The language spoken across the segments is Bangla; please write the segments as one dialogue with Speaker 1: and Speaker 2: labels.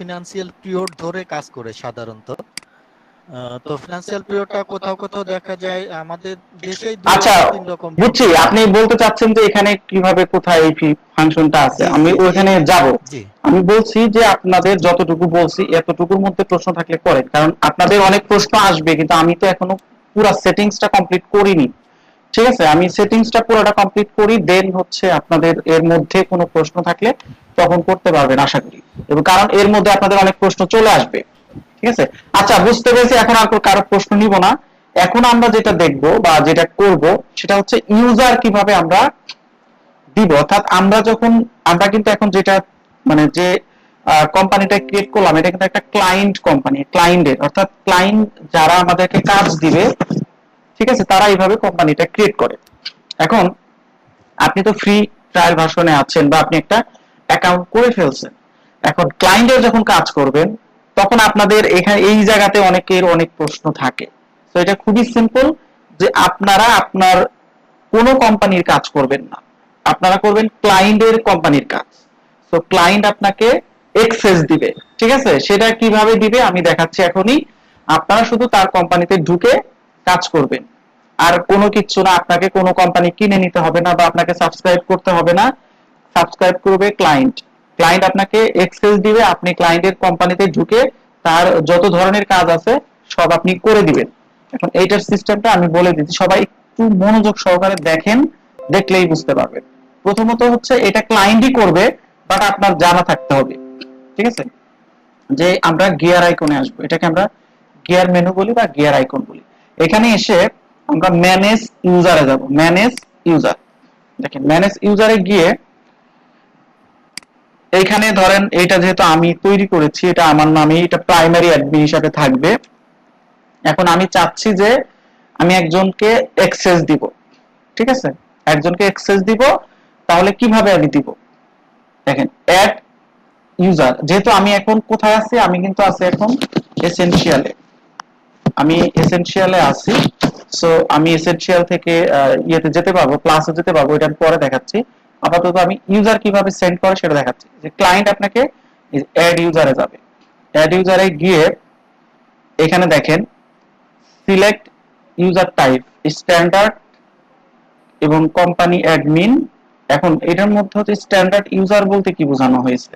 Speaker 1: ফিনান্সিয়াল পিরিয়ড ধরে কাজ করে সাধারণত। তো ফিনান্সিয়াল পিরিয়ডটা কোথাও কোথাও দেখা যায় আমাদের দেশেই দুই
Speaker 2: আচ্ছা,
Speaker 1: রকম তিন রকম
Speaker 2: বুঝছি
Speaker 1: হয়।
Speaker 2: আপনি বলতে চাচ্ছেন যে এখানে কিভাবে কোথায় এই ফাংশনটা আছে,
Speaker 1: জি
Speaker 2: আমি
Speaker 1: জি জি
Speaker 2: ওখানে যাব।
Speaker 1: জি
Speaker 2: আমি বলছি যে আপনাদের যতটুকু বলছি এতটুকুর মধ্যে প্রশ্ন থাকলে করেন, কারণ আপনাদের অনেক প্রশ্ন আসবে, কিন্তু আমি তো এখনো পুরো সেটিংসটা কমপ্লিট করিনি। ঠিক আছে, আমি সেটিংসটা পুরোটা কমপ্লিট করি, দেন হচ্ছে আপনাদের এর মধ্যে কোনো প্রশ্ন থাকলে তখন করতে পারবেন আশা করি, এবং কারণ এর মধ্যে আপনাদের অনেক প্রশ্ন চলে আসবে। ঠিক আছে, আচ্ছা বুঝতে পেরেছি, এখন আর কারো প্রশ্ন নিব না। এখন আমরা যেটা দেখব বা যেটা করব সেটা হচ্ছে ইউজার কিভাবে আমরা দিব, অর্থাৎ আমরা কিন্তু এখন যেটা মানে যে কোম্পানিটা ক্রিয়েট করলাম এটা কিন্তু একটা ক্লায়েন্ট কোম্পানি, ক্লায়েন্টের অর্থাৎ ক্লায়েন্ট যারা আমাদেরকে কাজ দিবে, ঠিক আছে, তারা এইভাবে কোম্পানিটা ক্রিয়েট করে। এখন আপনি তো ফ্রি ট্রায়াল ভার্সনে আছেন বা আপনি একটা অ্যাকাউন্ট করে ফেলছেন। এখন ক্লায়েন্টের যখন কাজ করবেন তখন আপনাদের এখানে এই জায়গাতে অনেকের অনেক প্রশ্ন থাকে। তো এটা খুবই সিম্পল, যে আপনারা আপনার কোন কোম্পানির কাজ করবেন না, আপনারা করবেন ক্লায়েন্টের কোম্পানির কাজ। তো ক্লায়েন্ট আপনাকে এক্সেস দিবে, ঠিক আছে, সেটা কিভাবে দিবে আমি দেখাচ্ছি এখনই। আপনারা শুধু তার কোম্পানিতে ঢুকে কাজ করবেন, আর কোনো কিছু না, আপনাকে কোনো কোম্পানি কিনে নিতে হবে না বা আপনাকে সাবস্ক্রাইব করতে হবে না। সাবস্ক্রাইব করবে ক্লায়েন্ট, ক্লায়েন্ট আপনাকে এক্সেস দিবে, আপনি ক্লায়েন্টের কোম্পানিতে ঢুকে তার যত ধরনের কাজ আছে সব আপনি করে দিবেন। এখন এইটার সিস্টেমটা আমি বলে দিচ্ছি, সবাই একটু মনোযোগ সহকারে দেখেন, দেখলেই বুঝতে পারবেন। প্রথমত হচ্ছে এটা ক্লায়েন্টই করবে, বাট আপনার জানা থাকতে হবে। ঠিক আছে, যে আমরা গিয়ার আইকনে আসবো, এটাকে আমরা গিয়ার মেনু বলি বা গিয়ার আইকন বলি। এখানে এসে আমরা ম্যানেজ ইউজারে যাব, ম্যানেজ ইউজার। দেখেন ম্যানেজ ইউজারে গিয়ে এইখানে ধরেন এটা যেহেতু আমি তৈরি করেছি, এটা আমার নামে, এটা প্রাইমারি অ্যাডমিন হিসাবে থাকবে। এখন আমি চাচ্ছি যে আমি একজনকে অ্যাক্সেস দিব, ঠিক আছে, একজনকে অ্যাক্সেস দিব। তাহলে কিভাবে আমি দিব, দেখেন অ্যাড ইউজার, যেহেতু আমি এখন কোথায় আছি, আমি কিন্তু আছি এখন এসেনশিয়ালে, আমি এসেনশিয়ালে আছি। সো আমি এসেনশিয়াল থেকে ইয়েতে যেতে পারবো, প্লাসে যেতে পারবো, এটা আমি পরে দেখাচ্ছি। আপাতত আমি ইউজার কিভাবে সেন্ড করে সেটা দেখাচ্ছি। যে ক্লায়েন্ট আপনাকে অ্যাড ইউজারে যাবে, অ্যাড ইউজারে গিয়ে এখানে দেখেন সিলেক্ট ইউজার টাইপ, স্ট্যান্ডার্ড এবং কোম্পানি অ্যাডমিন। এখন এটার মধ্যে হচ্ছে স্ট্যান্ডার্ড ইউজার বলতে কি বোঝানো হয়েছে,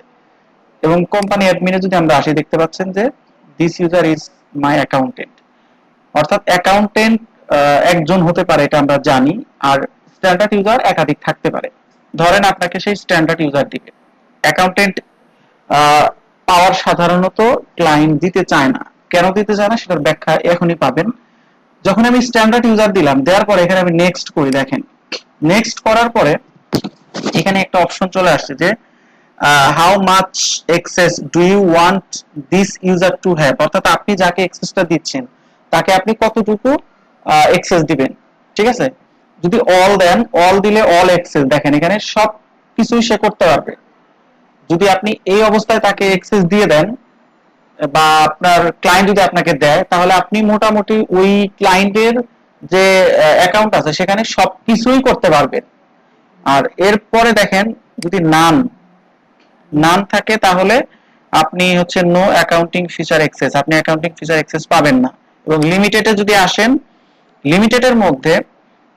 Speaker 2: এবং কোম্পানি অ্যাডমিনে যদি আমরা আসি দেখতে পাচ্ছেন যে this user is my accountant, অর্থাৎ অ্যাকাউন্টেন্ট একজন হতে পারে এটা আমরা জানি, আর স্ট্যান্ডার্ড ইউজার একাধিক থাকতে পারে। ধরেন আপনাকে সেই স্ট্যান্ডার্ড ইউজার দিবে, অ্যাকাউন্টেন্ট পাওয়ার সাধারণত ক্লায়েন্ট দিতে চায় না। কেন দিতে চায় না সেটার ব্যাখ্যা এখনই পাবেন। যখন আমি স্ট্যান্ডার্ড ইউজার দিলাম, দেওয়ার পরে এখানে আমি নেক্সট করি, দেখেন নেক্সট করার পরে এখানে একটা অপশন চলে আসছে যে how much access do you want this user to have, অর্থাৎ আপনি যাকে এক্সেসটা দিচ্ছেন তাকে আপনি কতটুকু এক্সেস দিবেন। ঠিক আছে, যদি অল দেন, অল দিলে অল এক্সেস, দেখেন এখানে সব কিছুই সে করতে পারবে। যদি আপনি এই অবস্থায় তাকে এক্সেস দিয়ে দেন বা আপনার ক্লায়েন্ট যদি আপনাকে দেয়, তাহলে আপনি মোটামুটি ওই ক্লায়েন্টের যে অ্যাকাউন্ট আছে সেখানে সবকিছুই করতে পারবেন। আর এরপরে দেখেন যদি নান নান থাকে তাহলে আপনি হচ্ছে নো অ্যাকাউন্টিং ফিচার অ্যাক্সেস, আপনি অ্যাকাউন্টিং ফিচার অ্যাক্সেস পাবেন না। এবং লিমিটেডে যদি আসেন, লিমিটেডের মধ্যে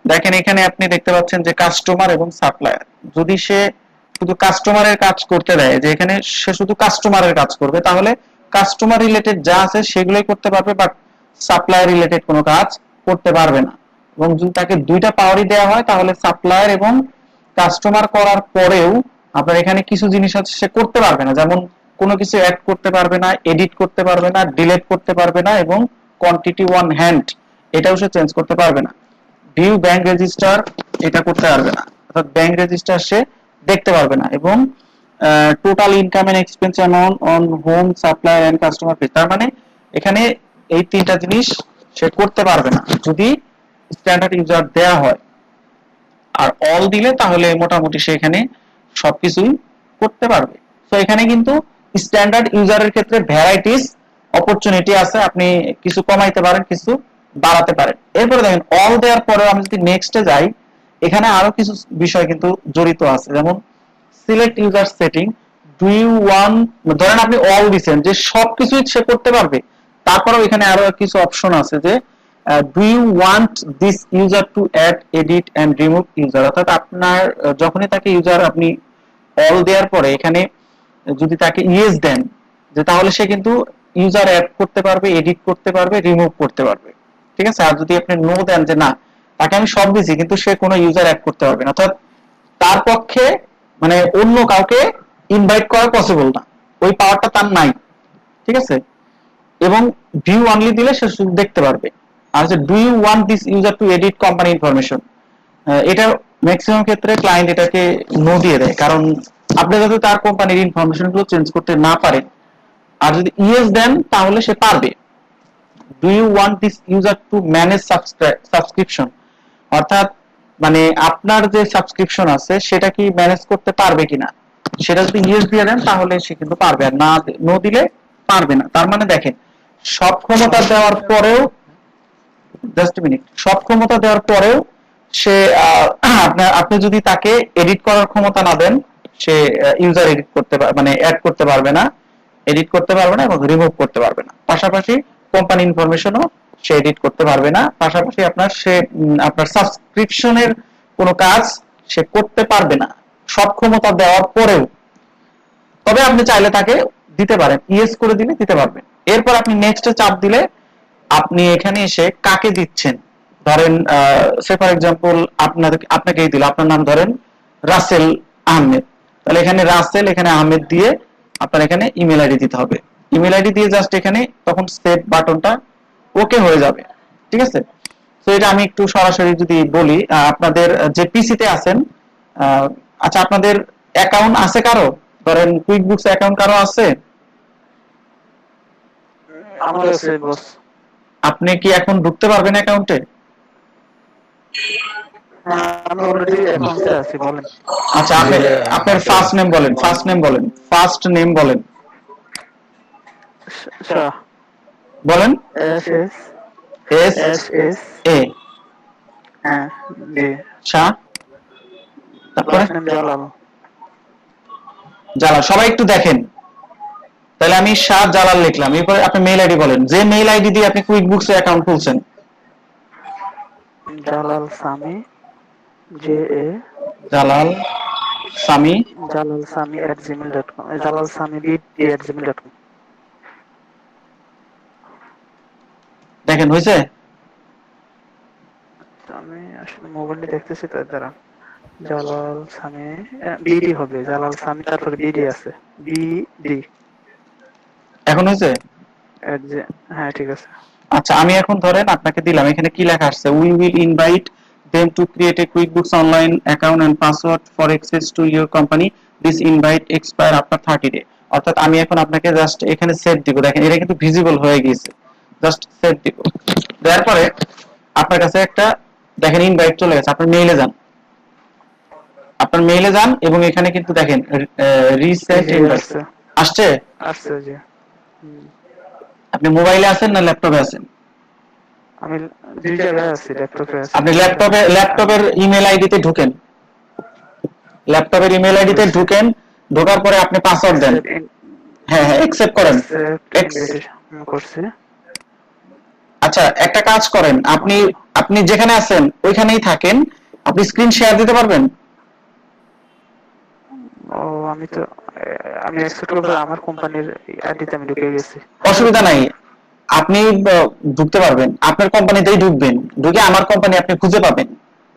Speaker 2: দেখেন এখানে আপনি দেখতে পাচ্ছেন যে কাস্টমার এবং সাপ্লায়ার, যদি সে শুধু কাস্টমারের কাজ করতে দেয়, যে এখানে সে শুধু কাস্টমারের কাজ করবে, তাহলে কাস্টমার রিলেটেড যা আছে সেগুলোই করতে পারবে, বাট সাপ্লায়ার রিলেটেড কোনো কাজ করতে পারবে না। এবং যদি তাকে দুইটা পাওয়ারই দেওয়া হয় তাহলে সাপ্লায়ার এবং কাস্টমার করার পরেও আপনার এখানে কিছু জিনিস আছে সে করতে পারবে না, যেমন কোনো কিছু অ্যাড করতে পারবে না, এডিট করতে পারবে না, ডিলিট করতে পারবে না, এবং কোয়ান্টিটি ওয়ান হ্যান্ড এটাও সে চেঞ্জ করতে পারবে না। ভিউ ব্যাংক রেজিস্টার এটা করতে পারবে না, অর্থাৎ ব্যাংক রেজিস্টার সে দেখতে পারবে না। এবং total income and expense amount on home supplier and customer fees, তার মানে এখানে এই তিনটা জিনিস সে করতে পারবে না যদি স্ট্যান্ডার্ড ইউজার দেয়া হয়। আর অল দিলে তাহলে মোটামুটি সে এখানে সবকিছুই করতে পারবে। তো এখানে কিন্তু স্ট্যান্ডার্ড ইউজারের ক্ষেত্রে ভ্যারাইটিস অপরচুনিটি আছে, আপনি কিছু কমাইতে পারেন, কিছু বাড়াতে পারেন। এরপরে দেখেন অল দেওয়ার পরে আমি যদি নেক্সটে যাই, এখানে আরো কিছু বিষয় কিন্তু জড়িত আছে, যেমন select user setting, do you want, ধরেন আপনি অল দিচ্ছেন যে সবকিছুই সে করতে পারবে, তারপরেও এখানে আরো কিছু অপশন আছে যে do you want this user to add, edit and remove user, অর্থাৎ আপনার যখনই তাকে ইউজার আপনি অল দেওয়ার পরে এখানে যদি তাকে ইয়েস দেন, যে তাহলে সে কিন্তু ইউজার অ্যাড করতে পারবে, এডিট করতে পারবে, রিমুভ করতে পারবে, ঠিক আছে। আর যদি আপনি নো দেন যে না, তাকে আমি সব দিছি কিন্তু সে কোনো ইউজার অ্যাড করতে পারবে না, অর্থাৎ তার পক্ষে মানে অন্য কাউকে ইনভাইট করা পসিবল না, ওই পাওয়ারটা তার নাই, ঠিক আছে। এবং ভিউ অনলি দিলে সে শুধু দেখতে পারবে। আর যে do you want this user to edit company information, এটা ম্যাক্সিমাম ক্ষেত্রে ক্লায়েন্ট এটাকে নো দিয়ে দেয়, কারণ আপনি যাতে তার কোম্পানির ইনফরমেশন গুলো চেঞ্জ করতে না পারেন। আর যদি ইয়েস দেন তাহলে সে পারবে। Do you want this user to manage subscription, অর্থাৎ মানে আপনার যে সাবস্ক্রিপশন আছে সেটা কি ম্যানেজ করতে পারবে কিনা, সেটা যদি ইয়েস দিয়ে দেন তাহলে সে কিন্তু পারবে, আর না নো দিলে পারবে না। তার মানে দেখেন, সব ক্ষমতা দেওয়ার পরেও, জাস্ট মিনিট, সব ক্ষমতা দেওয়ার পরেও সে আপনি যদি তাকে এডিট করার ক্ষমতা না দেন, সে ইউজার এডিট করতে মানে অ্যাড করতে পারবে না, এডিট করতে পারবে না এবং রিমুভ করতে পারবে না। পাশাপাশি কোম্পানি ইনফরমেশনও সে এডিট করতে পারবে না। পাশাপাশি আপনার সাবস্ক্রিপশনের কোনো কাজ সে করতে পারবে না সব ক্ষমতা দেওয়ার পরেও। তবে আপনি চাইলে তাকে দিতে পারেন, ইয়েস করে দিলে দিতে পারবেন। এরপর আপনি নেক্সটে চাপ দিলে আপনি এখানে এসে কাকে দিচ্ছেন, ধরেন সে ফর এক্সাম্পল আপনাকেই দিল, আপনার নাম ধরেন রাসেল আহমেদ, তাহলে এখানে রাসেল, এখানে আহমেদ দিয়ে আপনার এখানে ইমেল আইডি দিতে হবে। ইমেল আইডি দিয়ে জাস্ট এখানে তখন সেভ বাটনটা ওকে হয়ে যাবে, ঠিক আছে। তো এটা আমি একটু সরাসরি যদি বলি, আপনাদের যে পিসিতে আছেন, আচ্ছা আপনাদের অ্যাকাউন্ট আছে কারো, ধরেন কুইক বুকস অ্যাকাউন্ট কারো আছে?
Speaker 3: আমার আছে বস।
Speaker 2: আপনি কি এখন ঢুকতে পারবেন অ্যাকাউন্টে?
Speaker 3: আমি অলরেডি অ্যাকাউন্টে আছি, বলেন।
Speaker 2: আচ্ছা আপনার ফার্স্ট নেম বলেন, ফার্স্ট নেম বলেন, ফার্স্ট নেম বলেন,
Speaker 3: শাহ।
Speaker 2: বলেন।
Speaker 3: S S
Speaker 2: S
Speaker 3: S S
Speaker 2: A
Speaker 3: হ্যাঁ জি।
Speaker 2: শাহ, তারপরে
Speaker 3: লাস্ট নেম জালাল।
Speaker 2: জালাল। সবাই একটু দেখেন, তাহলে আমি শাহ জালাল লিখলাম, এরপরে আপনি মেইল আইডি বলেন, যে মেইল আইডি দিয়ে আপনি কুইক বুকস অ্যাকাউন্ট খুলছেন।
Speaker 3: Jalal Sami, J A
Speaker 2: Jalal Sami,
Speaker 3: Jalal Sami @gmail.com, Jalal Sami bd@gmail.com।
Speaker 2: দেখেন হয়েছে?
Speaker 3: আমি আসলে মোবাইলে দেখতেছি তার দ্বারা। জালাল সামি বিডি হবে, জালাল সামি তারপরে বিডি আছে, বিডি।
Speaker 2: এখন হয়েছে?
Speaker 3: হ্যাঁ ঠিক আছে।
Speaker 2: আচ্ছা আমি এখন ধরেন আপনাকে দিলাম, এখানে কি লেখা আসছে, we will invite them to create a QuickBooks online account and password for access to your company. This invite expire after 30 days. অর্থাৎ আমি এখন আপনাকে জাস্ট এখানে সেট দিব, দেখেন এটা কিন্তু ভিজিবল হয়ে গিয়েছে, জাস্ট সেট দিব, দেওয়ার পরে আপনার কাছে একটা দেখেন ইনভাইট চলে গেছে। আপনার মেইলে যান, আপনার মেইলে যান এবং এখানে কিন্তু দেখেন রিসেট ইনভাইট আসছে।
Speaker 3: আসছে জি।
Speaker 2: আপনি মোবাইলে আছেন না ল্যাপটপে আছেন?
Speaker 3: আমি দুই জায়গায় আছি, ল্যাপটপে আছি।
Speaker 2: আপনি ল্যাপটপের ইমেল আইডিতে ঢুকেন, ল্যাপটপের ইমেল আইডিতে ঢুকেন, ঢোকার পরে আপনি পাসওয়ার্ড দেন, হ্যাঁ হ্যাঁ অ্যাকসেপ্ট করেন।
Speaker 3: করছি।
Speaker 2: আচ্ছা একটা কাজ করেন, আপনি যেখানে আছেন ওইখানেই থাকেন, আপনি স্ক্রিন শেয়ার দিতে পারবেন?
Speaker 3: ও আমি অ্যাকসেপ্ট করব, আমার কোম্পানির আইডিতে আমি ঢুকে গেছি।
Speaker 2: অসুবিধা নাই, আপনি ঢুকতে পারবেন, আপনার কোম্পানিতেই ঢুকবেন, ঢুকে আমার কোম্পানি আপনি খুঁজে পাবেন।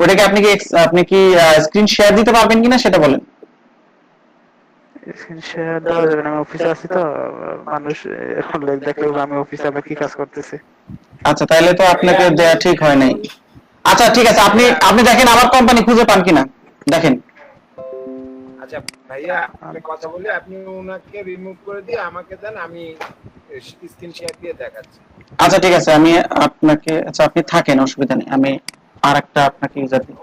Speaker 2: ওটাকে আপনি কি স্ক্রিন শেয়ার দিতে পারবেন কিনা সেটা বলেন।
Speaker 3: স্ক্রিন শেয়ার দেওয়া যাবে না, আমি অফিসে আছি তো, মানুষ এখন দেখলে আমি অফিসে আবার কি কাজ করতেছি।
Speaker 2: আচ্ছা তাহলে তো আপনাকে দেয়া ঠিক হয় নাই। আচ্ছা ঠিক আছে, আপনি দেখেন আমার কোম্পানি খুঁজে পান কিনা দেখেন।
Speaker 4: আচ্ছা ভাইয়া আমি কথা বলি, আপনি ওনাকে রিমুভ করে দিয়ে আমাকে দেন, আমি স্ক্রিন শেয়ার দিয়ে দেখাচ্ছি।
Speaker 2: আচ্ছা ঠিক আছে, আমি আপনাকে, আচ্ছা আপনি থাকেন, অসুবিধা নেই, আমি আরেকটা আপনাকে ইউজার দিই।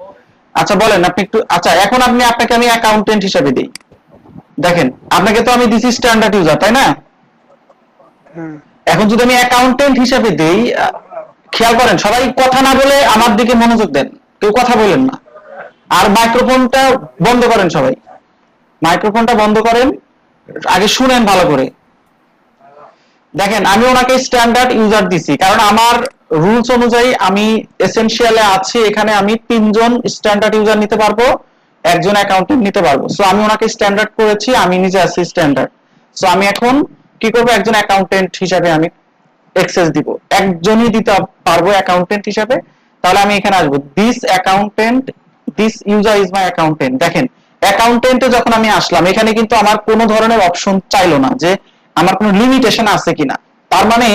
Speaker 2: আচ্ছা বলেন আপনি একটু, আচ্ছা এখন আপনাকে আমি অ্যাকাউন্টেন্ট হিসেবে দিই। দেখেন আপনাকে তো আমি দিছি স্ট্যান্ডার্ড ইউজার, তাই না? এখন যদি আমি অ্যাকাউন্টেন্ট হিসেবে দেই, খেয়াল করেন সবাই কথা না বলে আমার দিকে মনোযোগ দেন, কেউ কথা বলেন না, আর মাইক্রোফোনটা বন্ধ করেন, সবাই মাইক্রোফোনটা বন্ধ করেন। আগে শুনেন ভালো করে। দেখেন আমি ওনাকে স্ট্যান্ডার্ড ইউজার দিছি, কারণ আমার রুলস অনুযায়ী আমি এসেনশিয়ালে আছি, এখানে আমি 3 জন স্ট্যান্ডার্ড ইউজার নিতে পারবো, একজন অ্যাকাউন্টেন্ট নিতে পারবো। সো আমি ওনাকে স্ট্যান্ডার্ড করেছি, আমি নিজে আছি স্ট্যান্ডার্ড। সো আমি এখন কি করব, একজন অ্যাকাউন্টেন্ট হিসাবে আমি অ্যাক্সেস দিব, একজনই দিতে পারবো অ্যাকাউন্টেন্ট হিসাবে। তাহলে আমি এখানে আসবো, this accountant, this user is my accountant. দেখেন অ্যাকাউন্টেন্টে যখন আমি আসলাম, এখানে কিন্তু আমার কোনো ধরনের অপশন চাইলো না যে আমার কোনো লিমিটেশন আছে কিনা। তার মানে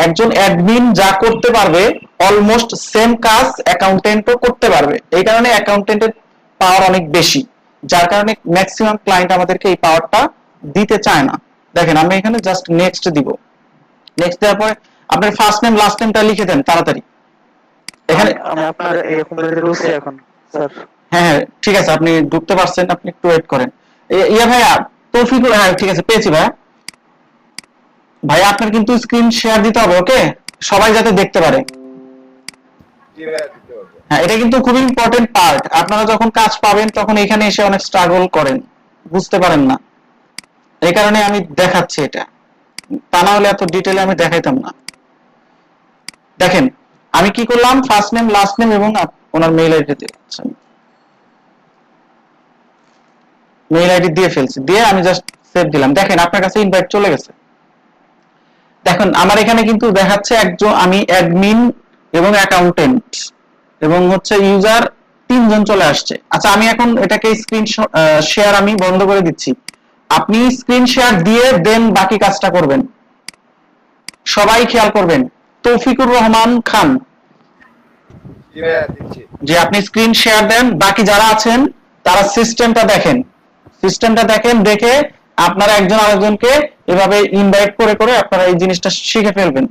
Speaker 2: একজন অ্যাডমিন যা করতে পারবে অলমোস্ট সেম কাজ অ্যাকাউন্টেন্টও করতে পারবে। এই কারণে অ্যাকাউন্টেন্টের পাওয়ার অনেক বেশি, যার কারণে ম্যাক্সিমাম ক্লায়েন্ট আমাদেরকে এই পাওয়ারটা দিতে চায় না। দেখেন আমি এখানে জাস্ট নেক্সট দিব, নেক্সট দেওয়ার পরে আপনার ফার্স্ট নেম লাস্ট নেমটা লিখে দেন তাড়াতাড়ি এখানে।
Speaker 3: আমি আপনার এই কোম্পানিতে ঢুকছি এখন স্যার।
Speaker 2: হ্যাঁ হ্যাঁ ঠিক আছে, আপনি ঢুকতে পারছেন, আপনি একটু ওয়েট করেন। ইয়া ভাইয়া তৌফিকুল, হ্যাঁ ঠিক আছে পেয়েছি ভাইয়া। ভাইয়া আপনার কিন্তু স্ক্রিন শেয়ার দিতে হবে, ওকে, সবাই যাতে দেখতে পারে।
Speaker 4: জি ভাইয়া দিতে হবে।
Speaker 2: হ্যাঁ এটা কিন্তু খুব ইম্পর্টেন্ট পার্ট। আপনারা যখন কাজ পাবেন তখন এখানে এসে অনেক স্ট্রাগল করেন, বুঝতে পারেন না, এই কারণে আমি দেখাচ্ছি এটা, তা না হলে এত ডিটেইলে আমি দেখাইতাম না। দেখেন আমি কি করলাম, ফার্স্ট নেম লাস্ট নেম এবং ওনার মেইল আইডি দিয়ে মেইল আইডি দিয়ে ফেলছি, দিয়ে আমি জাস্ট সেভ দিলাম। দেখেন আপনার কাছে ইনভাইট চলে গেছে। দেখুন আমার এখানে কিন্তু দেখাচ্ছে একজন, আমি অ্যাডমিন এবং অ্যাকাউন্টেন্ট এবং হচ্ছে ইউজার 3 জন চলে আসছে। আচ্ছা আমি এখন এটাকে স্ক্রিন শেয়ার আমি বন্ধ করে দিচ্ছি, আপনি স্ক্রিন শেয়ার দিয়ে দেন বাকি কাজটা করবেন। সবাই খেয়াল করবেন, তৌফিকুর রহমান খান,
Speaker 4: জি ভাইয়া দিচ্ছি।
Speaker 2: যে আপনি স্ক্রিন শেয়ার দেন, বাকি যারা আছেন তারা সিস্টেমটা দেখেন, সিস্টেমটা দেখেন, দেখে আপনারা একজন আরেকজনকে এভাবে ইনভাইট করে করে আপনারা এই জিনিসটা শিখে ফেলবেন।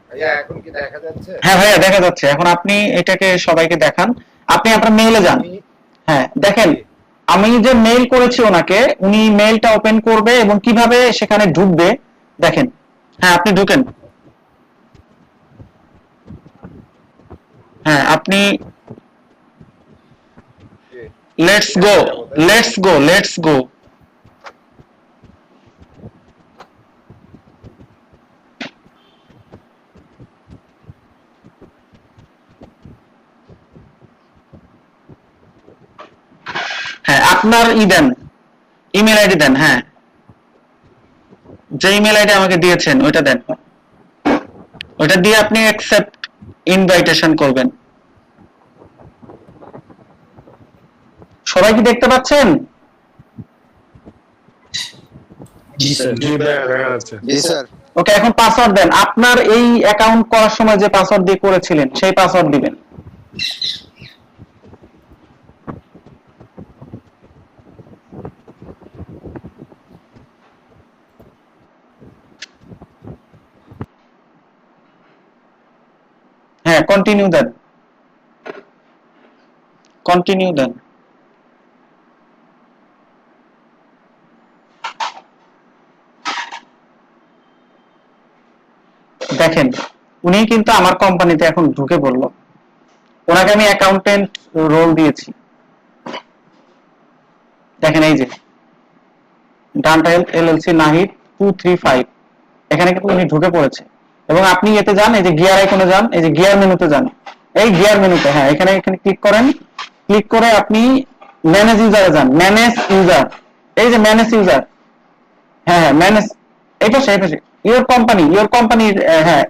Speaker 4: ভাইয়া এখন কি দেখা যাচ্ছে?
Speaker 2: হ্যাঁ ভাইয়া দেখা যাচ্ছে, এখন আপনি এটাকে সবাইকে দেখান, আপনি আপনার মেইলে যান। হ্যাঁ দেখেন আমি যে মেইল করেছি ওনাকে, উনি মেইলটা ওপেন করবে এবং কিভাবে সেখানে ঢুকবে দেখেন। হ্যাঁ আপনি ঢুকেন, হ্যাঁ আপনি let's go, let's go, let's go. হ্যাঁ আপনার দেন, ইমেল আইডি দেন, হ্যাঁ যে ইমেল আইডি আমাকে দিয়েছেন ওইটা দেন, ওইটা দিয়ে আপনি অ্যাকসেপ্ট ইনভাইটেশন করবেন। সবাই কি দেখতে পাচ্ছেন?
Speaker 5: জি স্যার।
Speaker 4: জি ভাইয়া দেখা যাচ্ছে।
Speaker 5: জি স্যার।
Speaker 2: ওকে এখন পাসওয়ার্ড দেন, আপনার এই অ্যাকাউন্ট করার সময় যে পাসওয়ার্ড দিয়ে করেছিলেন সেই পাসওয়ার্ড দিবেন। হ্যাঁ কন্টিনিউ দেন, কন্টিনিউ দেন। দেখেন উনি কিন্তু আমার কোম্পানিতে এখন ঢুকে পড়লো, ওনাকে আমি অ্যাকাউন্টেন্ট রোল দিয়েছি। দেখেন এই যে ডান্টা এলএলসি নাহিদ 235, এখানে কিন্তু উনি ঢুকে পড়েছে। এবং আপনি এতে যান, এই যে গিয়ার আইকনে যান, এই যে গিয়ার মেনুতে যান, এই গিয়ার মেনুতে, হ্যাঁ এখানে এখানে ক্লিক করেন, ক্লিক করে আপনি ম্যানেজ ইউজারে যান, ম্যানেজ ইউজার, এই যে ম্যানেজ ইউজার, হ্যাঁ হ্যাঁ ম্যানেজ, এই পাশে এই পাশে ইওর কোম্পানির, হ্যাঁ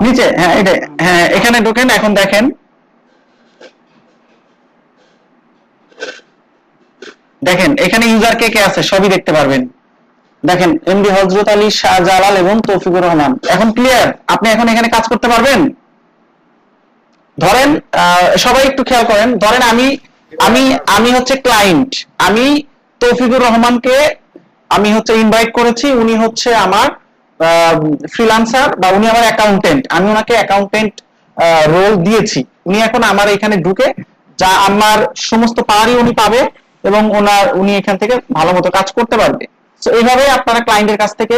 Speaker 2: নিচে, হ্যাঁ এটা, হ্যাঁ এখানে ঢোকেন। এখন দেখেন, দেখেন এখানে ইউজার কে কে আছে সবই দেখতে পারবেন। দেখেন এমডি হযরত আলী, শাহজালাল এবং তৌফিকুর রহমান। এখন ক্লিয়ার, আপনি এখন এখানে কাজ করতে পারবেন। ধরেন সবাই একটু খেয়াল করেন, ধরেন আমি আমি আমি হচ্ছে ক্লায়েন্ট, আমি তৌফিকুর রহমানকে আমি হচ্ছে ইনভাইট করেছি, উনি হচ্ছে আমার ফ্রিল্যান্সার বা উনি আমার অ্যাকাউন্টেন্ট, আমি ওনাকে অ্যাকাউন্টেন্ট রোল দিয়েছি। উনি এখন আমার এখানে ঢুকে যা আমার সমস্ত পাওয়ারই উনি পাবে এবং উনি এখান থেকে ভালো মতো কাজ করতে পারবে। তো এইভাবে আপনারা ক্লায়েন্টের কাছ থেকে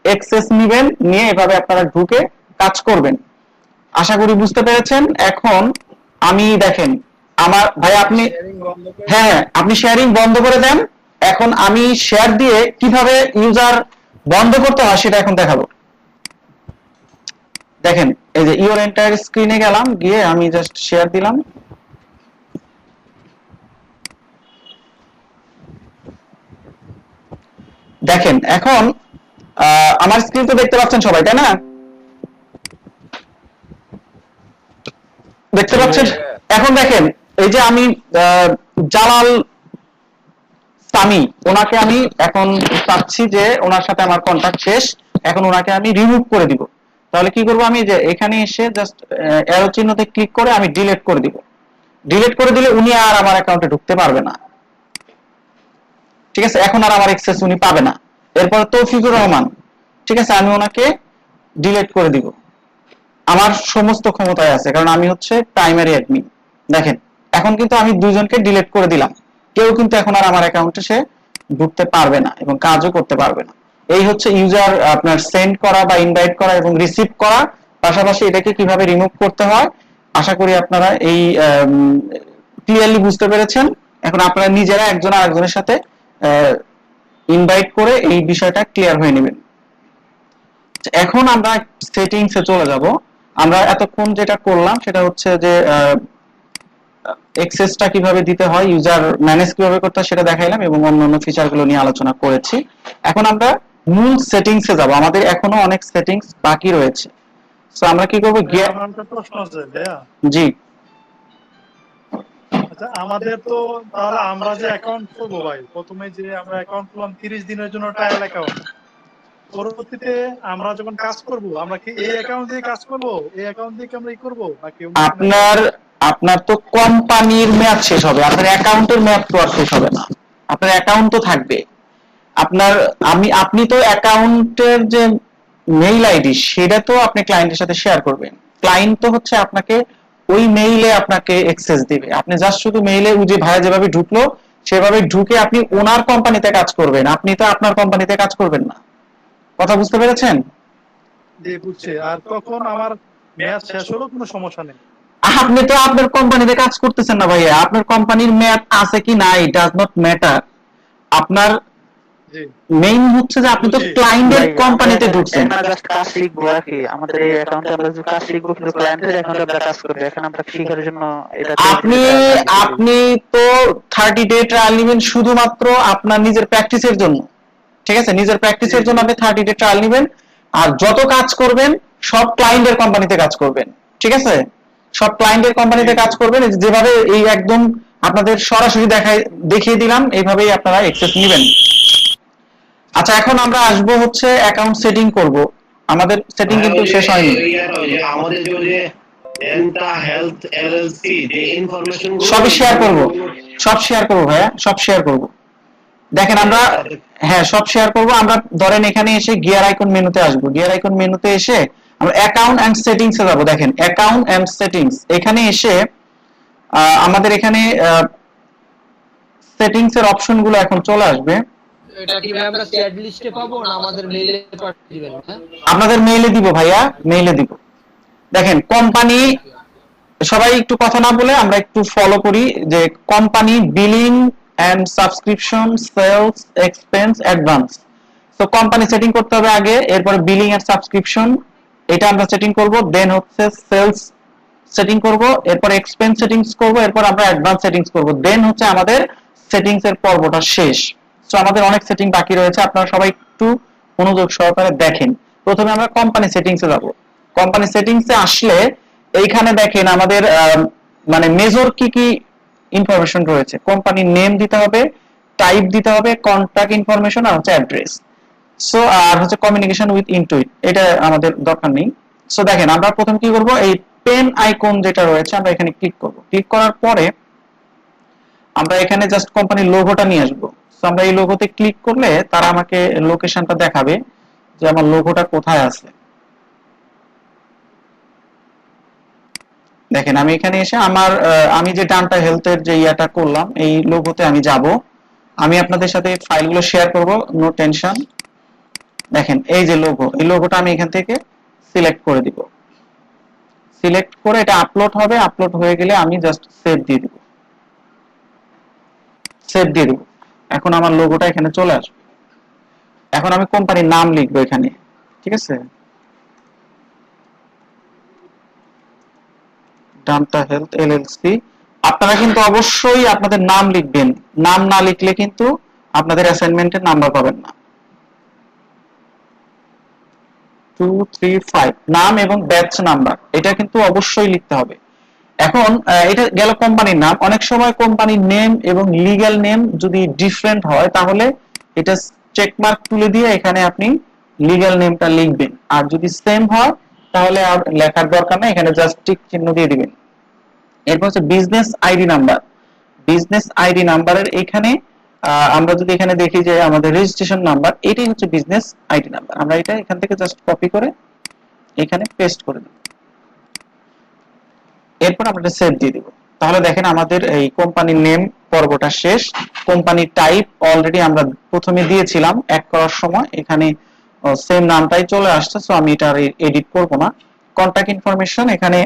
Speaker 2: অ্যাক্সেস নেবেন, নিয়ে এভাবে আপনারা ঢুকে কাজ করবেন। আশা করি বুঝতে পেরেছেন। এখন আমি দেখেন আমার ভাই আপনি
Speaker 4: শেয়ারিং বন্ধ করে
Speaker 2: হ্যাঁ আপনি শেয়ারিং বন্ধ করে দেন। এখন আমি শেয়ার দিয়ে কিভাবে ইউজার বন্ধ করতে হয় সেটা এখন দেখাবো। দেখেন এই যে ইওর এন্টায়ার স্ক্রিনে গেলাম, গিয়ে আমি জাস্ট শেয়ার দিলাম। দেখেন এখন আমার স্ক্রিন তো দেখতে পাচ্ছেন সবাই, তাই না? দেখতে পাচ্ছেন? এখন দেখেন এই যে আমি জালাল সামি, ওনাকে আমি এখন চাচ্ছি যে ওনার সাথে আমার কন্টাক্ট শেষ, এখন ওনাকে আমি রিমুভ করে দিব। তাহলে কি করব, আমি যে এখানে এসে জাস্ট অ্যারো চিহ্নতে ক্লিক করে আমি ডিলিট করে দিব। ডিলিট করে দিলে উনি আর আমার অ্যাকাউন্টে ঢুকতে পারবে না, ঠিক আছে? এখন আর আমার অ্যাক্সেস উনি পাবে না। এরপর তৌফিকুর রহমান, ঠিক আছে, আমি ওনাকে ডিলিট করে দিব। আমার সমস্ত ক্ষমতায় আছে, কারণ আমি হচ্ছে প্রাইমারি অ্যাডমিন। দেখেন এখন কিন্তু আমি দুইজনকে ডিলিট করে দিলাম, কেউ কিন্তু এখন আর আমার অ্যাকাউন্টে সে ঢুকতে পারবে না এবং কাজও করতে পারবে না। এই হচ্ছে ইউজার আপনার সেন্ড করা বা ইনভাইট করা এবং রিসিভ করা, পাশাপাশি এটাকে কিভাবে রিমুভ করতে হয়। আশা করি আপনারা এই ক্লিয়ারলি বুঝতে পেরেছেন। এখন আপনারা নিজেরা একজন আরেকজনের সাথে ইনভাইট করে এই বিষয়টা ক্লিয়ার হয়ে নেবেন। এখন আমরা সেটিংসে চলে যাব। আমরা এতক্ষণ যেটা করলাম সেটা হচ্ছে যে অ্যাক্সেসটা কিভাবে দিতে হয়, ইউজার ম্যানেজ কিভাবে করতে হয় সেটা দেখাইলাম এবং অন্যান্য ফিচারগুলো নিয়ে আলোচনা করেছি। এখন আমরা মূল সেটিংসে যাব, আমাদের এখনো অনেক সেটিংস বাকি রয়েছে। সো আমরা কি করব,
Speaker 6: আমার একটা প্রশ্ন আছে ভাইয়া।
Speaker 2: জি
Speaker 6: আচ্ছা আমাদের তো তাহলে আমরা যে অ্যাকাউন্ট করবো ভাই, প্রথমে যে আমরা অ্যাকাউন্ট করলাম 30 দিনের জন্য ট্রায়াল অ্যাকাউন্ট, পরবর্তীতে আমরা যখন কাজ করব আমরা কি এই অ্যাকাউন্ট দিয়ে কাজ করব, এই অ্যাকাউন্ট দিয়ে কি আমরা করব নাকি
Speaker 2: আপনার আপনার তো কোম্পানির মেয়াদ শেষ হবে, আপনার অ্যাকাউন্টের মেয়াদ তো আর শেষ হবে না। আপনার অ্যাকাউন্ট তো থাকবে। আপনার আপনি তো অ্যাকাউন্টের যে মেইল আইডি সেটা তো আপনি ক্লায়েন্টের সাথে শেয়ার করবেন। ক্লায়েন্ট তো হচ্ছে আপনাকে ওই মেইলে আপনাকে অ্যাক্সেস দিবে। আপনি জাস্ট শুধু মেইলে যে ভাইয়া যেভাবে ঢুকলো সেভাবে ঢুকে আপনি ওনার কোম্পানিতে কাজ করবেন, আপনি তো আপনার কোম্পানিতে কাজ করবেন না। কথা বুঝতে পেরেছেন?
Speaker 6: দিয়ে বুঝছে, আর তখন আমার মেয়াদ শেষ হলো কোনো সমস্যা নেই।
Speaker 2: আপনি তো আপনার কোম্পানিতে কাজ করতেছেন না ভাইয়া, আপনার কোম্পানির মেয়াদ আছে কি নাই ডাজ নট ম্যাটার। আপনার
Speaker 6: জি
Speaker 2: মেইন হচ্ছে যে আপনি তো ক্লায়েন্টের কোম্পানিতে ঢুকছেন।
Speaker 3: আমরা জাস্ট কাজ শিখবো আর কি, আমাদের এই অ্যাকাউন্টে আমরা যে কাজ শিখবো কিন্তু ক্লায়েন্টের অ্যাকাউন্টে আমরা কাজ করব। এখন আমরা শেখার জন্য এটা
Speaker 2: আপনি তো 30 ডে ট্রায়াল নেবেন শুধুমাত্র আপনার নিজের প্র্যাকটিসের জন্য, ঠিক আছে? নিজের প্র্যাকটিসের জন্য আপনি 30 ডে ট্রায়াল নেবেন, আর যত কাজ করবেন সব ক্লায়েন্টের কোম্পানিতে কাজ করবেন, ঠিক আছে? সব ক্লায়েন্টের কোম্পানিতে কাজ করবেন। যেভাবে এই একদম আপনাদের সরাসরি দেখিয়ে দিলাম, এইভাবেই আপনারা অ্যাক্সেস নেবেন। আচ্ছা এখন আমরা আসবো হচ্ছে অ্যাকাউন্ট সেটিং করব। আমাদের সেটিং কিন্তু শেষ হয়নি।
Speaker 5: আমাদের যে এন্টা হেলথ এলএলসি যে ইনফরমেশন
Speaker 2: সব শেয়ার করব, সব শেয়ার করব ভাইয়া, সব শেয়ার করব। দেখেন আমরা হ্যাঁ সব শেয়ার করব। আমরা ধরেন এখানে এসে গিয়ার আইকন মেনুতে আসবো। গিয়ার আইকন মেনুতে এসে আমরা অ্যাকাউন্ট এন্ড সেটিংস এ যাব। দেখেন অ্যাকাউন্ট এন্ড সেটিংস, এখানে এসে আমাদের এখানে সেটিংস এর অপশনগুলো এখন চলে আসবে।
Speaker 7: এটা কি ভাই আমরা চ্যাট লিস্টে পাবো না আমাদের মেইলে পাঠিয়ে দিবেন?
Speaker 2: আপনাদের মেইলে দিব ভাইয়া, মেইলে দিব। দেখেন কোম্পানি, সবাই একটু কথা না বলে আমরা একটু ফলো করি যে company billing and subscription sales expense advance. তো কোম্পানি সেটিং করতে হবে আগে, এরপরে বিলিং এন্ড সাবস্ক্রিপশন এটা আমরা সেটিং করব, দেন হচ্ছে সেলস সেটিং করব, এরপর এক্সপেন্স সেটিংস করব, এরপর আমরা অ্যাডভান্স সেটিংস করব, দেন হচ্ছে আমাদের সেটিংস এর পর্বটা শেষ। সো আমাদের অনেক সেটিং বাকি রয়েছে, আপনারা সবাই একটু মনোযোগ সহকারে দেখেন। প্রথমে আমরা কোম্পানি সেটিংসে যাব। কোম্পানি সেটিংসে আসলে এইখানে দেখেন আমাদের মানে মেজর কি কি ইনফরমেশন রয়েছে। কোম্পানির নেম দিতে হবে, টাইপ দিতে হবে, কন্টাক্ট ইনফরমেশন আর হচ্ছে অ্যাড্রেস। সো আর হচ্ছে কমিউনিকেশন উইথ ইনটুইট, এটা আমাদের দরকার নেই। সো দেখেন আমরা প্রথম কি করব, এই পেন আইকন যেটা রয়েছে আমরা এখানে ক্লিক করব। ক্লিক করার পরে আমরা এখানে জাস্ট কোম্পানির লোগোটা নিয়ে আসবো। সো আমরা এই লোগোতে ক্লিক করলে তারা আমাকে লোকেশনটা দেখাবে যে আমার লোগোটা কোথায় আছে। দেখেন আমি এখানে এসে আমি যে ডান্টা হেলথের যে ইয়াটা করলাম এই লোগোতে আমি যাব। আমি আপনাদের সাথে ফাইলগুলো শেয়ার করব, নো টেনশন। দেখেন এই যে লোগো, এই লোগোটা আমি এখান থেকে সিলেক্ট করে দিব। সিলেক্ট করে এটা আপলোড হবে, আপলোড হয়ে গেলে আমি জাস্ট সেভ দিয়ে দিব। সেভ দিয়ে দিব। এখন আমার লোগোটা এখানে চলে আসবে। এখন আমি কোম্পানির নাম লিখবো এখানে, ঠিক আছে, ডান্টা হেলথ এলএলসি। আপনারা কিন্তু অবশ্যই আপনাদের নাম লিখবেন, নাম না লিখলে কিন্তু আপনাদের অ্যাসাইনমেন্টের নাম্বার পাবেন না। 235 নাম এবং ব্যাচ নাম্বার এটা কিন্তু অবশ্যই লিখতে হবে। এখন এটা গেল কোম্পানির নাম। অনেক সময় কোম্পানির নেম এবং লিগ্যাল নেম যদি ডিফারেন্ট হয় তাহলে এটা চেক মার্ক তুলে দিয়ে এখানে আপনি লিগ্যাল নেমটা লিখবেন, আর যদি সেম হয় তাহলে আর লেখার দরকার নেই, এখানে জাস্ট টিক চিহ্ন দিয়ে দিবেন। এরপর হচ্ছে business ID number. Business ID নাম্বারের এখানে আমরা যদি এখানে দেখি যে আমাদের রেজিস্ট্রেশন নাম্বার, এটাই হচ্ছে বিজনেস আইডি নাম্বার। আমরা এটা এখান থেকে জাস্ট কপি করে এখানে পেস্ট করে দেব। এরপর আমরা সেভ দিয়ে দিব। তাহলে দেখেন আমাদের এই কোম্পানির নেম পর্বটা শেষ। কোম্পানি টাইপ অলরেডি আমরা প্রথমে দিয়েছিলাম অ্যাড করার সময়, এখানে সেম নামটাই চলে আসছে, সো আমি এটা এডিট করব না। কন্টাক্ট ইনফরমেশন, এখানে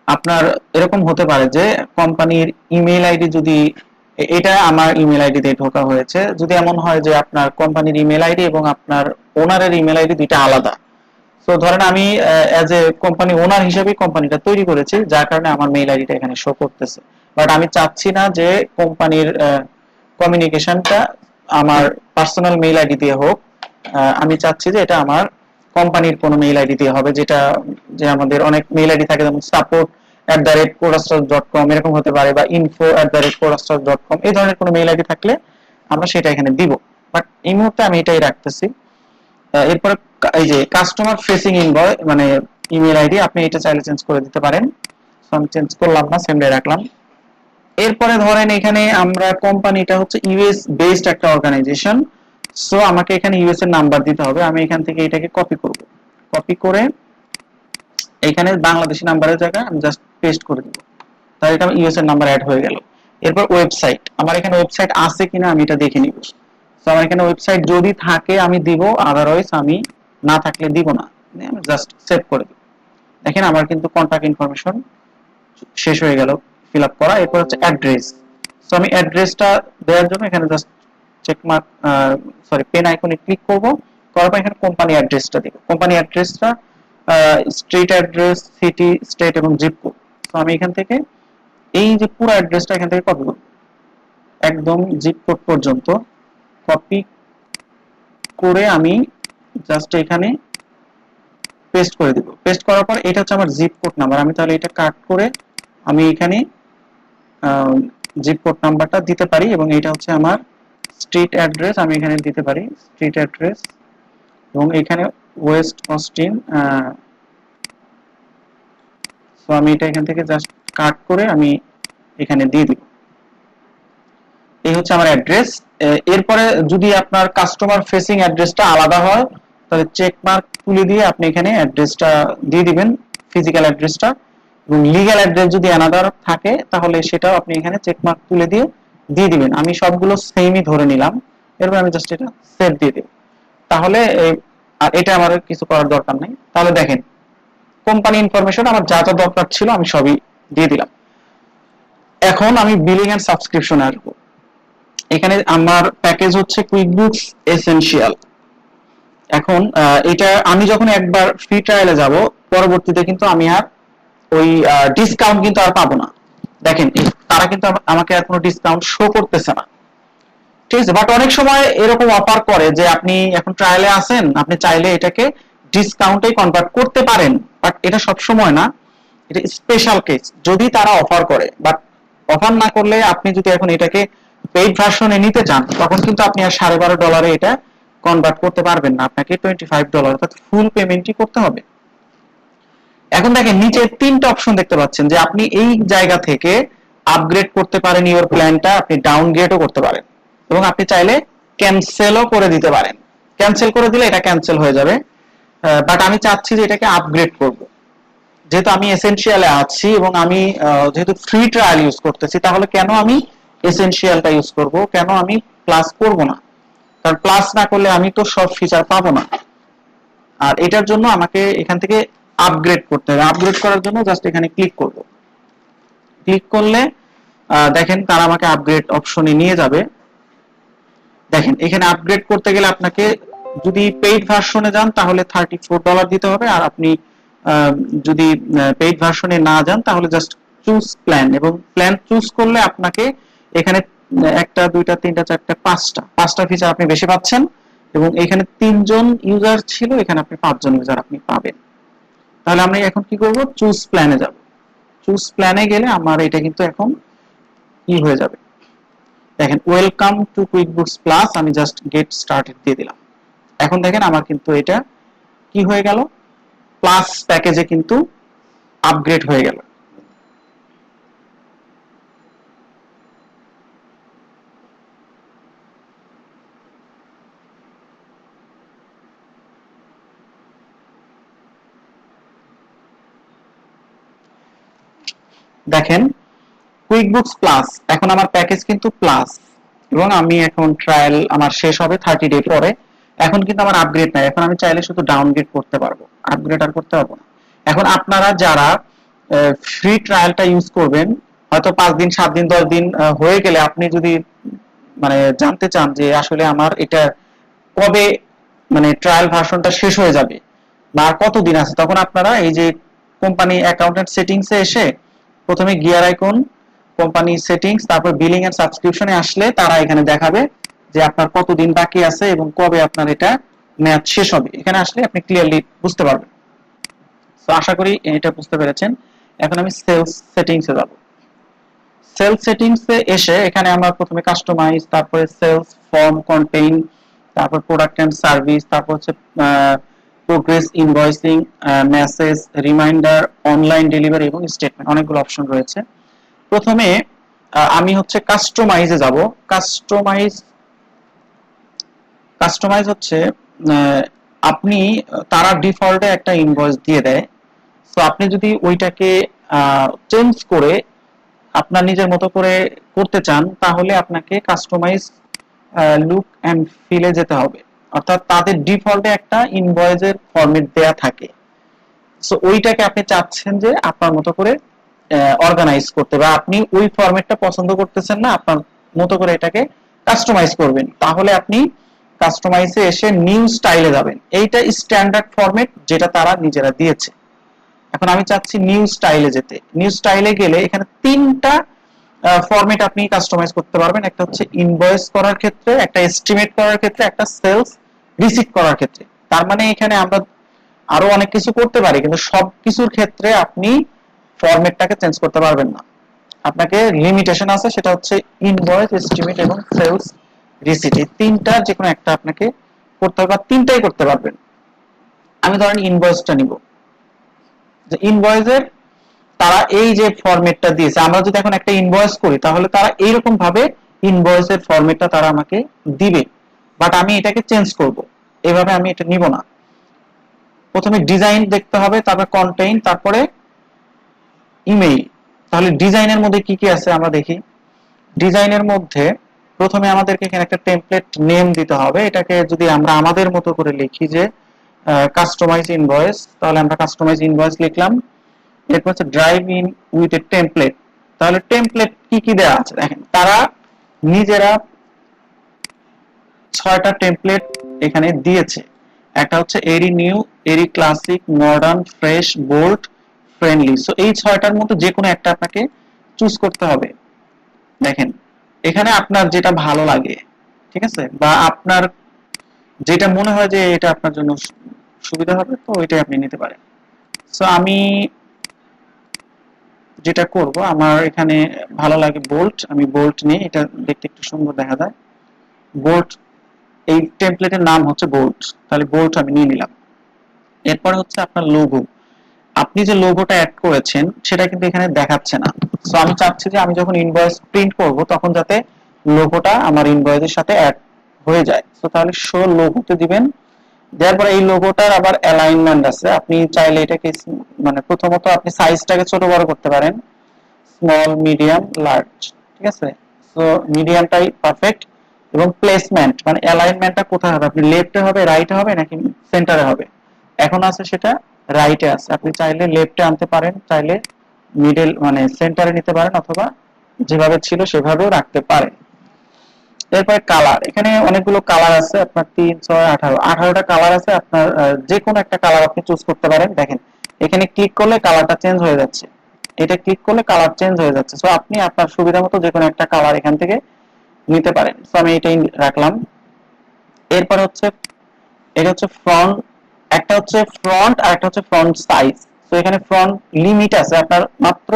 Speaker 2: আপনার এরকম হতে পারে যে কোম্পানির ইমেল আইডি, যদি এটা আমার ইমেল আইডি দিয়ে ঢোকা হয়েছে, যদি এমন হয় যে আপনার কোম্পানির ইমেল আইডি এবং আপনার ওনারের ইমেল আইডি দুইটা আলাদা, তো ধরেন আমি অ্যাজ এ কোম্পানি ওনার হিসেবে কোম্পানিটা তৈরি করেছি, যার কারণে আমার মেইল আইডিটা এখানে শো করতেছে। বাট আমি চাচ্ছি না যে কোম্পানির কমিউনিকেশনটা আমার পার্সোনাল মেইল আইডি দিয়ে হোক, আমি চাচ্ছি যে এটা আমার কোম্পানির কোনো মেইল আইডি দিয়ে হবে, যেটা যে আমাদের অনেক মেইল আইডি থাকে, যেমন support@codastars.com এরকম হতে পারে, বা info@codastars.com, এই ধরনের কোনো মেইল আইডি থাকলে আমরা সেটা এখানে দিব। বাট এই মুহূর্তে আমি এটাই রাখতেছি। এরপরে এই যে কাস্টমার ফেসিং ইনভয়েস মানে ইমেল আইডি, আপনি এটা চাইলে চেঞ্জ করে দিতে পারেন, সো আমি চেঞ্জ করলাম না, সেমটাই রাখলাম। এরপরে ধরেন এখানে আমরা কোম্পানিটা হচ্ছে ইউএস বেসড একটা অর্গানাইজেশন, সো আমাকে এখানে ইউএস এর নাম্বার দিতে হবে। আমি এখান থেকে এটাকে কপি করব, কপি করে এখানে বাংলাদেশি নাম্বারের জায়গায় আমি জাস্ট পেস্ট করে দিব, তাহলে এটা ইউএস এর নাম্বার অ্যাড হয়ে গেল। এরপর ওয়েবসাইট, আমার এখানে ওয়েবসাইট আছে কিনা আমি এটা দেখে নিব। সো আমার এখানে ওয়েবসাইট যদি থাকে আমি দিব, আদারওয়াইজ আমি না থাকলে দিব না, আমি জাস্ট সেভ করে দিব। দেখেন আমার কিন্তু কন্টাক্ট ইনফরমেশন শেষ হয়ে গেল ফিল আপ করা। এরপর হচ্ছে অ্যাড্রেস। সো আমি অ্যাড্রেসটা দেওয়ার জন্য এখানে জাস্ট চেক মার্ক পেন আইকনে ক্লিক করব, করার পর এখানে কোম্পানি অ্যাড্রেসটা দিব। কোম্পানি অ্যাড্রেসটা স্ট্রিট অ্যাড্রেস, সিটি, স্টেট এবং জিপ কোড। সো আমি এখান থেকে এই যে পুরো অ্যাড্রেসটা এখান থেকে কপি করব, একদম জিপ কোড পর্যন্ত কপি করে আমি জাস্ট এখানে পেস্ট করে দিব। পেস্ট করার পর এটা হচ্ছে আমার জিপ কোড নাম্বার, আমি তাহলে এটা কাট করে আমি এখানে জিপ কোড নাম্বারটা দিতে পারি, এবং এটা হচ্ছে আমার স্ট্রিট অ্যাড্রেস, আমি এখানে দিতে পারি স্ট্রিট অ্যাড্রেস, এবং এখানে ওয়েস্ট অস্টিন। সো আমি এটা এখান থেকে জাস্ট কাট করে আমি এখানে দিয়ে দিব। এই হচ্ছে আমার অ্যাড্রেস। এরপরে যদি আপনার কাস্টমার ফেসিং অ্যাড্রেসটা আলাদা হয় তাহলে চেক মার্ক তুলে দিয়ে আপনি এখানে অ্যাড্রেসটা দিয়ে দিবেন, ফিজিক্যাল অ্যাড্রেসটা, এবং লিগ্যাল অ্যাড্রেস যদি অ্যানাদার থাকে তাহলে সেটাও আপনি এখানে চেক মার্ক তুলে দিয়ে দিয়ে দিবেন। আমি সবগুলো সেমই ধরে নিলাম, এরপর আমি জাস্ট এটা সেভ দিয়ে দেব। তাহলে আর এটা আমার কিছু করার দরকার নাই। তাহলে দেখেন কোম্পানি ইনফরমেশন আমার যা যা দরকার ছিল আমি সবই দিয়ে দিলাম। এখন আমি বিলিং এন্ড সাবস্ক্রিপশন আসবো। এখানে আমার প্যাকেজ হচ্ছে কুইকবুকস এসেনশিয়াল। এখন এটা আমি যখন একবার ফ্রি ট্রায়ালে যাব, পরবর্তীতে কিন্তু আমি আর ওই ডিসকাউন্ট কিন্তু আর পাবো না। দেখেন তারা কিন্তু আমাকে আর কোনো ডিসকাউন্ট শো করতেছে না, ঠিক আছে। বাট অনেক সময় এরকম অফার করে যে আপনি এখন ট্রায়ালে আছেন, আপনি চাইলে এটাকে ডিসকাউন্টে কনভার্ট করতে পারেন, বাট এটা সব সময় না, এটা স্পেশাল কেস যদি তারা অফার করে। বাট অফার না করলে আপনি যদি এখন এটাকে পেইড ভার্সনে নিতে চান তখন কিন্তু আপনি আর $12.5 এটা কনভার্ট করতে পারবেন না, আপনাকে $25 অর্থাৎ ফুল পেমেন্টই করতে হবে। এখন দেখেন নিচে 3টা অপশন দেখতে পাচ্ছেন যে আপনি এই জায়গা থেকে আপগ্রেড করতে পারেন ইওর প্ল্যানটা, আপনি ডাউনগ্রেডও করতে পারেন, এবং আপনি চাইলে ক্যান্সেলও করে দিতে পারেন। ক্যান্সেল করে দিলে এটা ক্যান্সেল হয়ে যাবে, বাট আমি চাচ্ছি যে এটাকে আপগ্রেড করব। যেহেতু আমি এসেনশিয়ালে আছি এবং আমি যেহেতু ফ্রি ট্রায়াল ইউজ করতেছি, তাহলে কেন আমি এসেনশিয়ালটা ইউজ করব, কেন আমি প্লাস করব না? কারণ প্লাস না করলে আমি তো সব ফিচার পাবো না, আর এটার জন্য আমাকে এখান থেকে আপগ্রেড করতে হবে। আপগ্রেড করার জন্য জাস্ট এখানে ক্লিক করব। ক্লিক করলে দেখেন তারা আমাকে আপগ্রেড অপশনে নিয়ে যাবে। দেখেন এখানে আপগ্রেড করতে গেলে আপনাকে যদি পেইড ভার্সনে যান তাহলে $34 দিতে হবে, আর আপনি যদি পেইড ভার্সনে না যান তাহলে জাস্ট চুজ প্ল্যান, এবং প্ল্যান চুজ করলে আপনাকে এখানে একটা দুইটা তিনটা চারটা পাঁচটা ফিচার আপনি বেশি পাচ্ছেন, এবং এখানে 3 জন ইউজার ছিল, এখানে আপনি 5 জন ইউজার আপনি পাবেন। তাহলে আমরা এখন কি করব, চুজ প্ল্যানে যাব। চুজ প্ল্যানে গেলে আমার এটা কিন্তু এখন কি হয়ে যাবে, দেখেন ওয়েলকাম টু কুইকবুকস প্লাস, আমি জাস্ট গেট স্টার্টেড দিয়ে দিলাম। এখন দেখেন আমার কিন্তু এটা কি হয়ে গেল, প্লাস প্যাকেজে কিন্তু আপগ্রেড হয়ে গেল। দেখেন কুইকবুকস প্লাস, এখন আমার প্যাকেজ কিন্তু প্লাস, এবং আমি এখন ট্রায়াল আমার শেষ হবে 30 ডে পরে। এখন কিন্তু আমার আপগ্রেড নাই, এখন আমি চাইলে শুধু ডাউনগ্রেড করতে পারবো, আপগ্রেড আর করতে পারবো না। এখন আপনারা যারা ফ্রি ট্রায়ালটা ইউজ করবেন, হয়তো 5 দিন 7 দিন 10 দিন হয়ে গেলে আপনি যদি মানে জানতে চান যে আসলে আমার এটা কবে মানে ট্রায়াল ভার্সনটা শেষ হয়ে যাবে বা কতদিন আছে, তখন আপনারা এই যে কোম্পানি অ্যাকাউন্টেন্ট সেটিংসে এসে প্রথমে গিয়ার আইকন, কোম্পানি সেটিংস, তারপর বিলিং এন্ড সাবস্ক্রিপশনে আসলে তারা এখানে দেখাবে যে আপনার কতদিন বাকি আছে এবং কবে আপনার এটা মেয়াদ শেষ হবে। এখানে আসলে আপনি ক্লিয়ারলি বুঝতে পারবেন। তো আশা করি এটা বুঝতে পেরেছেন। এখন আমি সেলস সেটিংসে যাব। সেলস সেটিংসে এসে এখানে আমরা প্রথমে কাস্টমাইজ, তারপরে সেলস ফর্ম কন্টেইন, তারপর প্রোডাক্ট এন্ড সার্ভিস, তারপর হচ্ছে progress invoicing, message, reminder, online delivery এবং স্টেটমেন্ট, অনেকগুলো অপশন রয়েছে। প্রথমে আমি হচ্ছে কাস্টমাইজে যাব। কাস্টমাইজ হচ্ছে আপনি তারা ডিফল্টে একটা ইনভয়েস দিয়ে দেয়, তো আপনি যদি ওইটাকে চেঞ্জ করে আপনার নিজের মতো করে করতে চান তাহলে আপনাকে কাস্টমাইজ লুক এন্ড ফিলে যেতে হবে, অর্থাৎ তাদের ডিফল্টে একটা ইনভয়েসের ফরম্যাট দেয়া থাকে, সো ওইটাকে আপনি চাচ্ছেন যে আপনার মতো করে অর্গানাইজ করতে, বা আপনি ওই ফরম্যাটটা পছন্দ করতেছেন না, আপনার মতো করে এটাকে কাস্টমাইজ করবেন, তাহলে আপনি কাস্টমাইজে এসে নিউ স্টাইলে যাবেন। এইটা স্ট্যান্ডার্ড ফরম্যাট যেটা তারা নিজেরা দিয়েছে। এখন আমি চাচ্ছি নিউ স্টাইলে যেতে। নিউ স্টাইলে গেলে এখানে 3টা ফরম্যাট আপনি কাস্টমাইজ করতে পারবেন। একটা হচ্ছে ইনভয়েস করার ক্ষেত্রে, একটা এস্টিমেট করার ক্ষেত্রে, একটা সেলস রিসিট করার ক্ষেত্রে। তার মানে এখানে আমরা আরো অনেক কিছু করতে পারি, কিন্তু সবকিছুর ক্ষেত্রে আপনি ফরম্যাটটাকে চেঞ্জ করতে পারবেন না। আপনাকে লিমিটেশন আছে, সেটা হচ্ছে ইনভয়েস, এস্টিমেট এবং সেলস রিসিট, এই 3টার যে কোনো একটা আপনাকে করতে হবে, বা 3টাই করতে পারবেন। আমি ধরেন ইনভয়েসটা নিব, যে ইনভয়েসের তারা এই যে ফরম্যাটটা দিয়েছে, আমরা যদি এখন একটা ইনভয়েস করি তাহলে তারা এইরকম ভাবে ইনভয়েসের ফরম্যাটটা তারা আমাকে দিবে, বাট আমি এটাকে চেঞ্জ করব, এভাবে আমি এটা নিব না। প্রথমে ডিজাইন দেখতে হবে, তারপর কন্টেইন, তারপরে ইমেইল। তাহলে ডিজাইনের মধ্যে কি কি আছে আমরা দেখি। ডিজাইনের মধ্যে প্রথমে আমাদেরকে এখানে একটা টেমপ্লেট নেম দিতে হবে। এটাকে যদি আমরা আমাদের মতো করে লিখি যে কাস্টমাইজ ইনভয়েস, তাহলে আমরা কাস্টমাইজ ইনভয়েস লিখলাম। এরপর হচ্ছে drive in with a template. তাহলে টেমপ্লেট কি কি দেওয়া আছে দেখেন, তারা নিজেরা 6টা টেমপ্লেট এখানে দিয়েছে। একটা হচ্ছে এরি নিউ, এরি classic, modern, fresh, bold, friendly. So এই 6টার মধ্যে যে কোনো একটা আপনাকে চুজ করতে হবে। দেখেন এখানে আপনার যেটা ভালো লাগে, ঠিক আছে, বা আপনার যেটা মনে হয় যে এটা আপনার জন্য সুবিধা হবে, তো ওইটাই আপনি নিতে পারেন। সো আমি যেটা করব, আমার এখানে ভালো লাগে বোল্ট, আমি বোল্ট নিই, এটা দেখতে একটু সুন্দর দেখা যায়। বোল্ট, এই টেমপ্লেটের নাম হচ্ছে বোল্ট, তাহলে বোল্ট আমি নিয়ে নিলাম। এরপর হচ্ছে আপনার লোগো। আপনি যে লোগোটা অ্যাড করেছেন সেটা কিন্তু এখানে দেখাচ্ছে না, সো আমি চাচ্ছি যে আমি যখন ইনভয়েস প্রিন্ট করব তখন যাতে লোগোটা আমার ইনভয়েসের সাথে অ্যাড হয়ে যায়। সো তাহলে শো লোগোতে দিবেন। দেওয়ার পরে এই লোগোটার আবার অ্যালাইনমেন্ট আছে, আপনি চাইলে এটাকে মানে প্রথমত আপনি সাইজটাকে ছোট বড় করতে পারেন, স্মল, মিডিয়াম, লার্জ, ঠিক আছে। সো মিডিয়ামটাই পারফেক্ট। এবং প্লেসমেন্ট মানে অ্যালাইনমেন্টটা কোথায় হবে, আপনি লেফটে হবে, রাইটে হবে নাকি সেন্টারে হবে। এখন আছে সেটা রাইটে আছে, আপনি চাইলে লেফটে আনতে পারেন, চাইলে মিডল মানে সেন্টারে নিতে পারেন, অথবা যেভাবে ছিল সেভাবেও রাখতে পারেন। এরপরে কালার, এখানে অনেকগুলো কালার আছে, আপনার 3, 6, 18টা কালার আছে। আপনার যে কোনো একটা কালার আপনি চুজ করতে পারেন। দেখেন এখানে ক্লিক করলে কালারটা চেঞ্জ হয়ে যাচ্ছে, এটা ক্লিক করলে কালার চেঞ্জ হয়ে যাচ্ছে। সো আপনি আপনার সুবিধা মতো যে কোনো একটা কালার এখান থেকে নিতে পারেন। সো আমি এটাই রাখলাম। এরপর হচ্ছে এটা হচ্ছে ফ্রন্ট, একটা হচ্ছে ফ্রন্ট আর একটা হচ্ছে ফ্রন্ট সাইজ। তো এখানে ফ্রন্ট লিমিট আছে আপনার, মাত্র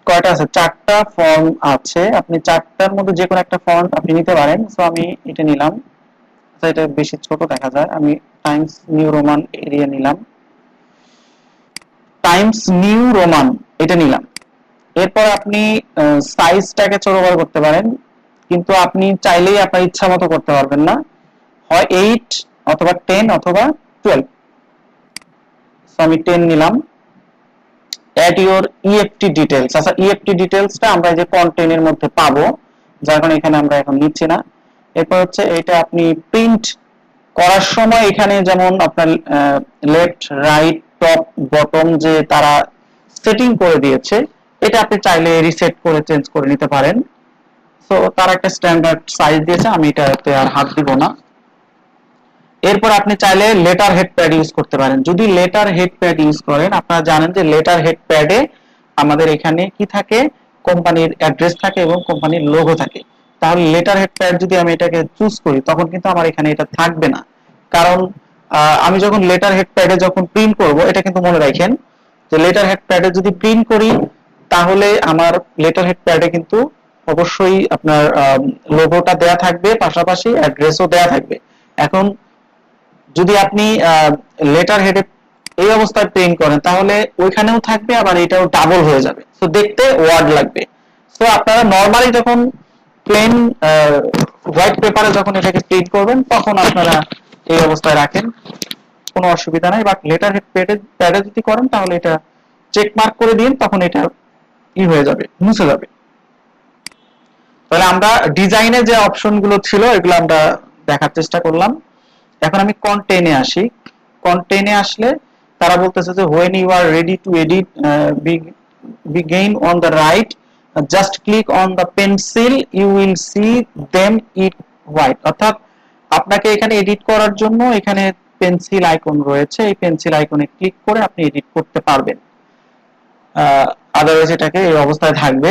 Speaker 2: কয়টা আছে, 4টা ফন্ট আছে। আপনি 4টার মধ্যে যে কোনো একটা ফন্ট আপনি নিতে পারেন। সো আমি এটা নিলাম, তো এটা বেশি ছোট দেখা যায়, আমি টাইমস নিউ রোমান এরিয়া নিলাম, টাইমস নিউ রোমান এটা নিলাম। এরপর আপনি সাইজটাকে ছোট বড় করতে পারেন, কিন্তু আপনি চাইলেই আপনার ইচ্ছা মতো করতে পারবেন না, হয় 8 অথবা 10 অথবা 12। সো আমি 10 নিলাম। Add your EFT details. আচ্ছা, ইএফটি ডিটেইলসটা আমরা এই যে কন্টেন্টের মধ্যে পাবো, যার কারণে এখানে আমরা এখন নিচ্ছি না। এরপর হচ্ছে এটা আপনি প্রিন্ট করার সময় এখানে যেমন আপনার লেফট, রাইট, টপ, বটম যে তারা সেটিং করে দিয়েছে, এটা আপনি চাইলে রিসেট করে চেঞ্জ করে নিতে পারেন। সো তারা একটা স্ট্যান্ডার্ড সাইজ দিয়েছে, আমি এটাতে আর হাত দিব না। এরপর আপনি চাইলে লেটার হেড প্যাড ইউজ করতে পারেন। যদি লেটার হেড প্যাড ইউজ করেন, আপনারা জানেন যে লেটার হেড প্যাডে আমাদের এখানে কি থাকে, কোম্পানির অ্যাড্রেস থাকে এবং কোম্পানির লোগো থাকে। তাহলে লেটার হেড প্যাড যদি আমি এটাকে চুজ করি, তখন কিন্তু আমার এখানে এটা থাকবে না। কারণ আমি যখন লেটার হেড প্যাডে যখন প্রিন্ট করব, এটা কিন্তু মনে রাখেন যে লেটার হেড প্যাডে যদি প্রিন্ট করি, তাহলে আমার লেটার হেড প্যাডে কিন্তু অবশ্যই আপনার লোগোটা দেয়া থাকবে, পাশাপাশি অ্যাড্রেসও দেয়া থাকবে। এখন যদি আপনি লেটার হেডে এই অবস্থায় প্রিন্ট করেন, তাহলে ওইখানেও থাকবে, আবার এটাও ডাবল হয়ে যাবে। তো দেখতে ওয়ার্ড লাগবে। তো আপনারা নরমালি যখন প্লেন হোয়াইট পেপারে যখন এটাকে প্রিন্ট করবেন, তখন আপনারা এই অবস্থায় রাখেন, কোনো অসুবিধা নাই। বাট লেটার হেড প্যাডে যদি করেন, তাহলে এটা চেক মার্ক করে দিন, তখন এটা কি হয়ে যাবে, মুছে যাবে। তাহলে আমরা ডিজাইনের যে অপশনগুলো ছিল এগুলো আমরা দেখার চেষ্টা করলাম। এখন আমি কন্টেন্টে আসি। কন্টেন্টে আসলে তারা বলতেছে যে when you are ready to edit begin on the right, just click on the pencil, you will see them it white। অর্থাৎ আপনাকে এখানে এডিট করার জন্য এখানে পেন্সিল আইকন রয়েছে, এই পেন্সিল আইকনে ক্লিক করে আপনি এডিট করতে পারবেন, আদারওয়াইজ এটাকে এই অবস্থায় থাকবে।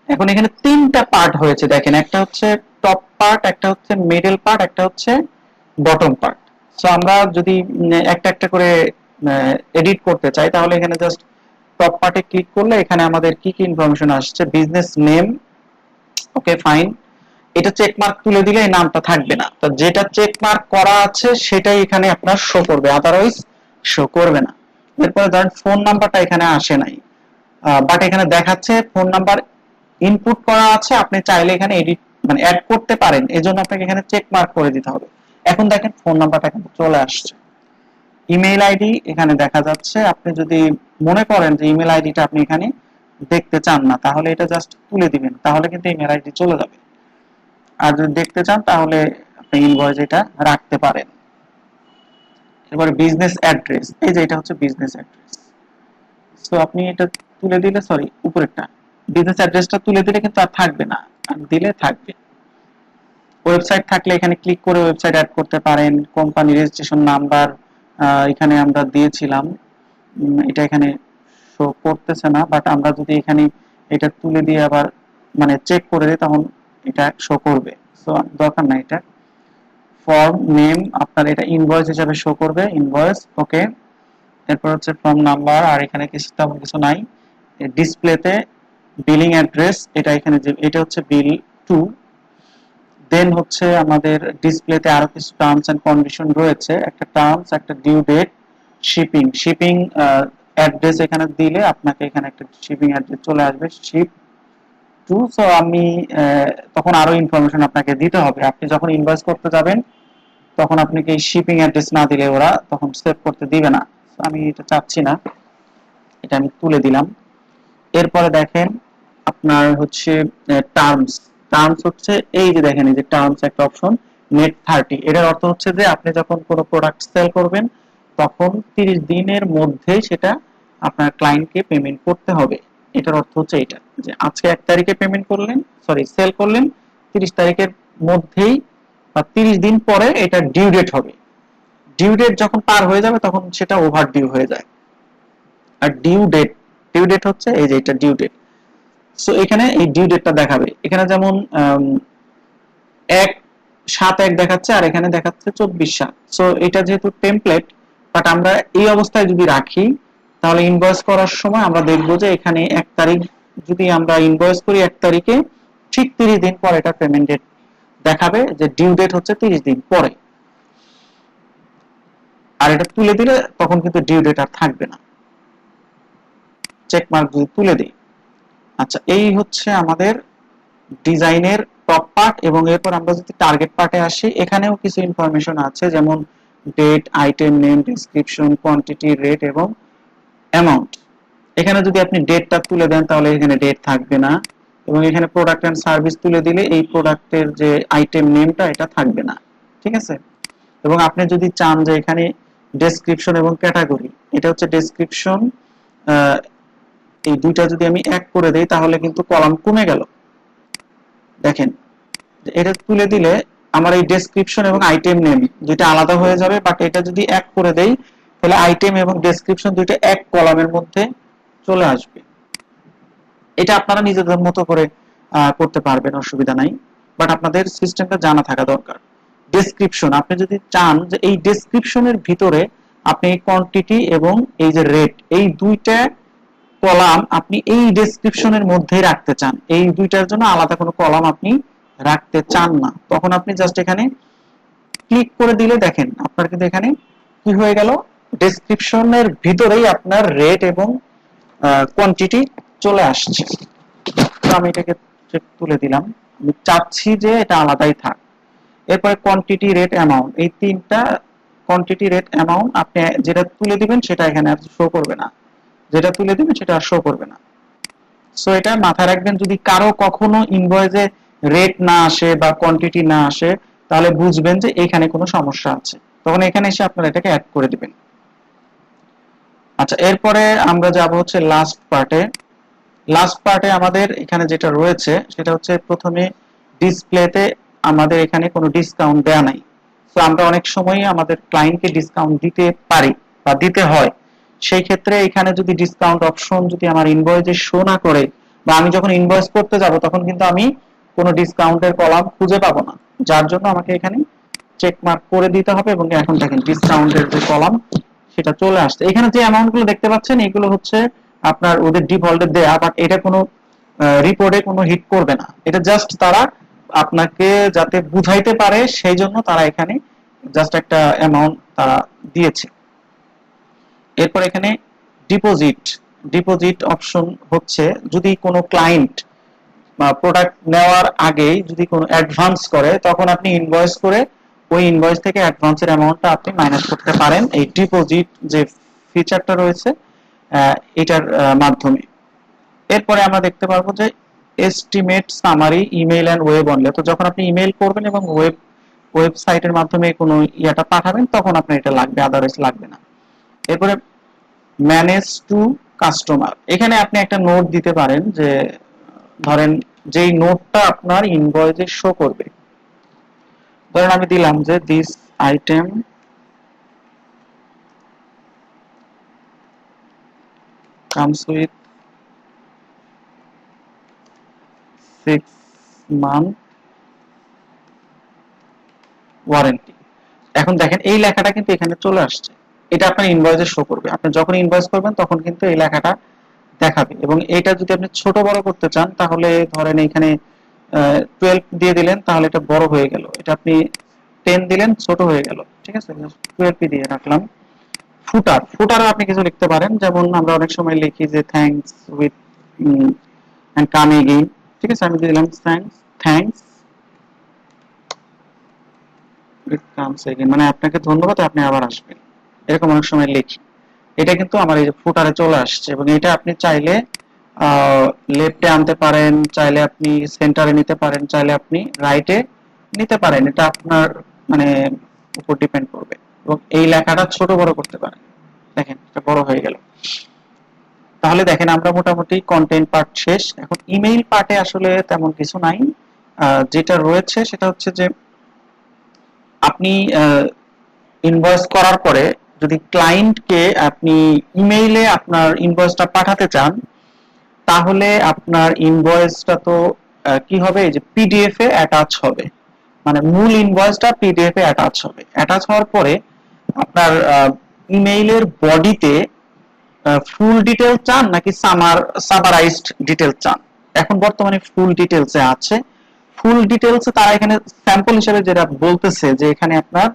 Speaker 2: এখন এখানে 3টা পার্ট হয়েছে, দেখেন, একটা হচ্ছে টপ পার্ট, একটা হচ্ছে মিডল পার্ট, একটা হচ্ছে বটম পার্ট। সো আমরা যদি একটা একটা করে এডিট করতে চাই, তাহলে এখানে জাস্ট টপ পার্টে ক্লিক করলে এখানে আমাদের কি কি ইনফরমেশন আসছে, বিজনেস নেম, ওকে ফাইন। এটা চেক মার্ক তুলে দিলে এই নামটা থাকবে না, তো যেটা চেক মার্ক করা আছে সেটাই এখানে আপনার শো করবে, আদারওয়াইজ শো করবে না। এরপরে ধরেন ফোন নাম্বারটা এখানে আসে নাই, বাট এখানে দেখাচ্ছে ফোন নাম্বার ইনপুট করা আছে, আপনি চাইলে এখানে এডিট মানে অ্যাড করতে পারেন, এজন্য আপনাকে এখানে চেক মার্ক করে দিতে হবে। এখন দেখেন ফোন নাম্বারটা কিন্তু চলে আসছে। ইমেইল আইডি এখানে দেখা যাচ্ছে, আপনি যদি মনে করেন যে ইমেল আইডিটা আপনি এখানে দেখতে চান না, তাহলে এটা জাস্ট তুলে দিবেন, তাহলে কিন্তু ইমেল আইডি চলে যাবে। আর যদি দেখতে চান, তাহলে আপনি ইনভয়েস এটা রাখতে পারেন। এবারে বিজনেস অ্যাড্রেস, এই যে এটা হচ্ছে বিজনেস অ্যাড্রেস। সো আপনি এটা তুলে দিলে, সরি উপরেরটা বিজনেস অ্যাড্রেসটা তুলে দিলে কিন্তু আর থাকবে না, আর দিলে থাকবে। ওয়েবসাইট থাকলে এখানে ক্লিক করে ওয়েবসাইট অ্যাড করতে পারেন। কোম্পানি রেজিস্ট্রেশন নাম্বার এখানে আমরা দিয়েছিলাম, এটা এখানে শো করতেছে না, বাট আমরা যদি এখানে এটা তুলে দিয়ে আবার মানে চেক করে দিই, তখন এটা শো করবে। সো দরকার নাই এটা। ফর্ম নেম আপনার এটা ইনভয়েস হিসেবে শো করবে, ইনভয়েস, ওকে। এরপর হচ্ছে ফর্ম নাম্বার, আর এখানে তেমন কিছু নাই। ডিসপ্লেতে বিলিং অ্যাড্রেস, এটা এখানে যে এটা হচ্ছে বিল 2। দেন হচ্ছে আমাদের ডিসপ্লেতে আরো কিছু টার্মস এন্ড কন্ডিশন রয়েছে, একটা টার্মস, একটা ডিউ ডেট, শিপিং অ্যাড্রেস এখানে দিলে আপনাকে এখানে একটা শিপিং অ্যাড্রেস চলে আসবে, শিপ টু। সো আমি তখন আরো ইনফরমেশন আপনাকে দিতে হবে, আপনি যখন ইনভয়েস করতে যাবেন তখন আপনাকে এই শিপিং অ্যাড্রেস না দিলে ওরা তখন সেভ করতে দিবে না। আমি এটা চাচ্ছি না, এটা আমি তুলে দিলাম। এরপরে দেখেন আপনার হচ্ছে টার্মস হচ্ছে এই যে দেখেন, এই যে টার্মস একটা অপশন, নেট 30। এটার অর্থ হচ্ছে যে আপনি যখন কোনো প্রোডাক্ট সেল করবেন, তখন 30 দিনের মধ্যে সেটা আপনার ক্লায়েন্টকে পেমেন্ট করতে হবে, এটার অর্থ হচ্ছে এটা। যে আজকে 1 তারিখে পেমেন্ট করলেন, সরি সেল করলেন, 30 তারিখের মধ্যেই বা 30 দিন পরে এটা ডিউ ডেট হবে। ডিউ ডেট যখন পার হয়ে যাবে তখন সেটা ওভার ডিউ হয়ে যায়। আর ডিউ ডেট হচ্ছে এই যে এটা ডিউ ডেট। সো এখানে এই ডিউ ডেটটা দেখাবে। এখানে যেমন 1/7/1 দেখাচ্ছে আর এখানে দেখাচ্ছে 24/7। সো এটা যেহেতু টেমপ্লেট, বাট আমরা এই অবস্থায় যদি রাখি তাহলে ইনভয়েস করার সময় আমরা দেখব যে এখানে 1 তারিখ যদি আমরা ইনভয়েস করি 1 তারিখে, ঠিক 30 দিন পর এটা পেমেন্ট ডেট দেখাবে, যে ডিউ ডেট হচ্ছে 30 দিন পরে। আর এটা তুলে দিলে তখন কিন্তু ডিউ ডেট আর থাকবে না, চেক মার্ক যদি তুলে দিই। আচ্ছা, এই হচ্ছে আমাদের ডিজাইনের টপ পার্ট। এবং এরপর আমরা যদি টার্গেট পার্টে আসি, এখানেও কিছু ইনফরমেশন আছে, যেমন date, item name, description, quantity, rate এবং অ্যামাউন্ট। এখানে যদি আপনি ডেটটা তুলে দেন তাহলে এখানে ডেট থাকবে না, এবং এখানে প্রোডাক্ট এন্ড সার্ভিস তুলে দিলে এই প্রোডাক্টের যে আইটেম নেমটা এটা থাকবে না, ঠিক আছে। এবং আপনি যদি চান যে এখানে ডেসক্রিপশন এবং ক্যাটাগরি, এটা হচ্ছে ডেসক্রিপশন, এই দুইটা যদি আমি এক করে দেই তাহলে কিন্তু কলাম কমে গেল। দেখেন এটা তুলে দিলে আমার এই ডেসক্রিপশন এবং আইটেম নেম দুইটা আলাদা হয়ে যাবে, বাট এটা যদি এক করে দেই তাহলে আইটেম এবং ডেসক্রিপশন দুইটা এক কলামের মধ্যে চলে আসবে। এটা আপনারা নিজেদের মতো করে করতে পারবেন, অসুবিধা নাই, বাট আপনাদের সিস্টেমটা জানা থাকা দরকার। ডেসক্রিপশন, আপনি যদি চান যে এই ডেসক্রিপশনের ভিতরে আপনি কোয়ান্টিটি এবং এই যে রেট, এই দুইটা কলাম আপনি এই ডেসক্রিপশনের মধ্যেই রাখতে চান, এই দুইটার জন্য আলাদা কোনো কলাম আপনি রাখতে চান না, তখন আপনি জাস্ট এখানে ক্লিক করে দিলে দেখেন আপনার কিন্তু এখানে কি হয়ে গেল, ডেসক্রিপশনের ভিতরেই আপনার রেট এবং কোয়ান্টিটি চলে আসছে। তো আমি এটাকে তুলে দিলাম, আমি চাচ্ছি যে এটা আলাদাই থাক। এরপরে কোয়ান্টিটি, রেট, অ্যামাউন্ট, এই তিনটা কোয়ান্টিটি, রেট, অ্যামাউন্ট আপনি যেটা তুলে দিবেন সেটা এখানে আর শো করবে না, যেটা তুলে দিবেন সেটা আর শো করবে না। সো এটা মাথায় রাখবেন, যদি কারো কখনো ইনভয়েসে রেট না আসে বা কোয়ান্টিটি না আসে তাহলে বুঝবেন যে এখানে কোনো সমস্যা আছে, তখন এখানে এসে আপনারা এটাকে অ্যাড করে দিবেন। আচ্ছা, এরপরে আমরা যাব হচ্ছে লাস্ট পার্টে। লাস্ট পার্টে আমাদের এখানে যেটা রয়েছে সেটা হচ্ছে প্রথমে ডিসপ্লেতে আমাদের এখানে কোনো ডিসকাউন্ট দেয়া নাই। তো আমরা অনেক সময় আমাদের ক্লায়েন্টকে ডিসকাউন্ট দিতে পারি বা দিতে হয়, সেই ক্ষেত্রে এখানে যদি ডিসকাউন্ট অপশন যদি আমার ইনভয়েসে শো না করে বা আমি যখন ইনভয়েস করতে যাব তখন কিন্তু আমি কোনো ডিসকাউন্টের কলাম খুঁজে পাবো না, যার জন্য আমাকে এখানে চেক মার্ক করে দিতে হবে। এবং এখন দেখেন ডিসকাউন্টের যে কলাম সেটা চলে আসছে। এখানে যে অ্যামাউন্ট গুলো দেখতে পাচ্ছেন এগুলো হচ্ছে আপনার ওদের ডিফল্টে দেয়া, বাট এটা কোনো রিপোর্টে কোনো হিট করবে না, এটা জাস্ট তারা আপনাকে যাতে বুঝাইতে পারে সেই জন্য তারা এখানে জাস্ট একটা অ্যামাউন্ট তারা দিয়েছে। এরপর এখানে ডিপোজিট অপশন হচ্ছে যদি কোনো ক্লায়েন্ট প্রোডাক্ট নেওয়ার আগে যদি কোনো অ্যাডভান্স করে তখন আপনি ইনভয়েস করে ওই ইনভয়েস থেকে অ্যাডভান্সের অ্যামাউন্টটা আপনি মাইনাস করতে পারেন এই ডিপোজিট যে ফিচারটা রয়েছে এটার মাধ্যমে। এরপরে আমরা দেখতে পারবো যে estimate summary, email and web only. তো যখন আপনি ইমেল করবেন এবং ওয়েবসাইটের মাধ্যমে কোনো ইয়াটা পাঠাবেন তখন আপনার এটা লাগবে, আদারওয়াইজ লাগবে না। এরপরে ম্যানেজ টু কাস্টমার, এখানে আপনি একটা নোট দিতে পারেন, যে ধরেন যেই নোটটা আপনার ইনভয়েসে শো করবে, ধরেন আমি দিলাম যে this item comes with 6 month warranty. এখন দেখেন এই লেখাটা কিন্তু এখানে চলে আসছে, এটা আপনার ইনভয়েসে শো করবে। আপনি যখন ইনভয়েস করবেন তখন কিন্তু এই লেখাটা দেখাবে। এবং এটা যদি আপনি ছোট বড় করতে চান তাহলে ধরেন এখানে 12 দিয়ে দিলেন তাহলে এটা বড় হয়ে গেল, এটা আপনি 10 দিলেন ছোট হয়ে গেল, ঠিক আছে, 12 দিয়ে রাখলাম। ফুটারে আপনি কিছু লিখতে পারেন, যেমন আমরা অনেক সময় লিখি যে thanks with and come again, ঠিক আছে, আমি দিলাম থ্যাঙ্কস উইথ কামস এগেইন, মানে আপনাকে ধন্যবাদ, আপনি আবার আসবেন, এরকম অনেক সময় লিখি। এটা কিন্তু আমার এই যে ফুটারে চলে আসছে। এবং এটা আপনি চাইলে লেফটে আনতে পারেন, চাইলে আপনি সেন্টারে নিতে পারেন, চাইলে আপনি রাইটে নিতে পারেন, এটা আপনার মানে উপর ডিপেন্ড করবে। এবং এই লেখাটা ছোট বড় করতে পারেন, দেখেন এটা বড় হয়ে গেল। তাহলে দেখেন আমরা মোটামুটি কন্টেন্ট পার্ট শেষ। এখন ইমেইল পার্টে আসলে তেমন কিছু নাই। যেটা রয়েছে সেটা হচ্ছে যে আপনি ইনভয়েস করার পরে যদি ক্লায়েন্টকে আপনি ইমেইলে আপনার ইনভয়েসটা পাঠাতে চান, তাহলে আপনার ইনভয়েসটা তো কি হবে, এই যে পিডিএফ এ অ্যাটাচ হবে, মানে মূল ইনভয়েসটা পিডিএফ এ অ্যাটাচ হবে। অ্যাটাচ হওয়ার পরে আপনার ইমেইলের বডিতে ফুল ডিটেল চান নাকি সামারাইজড ডিটেল চান। এখন বর্তমানে ফুল ডিটেলসে আছে। ফুল ডিটেলসে তারা এখানে স্যাম্পল হিসেবে যেটা বলতেছে যে এখানে আপনার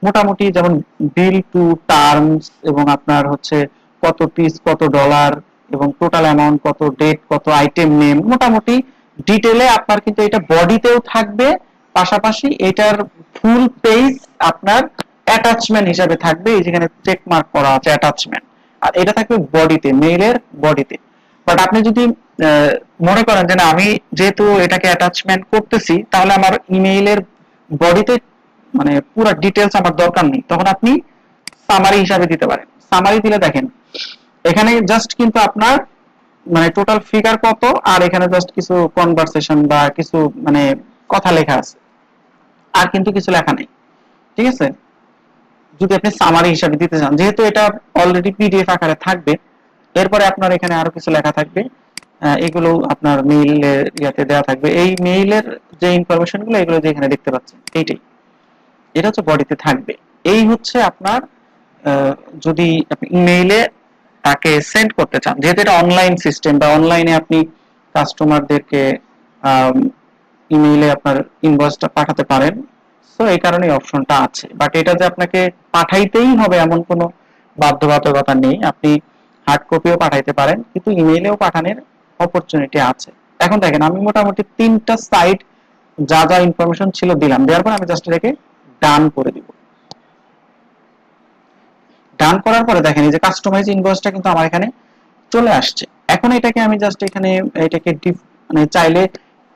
Speaker 2: মোটামুটি যেমন বিল টু টার্মস এবং আপনার হচ্ছে কত পিস কত ডলার এবং টোটাল অ্যামাউন্ট কত, ডেট কত, আইটেম নেম, মোটামুটি ডিটেলে আপনার কিন্তু এটা বডিতেও থাকবে, পাশাপাশি এটার ফুল পেজ আপনার অ্যাটাচমেন্ট হিসেবে থাকবে। এই যেখানে চেক মার্ক করা আছে অ্যাটাচমেন্ট, আর এটা থাকবে বডিতে, মেইলের বডিতে। বাট আপনি যদি মনে করেন যে না আমি যেহেতু এটাকে অ্যাটাচমেন্ট করতেছি তাহলে আমার ইমেইলের বডিতে মানে পুরো ডিটেলস আমার দরকার নেই, তখন আপনি সামারি হিসাবে দিতে পারেন। সামারি দিলে দেখেন এখানে জাস্ট কিন্তু আপনার মানে টোটাল ফিগার কত, আর এখানে জাস্ট কিছু কনভারসেশন বা কিছু মানে কথা লেখা আছে, আর কিন্তু কিছু লেখা নেই। ঠিক আছে, যদি আপনি সামারি হিসাবে দিতে চান, যেহেতু এটা অলরেডি পিডিএফ আকারে থাকবে, এরপরে আপনার এখানে আরো কিছু লেখা থাকবে, এগুলো আপনার মেইলের ইয়াতে দেওয়া থাকবে। এই মেইলের যে ইনফরমেশন গুলো এগুলো যে এখানে দেখতে পাচ্ছেন এইটাই, এটা হচ্ছে বডিতে থাকবে। এই হচ্ছে আপনার যদি আপনি ইমেইলে তাকে সেন্ড করতে চান, যেহেতু এটা অনলাইন সিস্টেম বা অনলাইনে আপনি কাস্টমারদেরকে ইমেইলে আপনার ইনভয়েসটা পাঠাতে পারেন, সো এই কারণে অপশনটা আছে। বাট এটা যে আপনাকে পাঠাইতেই হবে এমন কোনো বাধ্যবাধকতা নেই, আপনি হার্ড কপিও পাঠাইতে পারেন, কিন্তু ইমেইলেও পাঠানোর অপরচুনিটি আছে। এখন দেখেন আমি মোটামুটি 3টা সাইট যা যা ইনফরমেশন ছিল দিলাম, দেওয়ার পর আমি জাস্ট এটাকে ডান করে দিব। ডান করার পরে দেখেন এই যে কাস্টমাইজ ইনভয়েসটা কিন্তু আমার এখানে চলে আসছে। এখন এটাকে আমি জাস্ট এখানে এটাকে মানে চাইলে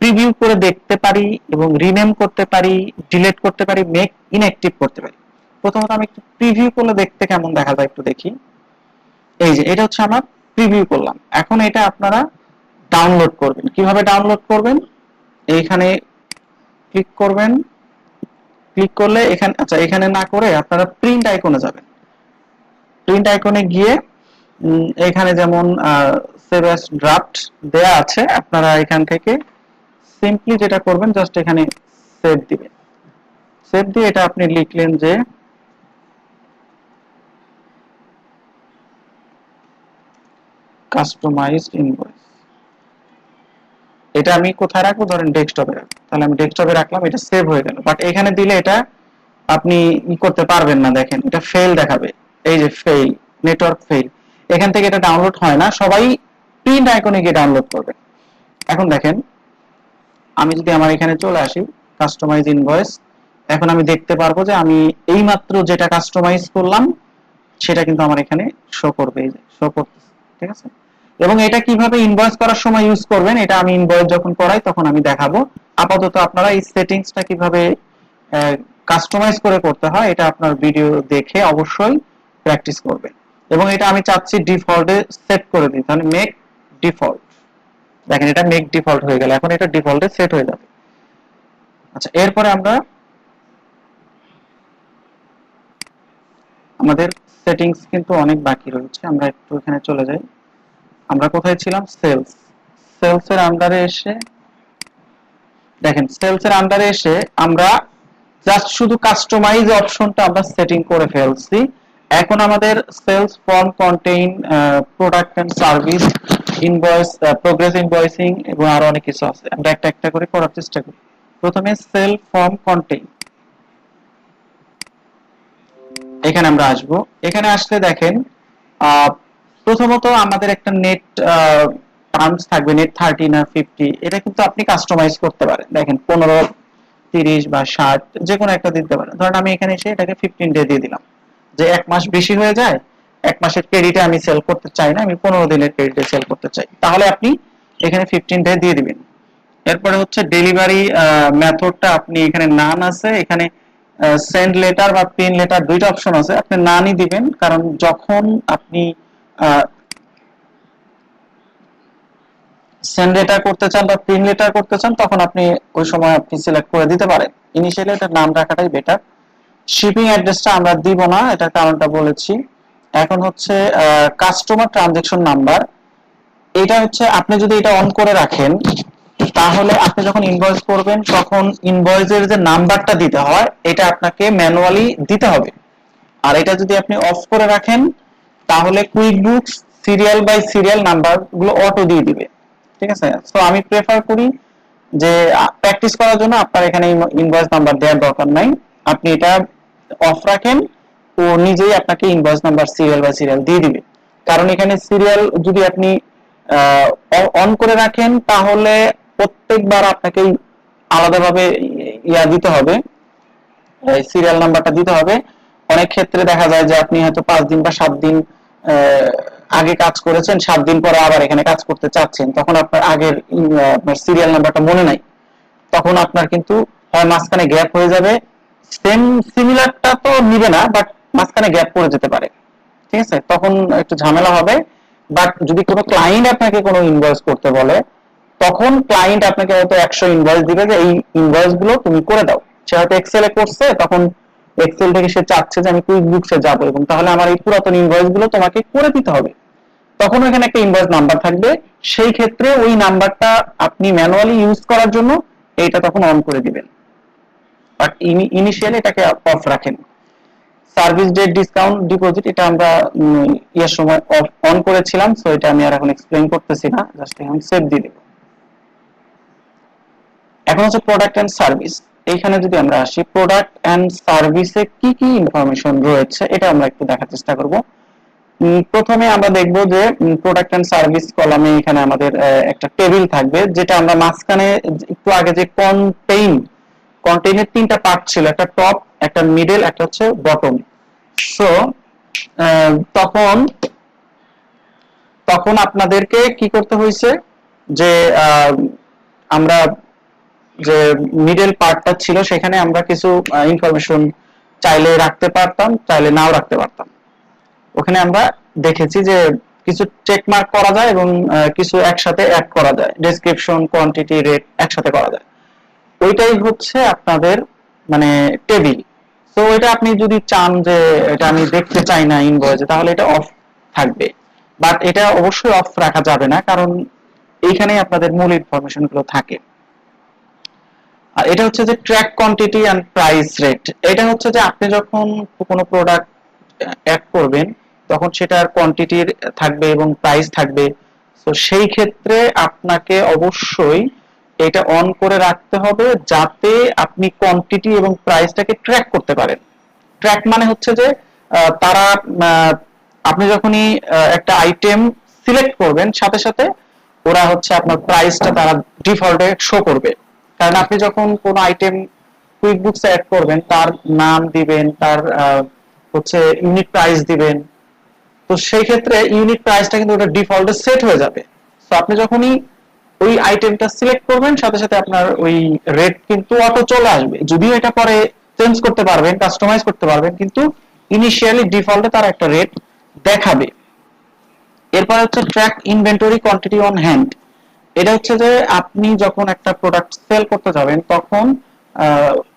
Speaker 2: প্রিভিউ করে দেখতে পারি এবং রিনেম করতে পারি, ডিলিট করতে পারি, মেক ইনঅ্যাক্টিভ করতে পারি। প্রথমত আমি একটু প্রিভিউ করলে দেখতে কেমন দেখা যায় একটু দেখি। এই যে এটা হচ্ছে আমার প্রিভিউ করলাম। এখন এটা আপনারা ডাউনলোড করবেন। কিভাবে ডাউনলোড করবেন, এইখানে ক্লিক করবেন, ক্লিক করলে এখানে আচ্ছা এখানে না করে আপনারা প্রিন্ট আইকনে যাবেন। প্রিন্ট আইকনে গিয়ে এখানে যেমন সেভ অ্যাজ ড্রাফট দেয়া আছে, আপনারা এখান থেকে সিম্পলি যেটা করবেন জাস্ট এখানে সেভ দিবেন। সেভ দিয়ে এটা আপনি লিখলেন যে কাস্টমাইজড ইনভয়েস। এটা আমি কোথায় রাখবো, ধরেন ডেস্কটপে রাখবো, তাহলে আমি ডেস্কটপে রাখলাম, এটা সেভ হয়ে গেল। বাট এখানে দিলে এটা আপনি করতে পারবেন না, দেখেন এটা ফেল দেখাবে, এই যে ফেল, নেটওয়ার্ক ফেল। এখান থেকে এটা ডাউনলোড হয় না, সবাই প্রিন্ট আইকনে গিয়ে ডাউনলোড করবে। এখন দেখেন আমি যদি আমার এখানে চলে আসি কাস্টমাইজ ইনভয়েস, এখন আমি দেখতে পারবো যে আমি এইমাত্র যেটা কাস্টমাইজ করলাম সেটা কিন্তু আমার এখানে শো করবে, এই যে শো করতেছে। ঠিক আছে, এবং এটা কিভাবে ইনভয়েস করার সময় ইউজ করবেন এটা আমি ইনভয়েস যখন করাই তখন আমি দেখাবো। আপাতত আপনারা এই সেটিংসটা কিভাবে কাস্টমাইজ করে করতে হয় এটা আপনার ভিডিও দেখে অবশ্যই প্র্যাকটিস করবেন। এবং এটা আমি চাচ্ছি ডিফল্টে সেট করে দিই, তাহলে মেক ডিফল্ট। দেখেন এটা মেক ডিফল্ট হয়ে গেল, এখন এটা ডিফল্টে সেট হয়ে যাবে। আচ্ছা, এরপরে আমরা আমাদের সেটিংস কিন্তু অনেক বাকি রয়েছে, আমরা একটু এখানে চলে যাই। আমরা কোথায় ছিলাম, সেলস। সেলস এর আন্ডারে এসে দেখেন, সেলস এর আন্ডারে এসে আমরা জাস্ট শুধু কাস্টমাইজ অপশনটা আমরা সেটিং করে ফেলছি। এখন আমাদের sales form contain product and service invoice, progress invoicing এবং আরো অনেক কিছু আছে, আমরা একটা একটা করে করার চেষ্টা করি। প্রথমে সেল ফর্ম কন্টেইন, এখানে আমরা আসব। এখানে আসলে দেখেন প্রথমত আমাদের একটা নেট টার্মস থাকবে, নেট 30 না 50, এটা কিন্তু আপনি কাস্টমাইজ করতে পারেন। দেখেন 15, 30 বা 60 যে কোনো একটা দিতে পারেন। ধরেন আমি এখানে এসে এটাকে 15 ডে দিয়ে দিলাম, যে এক মাস বেশি হয়ে যায়, এক মাসের ক্রেডিটে আমি সেল করতে চাই না, আমি 15 দিনের ক্রেডিটে সেল করতে চাই, তাহলে আপনি এখানে 15 ডে দিয়ে দিবেন। এরপরে হচ্ছে ডেলিভারি মেথডটা আপনি এখানে নান আছে, এখানে সেন্ড লেটার বা পিন লেটার দুইটা অপশন আছে, আপনি নানই দিবেন, কারণ যখন আপনি সেন্ড লেটার করতে চান বা প্রিন্ট লেটার করতে চান, তখন আপনি ওই সময় আপনি সিলেক্ট করে দিতে পারেন। ইনিশিয়ালি এটার নাম রাখাটাই বেটার। শিপিং অ্যাড্রেসটা আমরা দিব না, এটার কারণটা বলেছি। এখন হচ্ছে কাস্টমার ট্রানজাকশন নাম্বার। এটা হচ্ছে আপনি যদি এটা অন করে রাখেন, তাহলে আপনি যখন ইনভয়েস করবেন তখন ইনভয়েসের যে নাম্বারটা দিতে হয় এটা আপনাকে ম্যানুয়ালি দিতে হবে। আর এটা যদি আপনি অফ করে রাখেন তাহলে quick books serial by serial number গুলো অটো দিয়ে দিবে। ঠিক আছে, তো আমি প্রেফার করি যে প্র্যাকটিস করার জন্য আপনার এখানে ইনভয়েস নাম্বার দেওয়ার দরকার নাই, আপনি এটা অফ রাখেন, ও নিজেই আপনাকে invoice number serial by serial দিয়ে দিবে। কারণ এখানে সিরিয়াল যদি আপনি অন করে রাখেন তাহলে প্রত্যেকবার আপনাকে আলাদাভাবে দিতে হবে, সিরিয়াল নাম্বারটা দিতে হবে। অনেক ক্ষেত্রে দেখা যায় যে আপনি হয়তো 5 দিন বা 7 দিন আগে কাজ করেছেন, 7 দিন পরে আবার এখানে কাজ করতে চাচ্ছেন, তখন আপনার আগের আপনার সিরিয়াল নাম্বারটা মনে নাই, তখন আপনার কিন্তু হয় মাঝখানে গ্যাপ হয়ে যাবে, সেম সিমিলারটা তো নিবে না, বাট মাঝখানে গ্যাপ পড়ে যেতে পারে। ঠিক আছে, তখন একটু ঝামেলা হবে। বাট যদি কোনো ক্লায়েন্ট আপনাকে কোনো ইনভয়েস করতে বলে, তখন ক্লায়েন্ট আপনাকে হয়তো 100 ইনভয়েস দিবে যে এই ইনভয়েস গুলো তুমি করে দাও। সে হয়তো এক্সেলে করছে, তখন এক্সেল থেকে সে চাচ্ছে যে আমি কুইক বুকসে যাব এবং তাহলে আমার এই পুরাতন ইনভয়েস গুলো তোমাকে করে দিতে হবে। তখন এখানে একটা ইনভয়েস নাম্বার থাকবে, সেই ক্ষেত্রে ওই নাম্বারটা আপনি ম্যানুয়ালি ইউজ করার জন্য এইটা তখন অন করে দিবেন, বাট ইনিশিয়ালি এটাকে অফ রাখেন। সার্ভিস ডেট ডিসকাউন্ট ডিপোজিট এটা আমরা ইয়ার সময় অন করেছিলাম, সো এটা আমি আর এখন এক্সপ্লেইন করতেছি না, জাস্ট এখন সেভ দিয়ে দেব। এখন হচ্ছে প্রোডাক্ট এন্ড সার্ভিস। এইখানে যদি আমরা আসি, প্রোডাক্ট এন্ড সার্ভিসে কি কি ইনফরমেশন রয়েছে এটা আমরা একটু দেখার চেষ্টা করব। প্রথমে আমরা দেখব যে প্রোডাক্ট এন্ড সার্ভিস কলামে এখানে আমাদের একটা টেবিল থাকবে, যেটা আমরা মাঝখানে একটু আগে যে কন্টেইনের 3টা পার্ট ছিল, একটা টপ, একটা মিডল, একটা হচ্ছে বটম। সো তখন আপনাদেরকে কি করতে হয়েছে যে আমরা যে মিডল পার্টটা ছিল সেখানে আমরা কিছু ইনফরমেশন চাইলে রাখতে পারতাম, চাইলে নাও রাখতে পারতাম। ওখানে আমরা দেখেছি যে কিছু চেক মার্ক করা যায় এবং কিছু একসাথে অ্যাড করা যায়, ডেসক্রিপশন, কোয়ান্টিটি, রেট একসাথে করা যায়। ওইটাই হচ্ছে আপনাদের মানে টেবিল। তো এটা আপনি যদি চান যে এটা আমি দেখতে চাই না ইনভয়েসে, তাহলে এটা অফ থাকবে, বাট এটা অবশ্যই অফ রাখা যাবে না, কারণ এইখানেই আপনাদের মূল ইনফরমেশন গুলো থাকে। আর এটা হচ্ছে যে track quantity and price rate. এটা হচ্ছে যে আপনি যখন কোনো প্রোডাক্ট অ্যাড করবেন তখন সেটার কোয়ান্টিটি থাকবে এবং প্রাইস থাকবে। তো সেই ক্ষেত্রে আপনাকে অবশ্যই এটা অন করে রাখতে হবে, যাতে আপনি কোয়ান্টিটি এবং প্রাইসটাকে ট্র্যাক করতে পারেন। ট্র্যাক মানে হচ্ছে যে তারা আপনি যখনই একটা আইটেম সিলেক্ট করবেন সাথে সাথে ওরা হচ্ছে আপনার প্রাইসটা তারা ডিফল্টে শো করবে। কারণ আপনি যখন কোনো আইটেম কুইক বুকসে অ্যাড করবেন তার নাম দিবেন, তার হচ্ছে ইউনিট প্রাইস দিবেন, তো সেই ক্ষেত্রে ইউনিট প্রাইসটা কিন্তু ওটা ডিফল্টে সেট হয়ে যাবে। তো আপনি যখনই ওই আইটেমটা সিলেক্ট করবেন সাথে সাথে আপনার ওই রেট কিন্তু অটো চলে আসবে। যদিও এটা পরে চেঞ্জ করতে পারবেন, কাস্টমাইজ করতে পারবেন, কিন্তু ইনিশিয়ালি ডিফল্টে তার একটা রেট দেখাবে। এরপর হচ্ছে track inventory quantity on hand. এটা হচ্ছে যে আপনি যখন একটা প্রোডাক্ট সেল করতে যাবেন তখন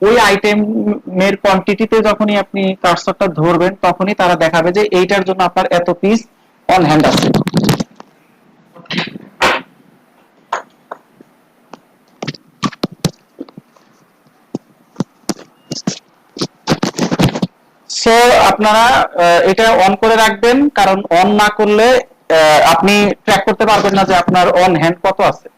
Speaker 2: ওই আইটেমের কোয়ান্টিটিতে যখনই আপনি কার্সরটা ধরবেন তখনই তারা দেখাবে যে এইটার জন্য আপনার এত পিস অন হ্যান্ড আছে। সো আপনারা এটা অন করে রাখবেন, কারণ অন না করলে আপনি ট্র্যাক করতে পারবেন না যে আপনার অন হ্যান্ড কত আছে।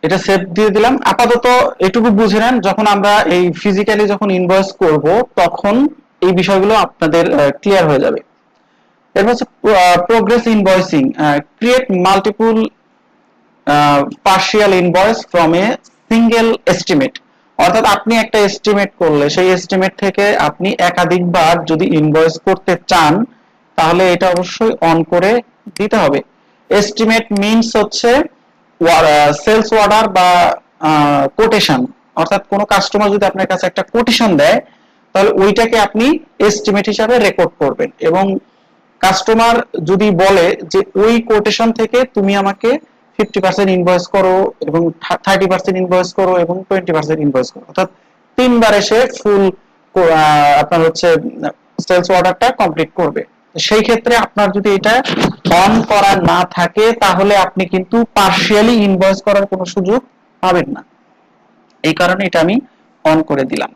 Speaker 2: এটা সেভ দিয়ে দিলাম। আপাতত এটুকু বুঝে নেন, যখন আমরা এই ফিজিক্যালি যখন ইনভয়েস করব তখন এই বিষয়গুলো আপনাদের ক্লিয়ার হয়ে যাবে। এরপর হচ্ছে progress invoicing. Create multiple partial invoice from a single estimate. অর্থাৎ আপনি একটা এস্টিমেট করলে সেই এস্টিমেট থেকে আপনি একাধিকবার যদি ইনভয়েস করতে চান তাহলে এটা অবশ্যই অন করে দিতে হবে। এস্টিমেট মিনস হচ্ছে সেলস অর্ডার বা কোটেশন, অর্থাৎ কোনো কাস্টমার যদি আপনার কাছে একটা কোটেশন দেয় তাহলে ওইটাকে আপনি এস্টিমেট হিসাবে রেকর্ড করবেন, এবং কাস্টমার যদি বলে যে ওই কোটেশন থেকে তুমি আমাকে 50% ইনভয়েস করো এবং 30% ইনভয়েস করো এবং 20% ইনভয়েস করো, অর্থাৎ তিনবার এসে ফুল আপনার হচ্ছে সেলস অর্ডারটা কমপ্লিট করবে। সেই ক্ষেত্রে আপনার যদি এটা অন করা না থাকে তাহলে আপনি কিন্তু পার্শিয়ালি ইনভয়েস করার কোনো সুযোগ পাবেন না। এই কারণে এটা আমি অন করে দিলাম।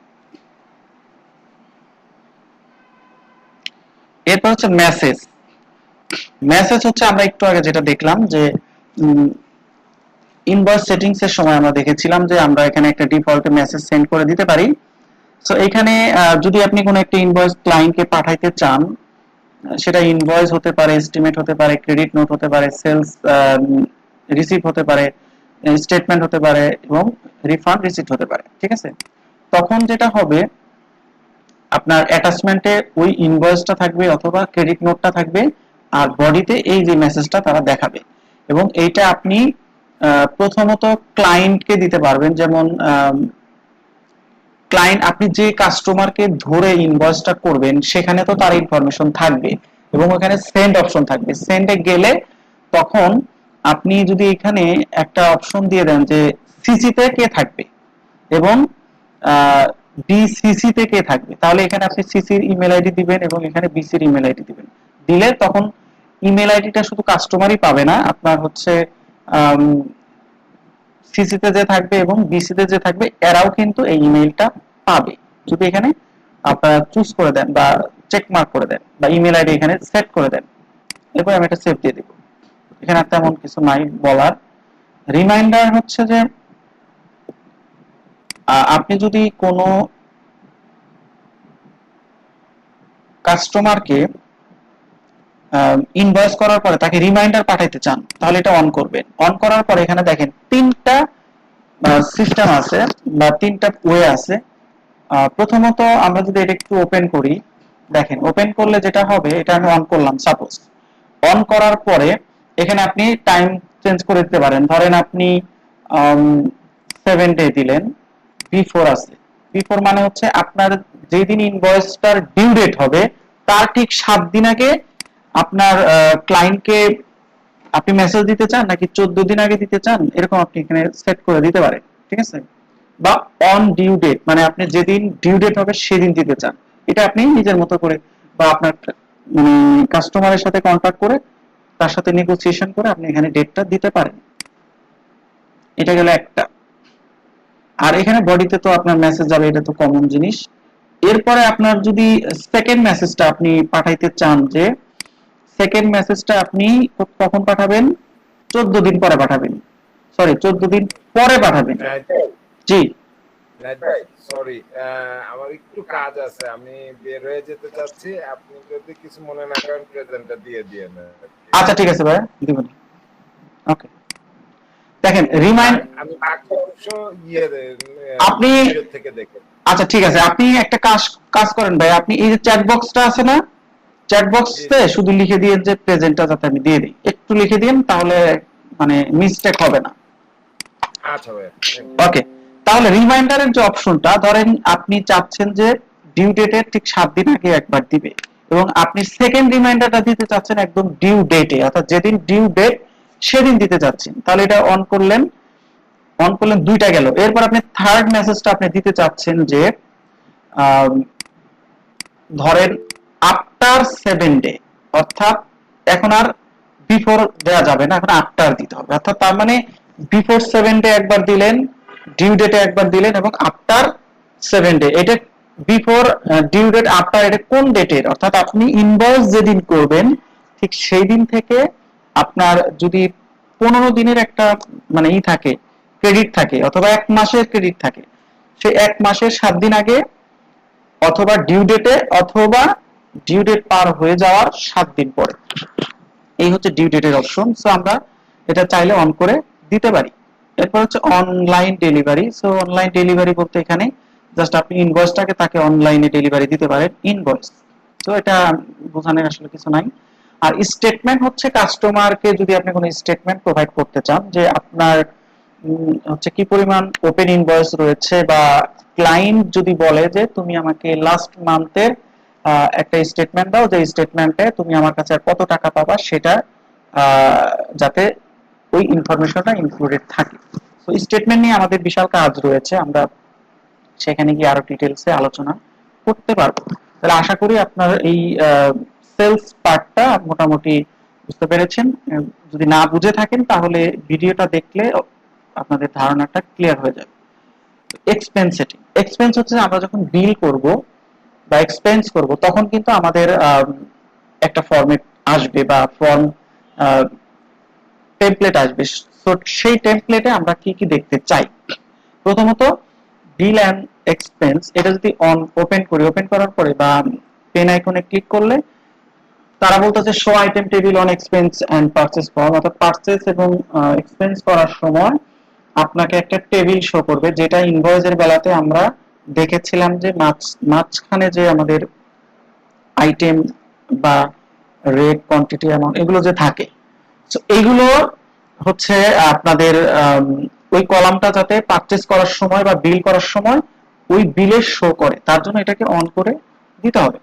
Speaker 2: এরপর হচ্ছে মেসেজ। মেসেজ হচ্ছে আমরা একটু আগে যেটা দেখলাম যে ইনভয়েস সেটিংস এর সময় আমরা দেখেছিলাম যে আমরা এখানে একটা ডিফল্ট মেসেজ সেন্ড করে দিতে পারি। সো এখানে যদি আপনি কোনো একটা ইনভয়েস ক্লায়েন্টকে পাঠাইতে চান, সেটা ইনভয়েস হতে পারে, এস্টিমেট হতে পারে, ক্রেডিট নোট হতে পারে, সেলস রিসিভ হতে পারে, স্টেটমেন্ট হতে পারে এবং রিফান্ড রিসিপ্ট হতে পারে, ঠিক আছে? তখন যেটা হবে আপনার অ্যাটাচমেন্টে ওই ইনভয়েসটা থাকবে অথবা ক্রেডিট নোটটা থাকবে, আর বডিতে এই যে মেসেজটা তারা দেখাবে, এবং এইটা আপনি প্রথমত ক্লায়েন্টকে দিতে পারবেন। যেমন ক্লায়েন্ট, আপনি যে কাস্টমারকে ধরে ইনভয়েসটা করবেন সেখানে তো তার ইনফরমেশন থাকবে এবং ওখানে সেন্ড অপশন থাকবে। সেন্ডে গেলে তখন আপনি যদি এখানে একটা অপশন দিয়ে দেন যে সিসিতে কে থাকবে এবং বিসিসি তে কে থাকবে, তাহলে এখানে আপনি সিসির ইমেল আইডি দিবেন এবং এখানে বিসির ইমেল আইডি দিবেন। দিলে তখন ইমেল আইডিটা শুধু কাস্টমারই পাবে না, আপনার হচ্ছে সিসিতে যে থাকবে এবং বিসিতে যে থাকবে এরাও কিন্তু এই ইমেইলটা পাবে, যদি এখানে আপনারা চুজ করে দেন বা চেক মার্ক করে দেন বা ইমেল আইডি এখানে সেট করে দেন। এরপর আমি এটা সেভ দিয়ে দেব। এখানে তেমন কিছু নাই বলার। রিমাইন্ডার হচ্ছে যে আপনি যদি কোনো কাস্টমারকে ইনভয়েস করার পরে তাকে রিমাইন্ডার পাঠাইতে চান তাহলে এটা অন করবেন। অন করার পরে এখানে দেখেন তিনটা সিস্টেম আছে বা তিনটা ওয়ে আছে। প্রথমত আমরা যদি এটা একটু ওপেন করি, দেখেন ওপেন করলে যেটা হবে, এটা আমি অন করলাম সাপোজ। অন করার পরে এখানে আপনি টাইম চেঞ্জ করে দিতে পারেন। ধরেন আপনি 7 ডে দিলেন, বিফোর আছে। বিফোর মানে হচ্ছে আপনার যেদিন ইনভয়েসটার ডিউ ডেট হবে তার ঠিক 7 দিন আগে আপনার ক্লায়েন্টকে আপনি মেসেজ দিতে চান নাকি 14 দিন আগে দিতে চান, এরকম আপনি এখানে সেট করে দিতে পারেন, ঠিক আছে? বা অন ডিউ ডেট মানে আপনি যেদিন ডিউ ডেট হবে সেদিন দিতে চান, এটা আপনি নিজের মতো করে বা আপনার কাস্টমারের সাথে কন্ট্যাক্ট করে তার সাথে নেগোসিয়েশন করে আপনি এখানে ডেটটা দিতে পারেন। এটা গেল একটা। আর এখানে বডিতে তো আপনার মেসেজ যাবে, এটা তো কমন জিনিস। এরপরে আপনার যদি সেকেন্ড মেসেজটা আপনি পাঠাইতে চান, যে সেকেন্ড মেসেজটা আপনি কখন পাঠাবেন, 14 দিন পরে পাঠাবেন, সরি 14 দিন পরে পাঠাবেন। জি
Speaker 4: ভাই সরি, আমার একটু কাজ আছে, আমি বের হয়ে যেতে চাচ্ছি, আপনি যদি কিছু মনে না করেন প্রেজেন্টটা দিয়ে দিয়েন।
Speaker 2: আচ্ছা ঠিক আছে ভাই, দিবেন। ওকে, দেখেন রিমাইন্ড
Speaker 4: আমি বাকি অংশ
Speaker 2: আপনি
Speaker 4: থেকে দেখেন।
Speaker 2: আচ্ছা ঠিক আছে, আপনি একটা কাজ করেন ভাই, আপনি এই যে চ্যাট বক্সটা আছে না, চ্যাট বক্সে শুধু লিখে দিয়ে যে প্রেজেন্টটা যাতে আমি দিয়ে দিই, একটু লিখে দিন, তাহলে মানে মিস্টেক হবে না।
Speaker 4: আচ্ছা ভাই,
Speaker 2: ওকে। তাহলে রিমাইন্ডারের যে অপশনটা, ধরেন আপনি চাচ্ছেন যে ডিউ ডেটের ঠিক 7 দিন আগে একবার দিবে এবং আপনি সেকেন্ড রিমাইন্ডারটা দিতে চাচ্ছেন একদম ডিউ ডেটে, অর্থাৎ যেদিন ডিউ ডেট সেদিন দিতে চাচ্ছেন, তাহলে এটা অন করলেন দুইটা গেল। এরপর আপনি থার্ড মেসেজটা আপনি দিতে চাচ্ছেন যে ধরেন আফটার 7 ডে, অর্থাৎ এখন আর বিফোর দেওয়া যাবে না, এখন আফটার দিতে হবে। অর্থাৎ তার মানে বিফোর 7 ডে একবার দিলেন, ডিউ ডেটে একবার দিলেন এবং আফটার 7 ডে। এটা বিফোর, ডিউ ডেট, আফটার, এটা কোন ডেটের, অর্থাৎ আপনি ইনভয়েস যেদিন করবেন ঠিক সেই দিন থেকে আপনার যদি 15 দিনের একটা মানে থাকে, ক্রেডিট থাকে, অথবা 1 মাসের ক্রেডিট থাকে, সেই 1 মাসের 7 দিন আগে অথবা ডিউ ডেটে অথবা ডিউ ডেট পার হয়ে যাওয়ার 7 দিন পরে। এই হচ্ছে ডিউ ডেটের অপশন। সো আমরা এটা চাইলে অন করে দিতে পারি। এরপর হচ্ছে online delivery. So online delivery বলতে এখানে জাস্ট আপনি ইনভয়েসটাকে তাকে অনলাইনে ডেলিভারি দিতে পারেন, ইনভয়েস। তো এটা বোঝানোর আসলে কিছু নাই। আর স্টেটমেন্ট হচ্ছে কাস্টমারকে যদি আপনি কোনো স্টেটমেন্ট প্রোভাইড করতে চান যে আপনার হচ্ছে কি পরিমাণ ওপেন ইনভয়েস রয়েছে, বা ক্লায়েন্ট যদি বলে যে তুমি আমাকে লাস্ট মান্থের একটা স্টেটমেন্ট দাও, যে স্টেটমেন্টে তুমি আমার কাছে কত টাকা পাবা সেটা যাতে ওই ইনফরমেশনটা ইনক্লুডেড থাকে। তো স্টেটমেন্ট নিয়ে আমাদের বিশাল কাজ রয়েছে, আমরা সেখানে গিয়ে আরো ডিটেইলসে আলোচনা করতে পারবো। তাহলে আশা করি আপনার এই সেলস পার্টটা মোটামুটি বুঝতে পেরেছেন। যদি না বুঝে থাকেন তাহলে ভিডিওটা দেখলে আপনাদের ধারণাটা ক্লিয়ার হয়ে যাবে। এক্সপেন্স সেটিং, এক্সপেন্স হচ্ছে আমরা যখন বিল করব বা এক্সপেন্স করব তখন কিন্তু আমাদের একটা ফরম্যাট আসবে বা ফর্ম টেমপ্লেট আসবে। সো সেই টেমপ্লেটে আমরা কি কি দেখতে চাই, প্রথমত বিল এন্ড এক্সপেন্স, এটা যদি ওপেন করি, ওপেন করার পরে বা পেন আইকনে ক্লিক করলে তারা বলতেছে show item table on expense and purchase form, অর্থাৎ পারচেজ এবং এক্সপেন্স করার সময় আপনাকে একটা টেবিল শো করবে, যেটা ইনভয়েসের বেলাতে আমরা দেখেছিলাম যে মাঝখানে যে আমাদের আইটেম বা রেট, কোয়ান্টিটি, অ্যামাউন্ট এগুলো যে থাকে, সো এইগুলো হচ্ছে আপনাদের ওই কলামটা যাতে পারচেজ করার সময় বা বিল করার সময় ওই বিলের শো করে, তার জন্য এটাকে অন করে দিতে হবে।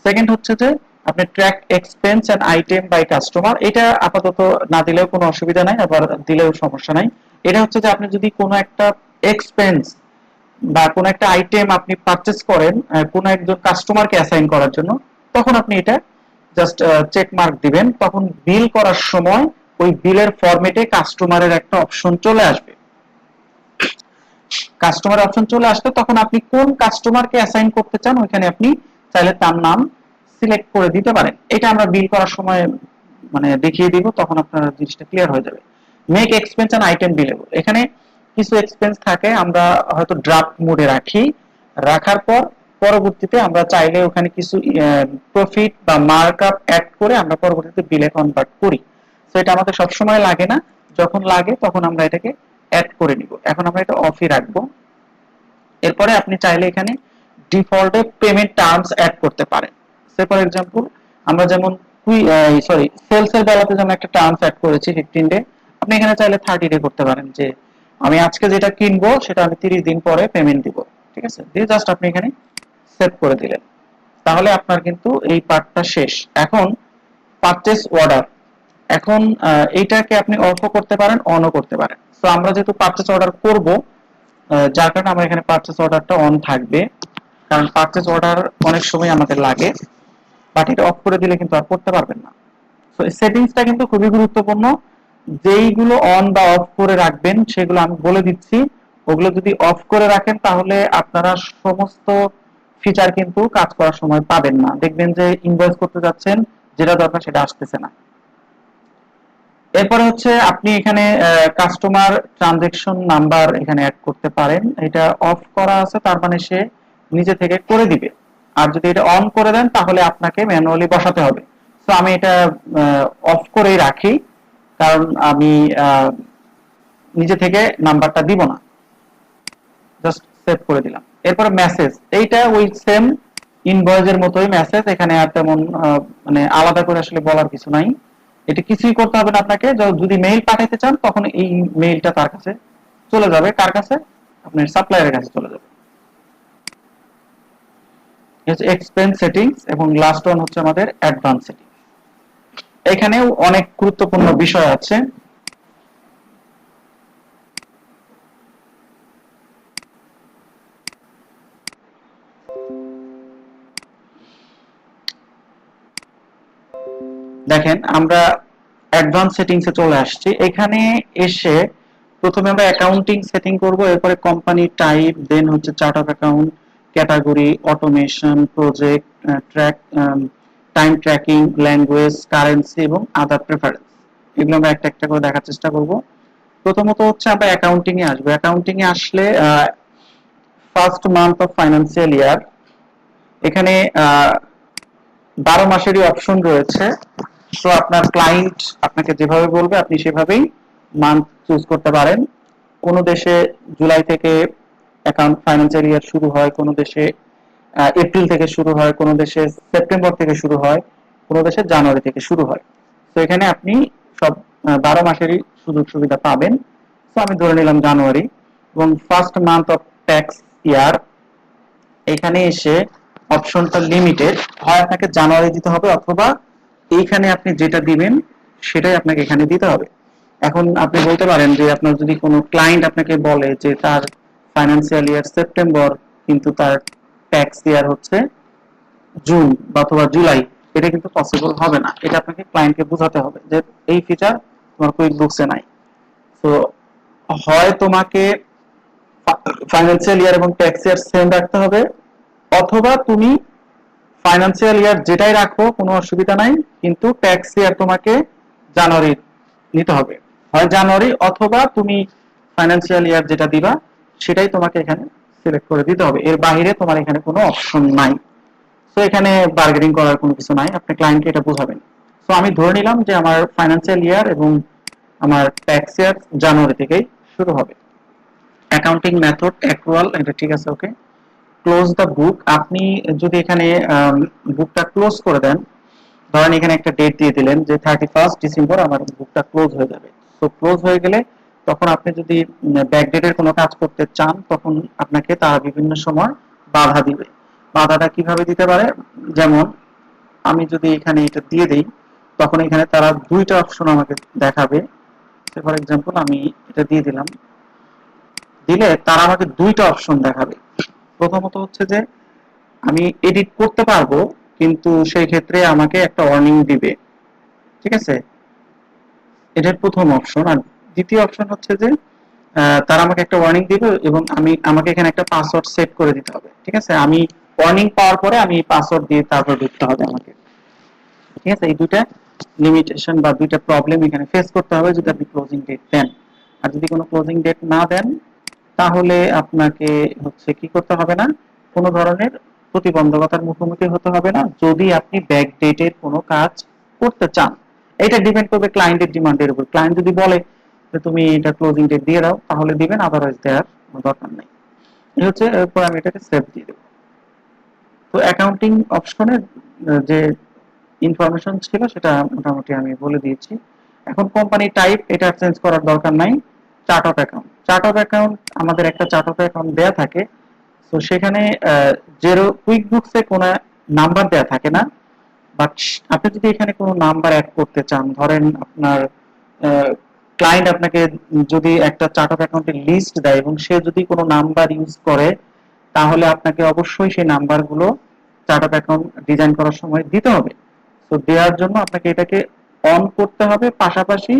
Speaker 2: সেকেন্ড হচ্ছে যে আপনি track expense and item by customer, এটা আপাতত না দিলেও কোনো অসুবিধা নাই, আবার দিলেও সমস্যা নাই। এটা হচ্ছে যে আপনি যদি কোনো একটা এক্সপেন্স বা কোনো একটা আইটেম আপনি পারচেজ করেন কোনো একজন কাস্টমারকে অ্যাসাইন করার জন্য, তখন আপনি এটা জাস্ট চেক মার্ক দিবেন, তখন বিল করার সময় ওই বিলের ফরম্যাটে কাস্টমারের একটা অপশন চলে আসবে। কাস্টমার অপশন চলে আসলে তখন আপনি কোন কাস্টমারকে অ্যাসাইন করতে চান ওইখানে আপনি চাইলে তার নাম সিলেক্ট করে দিতে পারেন। এটা আমরা বিল করার সময় মানে দেখিয়ে দিব, তখন আপনার জিনিসটা ক্লিয়ার হয়ে যাবে। মেক এক্সপেন্স এন্ড আইটেম বিলেবল, এখানে কিছু এক্সপেন্স থাকে আমরা হয়তো ড্রাফট মোডে রাখি, রাখার পর পরবর্তীতে আমরা চাইলে ওখানে কিছু প্রফিট বা মার্কআপ অ্যাড করে আমরা পরবর্তীতে বিলে কনভার্ট করি। তো এটা আমাদের সব সময় লাগে না, যখন লাগে তখন আমরা এটাকে অ্যাড করে নিব। এখন আমরা এটা অফই রাখবো। এরপরে আপনি চাইলে এখানে ডিফল্টে পেমেন্ট টার্মস অ্যাড করতে পারেন। সে ফর এক্সাম্পল আমরা যেমন সেলস এর বেলাতে যেমন একটা টার্মস অ্যাড করেছি 15 ডে, আপনি এখানে চাইলে 30 ডে করতে পারেন, যে আমি আজকে যেটা কিনবো সেটা আমি 30 দিন পরে পেমেন্ট দিব। ঠিক আছে, দিয়ে জাস্ট আপনি এখানে সেভ করে দিলেন, তাহলে আপনার কিন্তু এই পার্টটা শেষ। এখন পারচেজ অর্ডার, এখন এইটাকে আপনি অফও করতে পারেন, অনও করতে পারেন। তো আমরা যেহেতু পারচেজ অর্ডার করব, যার কারণে আমরা এখানে পারচেজ অর্ডারটা অন থাকবে, কারণ পারচেজ অর্ডার অনেক সময় আমাদের লাগে, বাট এটা অফ করে দিলে কিন্তু আর করতে পারবেন না। তো এই সেটিংসটা কিন্তু খুবই গুরুত্বপূর্ণ, যেইগুলো অন বা অফ করে রাখবেন সেগুলো আমি বলে দিচ্ছি। ওগুলো যদি অফ করে রাখেন তাহলে আপনারা সমস্ত ফিচার কিন্তু কাজ করার সময় পাবেন না, দেখবেন যে ইনভয়েস করতে যাচ্ছেন যেটা দরকার সেটা আসতেছে না। এরপরে হচ্ছে আপনি এখানে কাস্টমার ট্রানজাকশন নাম্বার এখানে অ্যাড করতে পারেন, এটা অফ করা আছে তার মানে সে নিজে থেকে করে দিবে, আর যদি এটা অন করে দেন তাহলে আপনাকে ম্যানুয়ালি বসাতে হবে। তো আমি এটা অফ করেই রাখি, কারণ আমি নিজে থেকে নাম্বারটা দিব না, জাস্ট সেভ করে দিলাম। এরপরে মেসেজ, এইটা ওই সেম ইনভয়েসের মতোই মেসেজ, এখানে আর তেমন মানে আলাদা করে আসলে বলার কিছু নাই। এটা কিছুই করতে হবে না আপনাকে, যদি মেইল পাঠাতে চান তখন এই মেইলটা তার কাছে চলে যাবে, কার কাছে, আপনার সাপ্লায়ারের কাছে চলে যাবে। এক্সপেন্স সেটিংস এবং লাস্ট ওয়ান হচ্ছে আমাদের অ্যাডভান্স সেটিং। এখানেও অনেক গুরুত্বপূর্ণ বিষয় আছে। দেখেন আমরা অ্যাডভান্স সেটিংস এ চলে আসছি। এখানে এসে প্রথমে আমরা অ্যাকাউন্টিং সেটিং করব, এরপরে কোম্পানি টাইপ, দেন হচ্ছে chart of account, category, automation, project, track, time tracking, language, currency এবং আদার প্রেফারেন্স, এগুলো আমরা একটা একটা করে দেখার চেষ্টা করব। প্রথমত হচ্ছে আমরা অ্যাকাউন্টিং এ আসবো। অ্যাকাউন্টিং এ আসলে first month of financial year, এখানে 12 মাসেরই অপশন রয়েছে। তো আপনার ক্লায়েন্ট আপনাকে যেভাবে বলবে আপনি সেভাবেই মান্থ চুজ করতে পারেন। কোন দেশে জুলাই থেকে অ্যাকাউন্ট ফাইন্যান্সিয়াল ইয়ার শুরু হয়, কোন দেশে এপ্রিল থেকে শুরু হয়, কোন দেশে সেপ্টেম্বর থেকে শুরু হয়, কোনো দেশে জানুয়ারি থেকে শুরু হয়। তো এখানে আপনি সব 12 মাসেরই সুযোগ সুবিধা পাবেন। তো আমি ধরে নিলাম জানুয়ারি, এবং ফার্স্ট মান্থ অফ ট্যাক্স ইয়ার, এখানে এসে অপশনটা লিমিটেড, হয় আপনাকে জানুয়ারি দিতে হবে অথবা এইখানে আপনি যেটা দিবেন সেটাই আপনাকে এখানে দিতে হবে। এখন আপনি বলতে পারেন যে আপনার যদি কোনো ক্লায়েন্ট আপনাকে বলে যে তার ফাইন্যান্সিয়াল ইয়ার সেপ্টেম্বর কিন্তু তার ট্যাক্স ইয়ার হচ্ছে জুন বা অথবা জুলাই, এটা কিন্তু পসিবল হবে না। এটা আপনাকে ক্লায়েন্টকে বোঝাতে হবে যে এই ফিচার তোমার কুইক বুকসে নাই। তো হয় তোমাকে ফাইন্যান্সিয়াল ইয়ার এবং ট্যাক্স ইয়ার সেম রাখতে হবে, অথবা তুমি ফাইন্যান্সিয়াল ইয়ার যেটাই রাখো কোনো অসুবিধা নাই, কিন্তু ট্যাক্স ইয়ার তোমাকে জানুয়ারি নিতে হবে। হয় জানুয়ারি অথবা তুমি ফাইন্যান্সিয়াল ইয়ার যেটা দিবা সেটাই তোমাকে এখানে সিলেক্ট করে দিতে হবে, এর বাইরে তোমার এখানে কোনো অপশন নাই। তো এখানে বার্গেনিং করার কোনো কিছু নাই, আপনি ক্লায়েন্টকে এটা বোঝাবেন। তো আমি ধরে নিলাম যে আমার ফাইন্যান্সিয়াল ইয়ার এবং আমার ট্যাক্স ইয়ার জানুয়ারি থেকেই শুরু হবে। অ্যাকাউন্টিং মেথড অ্যাক্রুয়াল, এটা ঠিক আছে, ওকে। ক্লোজ দ্য বুক, আপনি যদি এখানে বুকটা ক্লোজ করে দেন, ধরেন এখানে একটা ডেট দিয়ে দিলেন যে 31 ডিসেম্বর আমার বুকটা ক্লোজ হয়ে যাবে। তো ক্লোজ হয়ে গেলে তখন আপনি যদি ব্যাকডেটের কোনো কাজ করতে চান তখন আপনাকে তারা বিভিন্ন সময় বাধা দিবে। বাধাটা কিভাবে দিতে পারে, যেমন আমি যদি এখানে এটা দিয়ে দেই তখন এখানে তারা দুইটা অপশন আমাকে দেখাবে। ফর এক্সাম্পল আমি এটা দিয়ে দিলাম, দিলে তারা আমাকে দুইটা অপশন দেখাবে। প্রথমত হচ্ছে যে আমি এডিট করতে পারবো, কিন্তু সেই ক্ষেত্রে আমাকে একটা ওয়ার্নিং দিবে, ঠিক আছে, এটার প্রথম অপশন। আর দ্বিতীয় অপশন হচ্ছে যে তারা আমাকে একটা ওয়ার্নিং দিবে এবং আমাকে এখানে একটা পাসওয়ার্ড সেট করে দিতে হবে, ঠিক আছে। আমি ওয়ার্নিং পাওয়ার পরে আমি পাসওয়ার্ড দিয়ে তারপর ঢুকতে হবে আমাকে, ঠিক আছে। এই দুইটা লিমিটেশন বা দুইটা প্রবলেম এখানে ফেস করতে হবে যদি আপনি ক্লোজিং ডেট দেন। আর যদি কোনো ক্লোজিং ডেট না দেন তাহলে আপনাকে হচ্ছে কি করতে হবে না, কোনো ধরনের প্রতিবন্ধকতার মুখোমুখি হতে হবে না যদি আপনি ব্যাক ডেটের কোনো কাজ করতে চান। এটা ডিপেন্ড করবে ক্লায়েন্টের ডিমান্ডের উপর। ক্লায়েন্ট যদি বলে যে তুমি এটা ক্লোজিং ডেট দিয়ে দাও তাহলে দিবেন, আদারওয়াইজ দেওয়ার কোনো দরকার নেই। এই হচ্ছে, এরপর আমি এটাকে সেভ দিয়ে দেবো। তো অ্যাকাউন্টিং অপশনের যে ইনফরমেশন ছিল সেটা মোটামুটি আমি বলে দিয়েছি। এখন কোম্পানি টাইপ এটা চেঞ্জ করার দরকার নাই। Chart of account, chart of account আমাদের একটা চার্ট অফ অ্যাকাউন্ট দেয়া থাকে। তো সেখানে জেরো কুইক বুকসে কোনো নাম্বার দেয়া থাকে না, বাট আপনি যদি এখানে কোনো নাম্বার অ্যাড করতে চান, ধরেন আপনার ক্লায়েন্ট আপনাকে যদি একটা চার্ট অফ অ্যাকাউন্টের লিস্ট দেয় এবং সে যদি কোনো নাম্বার ইউজ করে তাহলে আপনাকে অবশ্যই সেই নাম্বারগুলো চার্ট অফ অ্যাকাউন্ট ডিজাইন করার সময় দিতে হবে। তো দেওয়ার জন্য আপনাকে এটাকে অন করতে হবে, পাশাপাশি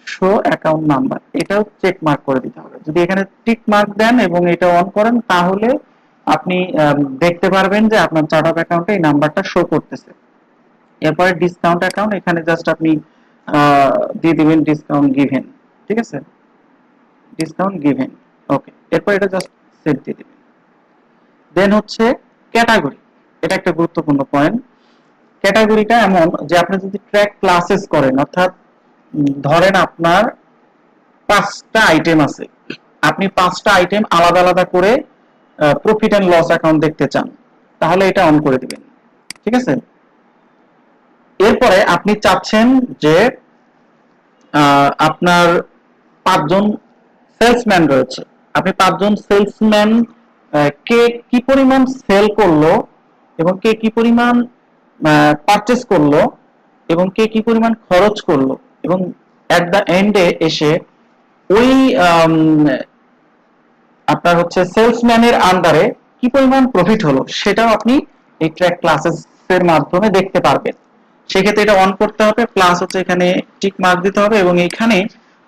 Speaker 2: শো অ্যাকাউন্ট নাম্বার এটাও চেক মার্ক করে দিতে হবে। যদি এখানে টিক মার্ক দেন এবং এটা অন করেন তাহলে আপনি দেখতে পারবেন যে আপনার চার্ট অফ অ্যাকাউন্টে এই নাম্বারটা শো করতেছে। এরপরে ডিসকাউন্ট অ্যাকাউন্ট, এখানে জাস্ট আপনি দিয়ে দিবেন ডিসকাউন্ট গিভেন, ঠিক আছে, ডিসকাউন্ট গিভেন, ওকে। এরপর এটা জাস্ট সেভ দিয়ে দিবেন। দেন হচ্ছে ক্যাটাগরি, এটা একটা গুরুত্বপূর্ণ পয়েন্ট। ক্যাটাগরিটা এমন যে আপনি যদি ট্র্যাক ক্লাসেস করেন, অর্থাৎ ধরেন আপনার 5টা আইটেম আছে, আপনি 5টা আইটেম আলাদা আলাদা করে প্রফিট এন্ড লস অ্যাকাউন্ট দেখতে চান তাহলে এটা অন করে দিবেন, ঠিক আছে। এরপরে আপনি চাচ্ছেন যে আপনার 5জন সেলসম্যান রয়েছে, আপনি 5জন সেলসম্যান কে কি পরিমাণ সেল করলো এবং কে কি পরিমাণ পারচেজ করলো এবং কে কি পরিমাণ খরচ করলো এবং এট দা এন্ডে এসে ওই আপনার হচ্ছে সেলসম্যানের আন্ডারে কি পরিমাণ প্রফিট হলো সেটাও আপনি এই ট্র্যাক ক্লাসেস এর মাধ্যমে দেখতে পারবেন। সেক্ষেত্রে এটা অন করতে হবে, প্লাস হচ্ছে এখানে টিক মার্ক দিতে হবে এবং এখানে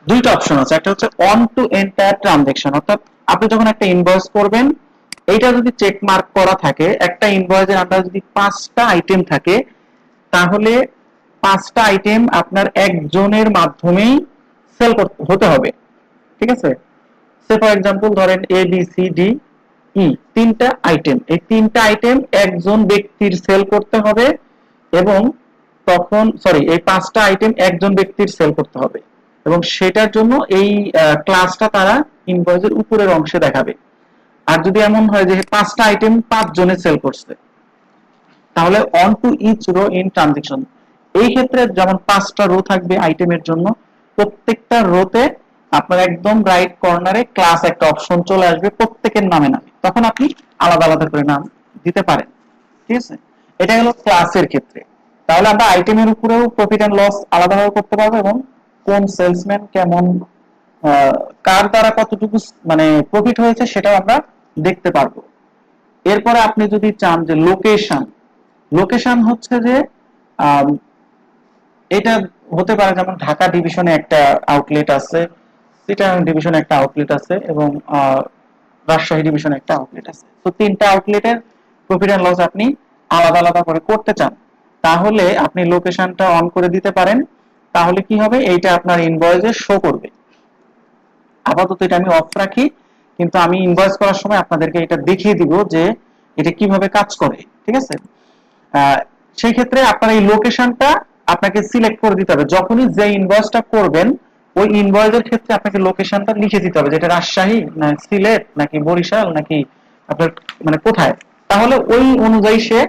Speaker 2: দুইটা অপশন আছে, একটা হচ্ছে অন টু এন্টায়ার ট্রানজাকশন, অর্থাৎ আপনি যখন একটা ইনভয়েস করবেন এইটা যদি চেক মার্ক করা থাকে, একটা ইনভয়েসের আন্ডারে যদি 5টা আইটেম থাকে তাহলে 5টা আইটেম আপনার একজনের মাধ্যমেই সেল হতে হবে, ঠিক আছে। সে ফর এক্সাম্পল ধরেন A B C D E 3টা আইটেম, এই 3টা আইটেম একজন ব্যক্তির সেল করতে হবে এবং তখন এই 5টা আইটেম একজন ব্যক্তির সেল করতে হবে এবং সেটার জন্য এই ক্লাসটা তারা ইনভয়েসের উপরের অংশে দেখাবে। আর যদি এমন হয় যে 5টা আইটেম 5 জনে সেল করছে তাহলে on to each row in transaction, এই ক্ষেত্রে যেমন 5টা রো থাকবে আইটেমের জন্য, প্রত্যেকটা রোতে আপনার একদম রাইট কর্নারে ক্লাস একটা অপশন চলে আসবে প্রত্যেকের নামে নামে, তখন আপনি আলাদা আলাদা করে নাম দিতে পারেন। ঠিক আছে, এটা হলো ক্লাসের ক্ষেত্রে। তাহলে আমরা আইটেমের উপরেও প্রফিট এন্ড লস আলাদাভাবে করতে পারবো, এবং কোন সেলসম্যান কেমন কার দ্বারা কতটুকু মানে প্রফিট হয়েছে সেটাও আমরা দেখতে পারবো। এরপরে আপনি যদি চান যে লোকেশন, লোকেশন হচ্ছে যে এটা হতে পারে যেমন ঢাকা ডিভিশনে একটা আউটলেট আছে, চিটাগাং ডিভিশনে একটা আউটলেট আছে, এবং রাজশাহী ডিভিশনে একটা আউটলেট আছে। তো 3টা আউটলেটের প্রফিট এন্ড লস আপনি আলাদা আলাদা করে করতে চান, তাহলে আপনি লোকেশনটা অন করে দিতে পারেন। তাহলে কি হবে, এইটা আপনার ইনভয়েসে শো করবে। আপাতত এটা আমি অফ রাখি, কিন্তু আমি ইনভয়েস করার সময় আপনাদেরকে এটা দেখিয়ে দিব যে এটা কিভাবে কাজ করে। ঠিক আছে, সেই ক্ষেত্রে আপনার এই লোকেশনটা আপনাকে সিলেক্ট করে দিতে হবে। যখনই যে ইনভয়েসটা করবেন ওই ইনভয়েসের ক্ষেত্রে আপনাকে লোকেশনটা লিখে দিতে হবে, যেটা রাজশাহী না সিলেট নাকি বরিশাল নাকি আপনার মানে কোথায়। তাহলে ওই অনুযায়ী সে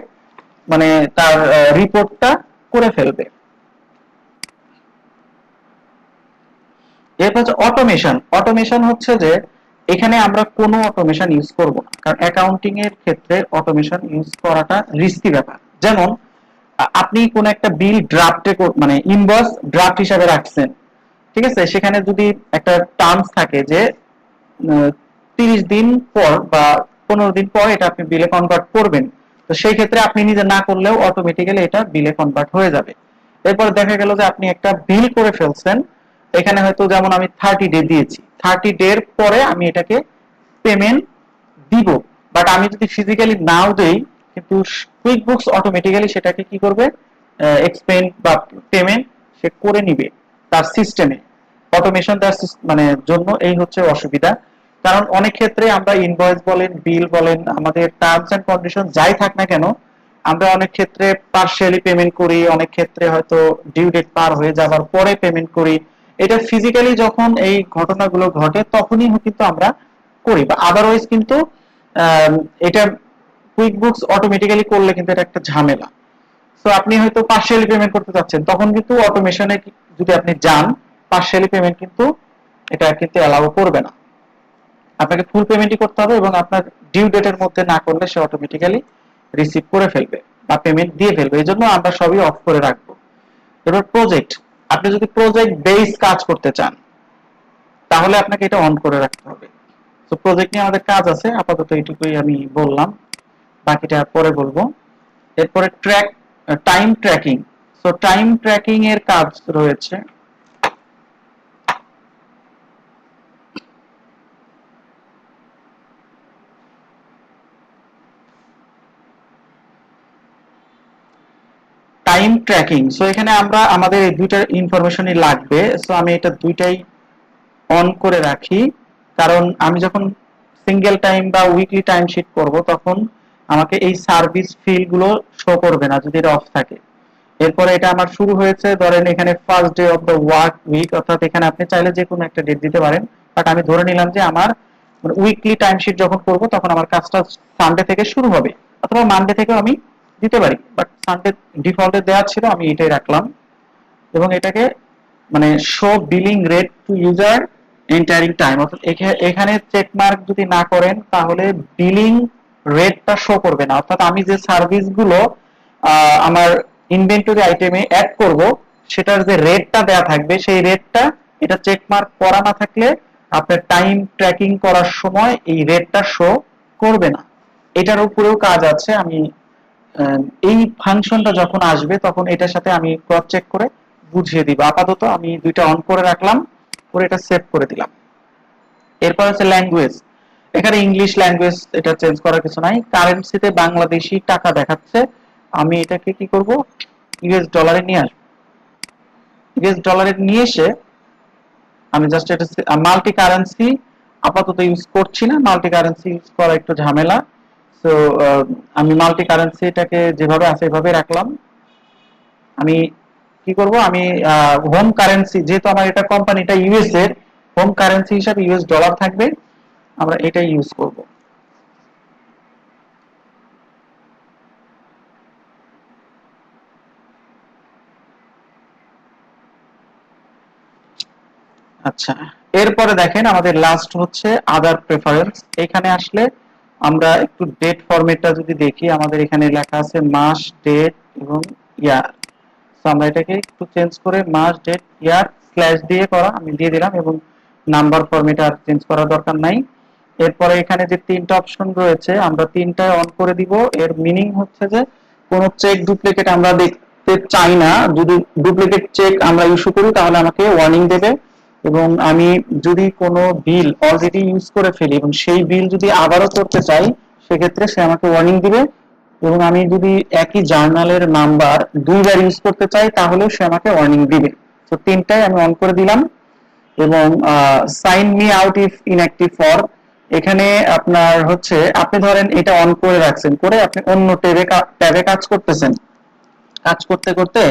Speaker 2: মানে তার রিপোর্টটা করে ফেলবে। এরপর হচ্ছে অটোমেশন। অটোমেশন হচ্ছে যে এখানে আমরা কোনো অটোমেশন ইউজ করব না, কারণ অ্যাকাউন্টিং এর ক্ষেত্রে অটোমেশন ইউজ করাটা রিস্কি ব্যাপার। যেমন আপনি কোন একটা বিল ড্রাফটে মানে ইনভয়েস ড্রাফট হিসাবে রাখছেন, ঠিক আছে, সেখানে যদি একটা টার্মস থাকে যে 30 দিন পর বা 15 দিন পর এটা আপনি বিলে কনভার্ট করবেন, তো সেই ক্ষেত্রে আপনি নিজে না করলেও অটোমেটিক্যালি এটা বিলে কনভার্ট হয়ে যাবে। এরপর দেখা গেল যে আপনি একটা বিল করে ফেলছেন, এখানে হয়তো যেমন আমি 30 ডে দিয়েছি, 30 ডের পরে আমি এটাকে পেমেন্ট দিব, বাট আমি যদি ফিজিক্যালি নাও দেই, কিন্তু কুইক বুকস অটোমেটিক্যালি সেটাকে কি করবে, এক্সপেন্ড বা পেমেন্ট সে করে নিবে তার সিস্টেমে। অটোমেশন দেওয়ার মানে জন্য এই হচ্ছে অসুবিধা। কারণ অনেক ক্ষেত্রে আমরা ইনভয়েস বলেন, বিল বলেন, আমাদের টার্মস এন্ড কন্ডিশন যাই থাক না কেন, আমরা অনেক ক্ষেত্রে পার্শিয়ালি পেমেন্ট করি, অনেক ক্ষেত্রে হয়তো ডিউ ডেট পার হয়ে যাওয়ার পরে পেমেন্ট করি। এটা ফিজিক্যালি যখন এই ঘটনাগুলো ঘটে তখনই কিন্তু আমরা করি, বা আদারওয়াইজ কিন্তু এটা কুইক বুকস অটোমেটিক্যালি করলে কিন্তু এটা একটা ঝামেলা। সো আপনি হয়তো পার্শিয়ালি পেমেন্ট করতে চাচ্ছেন, তখন কিন্তু অটোমেশনে যদি আপনি যান, পার্শিয়ালি পেমেন্ট কিন্তু এটা কিন্তু অ্যালাউ করবে না, আপনাকে ফুল পেমেন্টই করতে হবে, এবং আপনার ডিউ ডেটের মধ্যে না করলে সে অটোমেটিক্যালি রিসিভ করে ফেলবে বা পেমেন্ট দিয়ে ফেলবে। এই জন্য আমরা সবই অফ করে রাখবো। এবার প্রজেক্ট, আপনি যদি প্রজেক্ট বেস কাজ করতে চান তাহলে আপনাকে এটা অন করে রাখতে হবে। তো প্রজেক্ট নিয়ে আমাদের কাজ আছে, আপাতত এইটুকুই আমি বললাম, বাকিটা পরে বলবো। এরপরে time tracking. So time tracking এর কাজ রয়েছে। টাইম ট্র্যাকিং, সো এখানে আমরা আমাদের এই দুইটা ইনফরমেশনই লাগবে। সো আমি এটা দুইটাই অন করে রাখি, কারণ আমি যখন সিঙ্গেল টাইম বা উইকলি টাইম শিট করব তখন আমাকে এই সার্ভিস ফিল গুলো শো করবে না যদি এটা অফ থাকে। এরপরে এটা আমার শুরু হয়েছে ধরেন এখানে first day of the work week, অর্থাৎ এখানে আপনি চাইলে যে কোনো একটা ডেট দিতে পারেন, বাট আমি ধরে নিলাম যে আমার উইকলি টাইম শিট যখন করব তখন আমার কাজটা সানডে থেকে শুরু হবে, অথবা মানডে থেকেও আমি দিতে পারি, বাট সানডে ডিফল্টে দেওয়া ছিল, আমি এটাই রাখলাম। এবং এটাকে মানে show billing rate to user entering time, অর্থাৎ এখানে চেক মার্ক যদি না করেন তাহলে বিলিং রেটটা শো করবে না। অর্থাৎ আমি যে সার্ভিস গুলো আমার ইনভেন্টরি আইটেমে অ্যাড করব সেটার যে রেটটা দেয়া থাকবে সেই রেটটা এটা চেক মার্ক করা না থাকলে আপনার টাইম ট্র্যাকিং করার সময় এই রেটটা শো করবে না। এটার উপরেও কাজ আছে, আমি এই ফাংশনটা যখন আসবে তখন এটার সাথে আমি ক্রস চেক করে বুঝিয়ে দিব। আপাতত আমি দুইটা অন করে রাখলাম, পরে এটা সেভ করে দিলাম। এরপর হচ্ছে ল্যাঙ্গুয়েজ, এখানে ইংলিশ ল্যাঙ্গুয়েজ, এটা চেঞ্জ করার কিছু নাই। কারেন্সিতে বাংলাদেশি টাকা দেখাচ্ছে, আমি এটাকে কি করব, ইউএস ডলারে নিয়ে আসবো। ইউএস ডলারে নিয়ে এসে আমি জাস্ট এটা মাল্টি কারেন্সি আপাতত ইউজ করছি না, মাল্টি কারেন্সি ইউজ করা একটু ঝামেলা। সো আমি মাল্টি কারেন্সিটাকে যেভাবে আছে এভাবে রাখলাম। আমি কি করব, আমি হোম কারেন্সি, যেহেতু আমার এটা কোম্পানিটা ইউএস এর, হোম কারেন্সি হিসাবে ইউএস ডলার থাকবে, আমরা এটাই ইউজ করব। আচ্ছা, এরপরে দেখেন আমাদের লাস্ট হচ্ছে আদার প্রেফারেন্স। এখানে আসলে আমরা একটু ডেট ফরম্যাটটা যদি দেখি, আমাদের এখানে লেখা আছে মাস, ডেট এবং ইয়ার। তো আমরা এটাকে একটু চেঞ্জ করে মাস, ডেট, ইয়ার স্ল্যাশ দিয়ে করা আমি দিয়ে দিলাম, এবং নাম্বার ফরম্যাট আর চেঞ্জ করার দরকার নাই। এরপরে এখানে যে তিনটা অপশন রয়েছে আমরা তিনটায় অন করে দিব। এর মিনিং হচ্ছে যে কোনো চেক ডুপ্লিকেট আমরা দেখতে চাই না। যদি ডুপ্লিকেট চেক আমরা ইস্যু করি তাহলে আমাকে ওয়ার্নিং দেবে, এবং আমি যদি কোনো বিল অলরেডি ইউজ করে ফেলি এবং সেই বিল যদি আবারও করতে চাই সেক্ষেত্রে সে আমাকে ওয়ার্নিং দিবে, এবং আমি যদি একই জার্নালের নাম্বার দুইবার ইউজ করতে চাই তাহলেও সে আমাকে ওয়ার্নিং দিবে। তো তিনটাই আমি অন করে দিলাম। এবং sign me out if inactive for, এখানে আপনার হচ্ছে আপনি ধরেন এটা অন করে রাখছেন, করে আপনি অন্য ট্যাবে কাজ করতেছেন, কাজ করতে করতে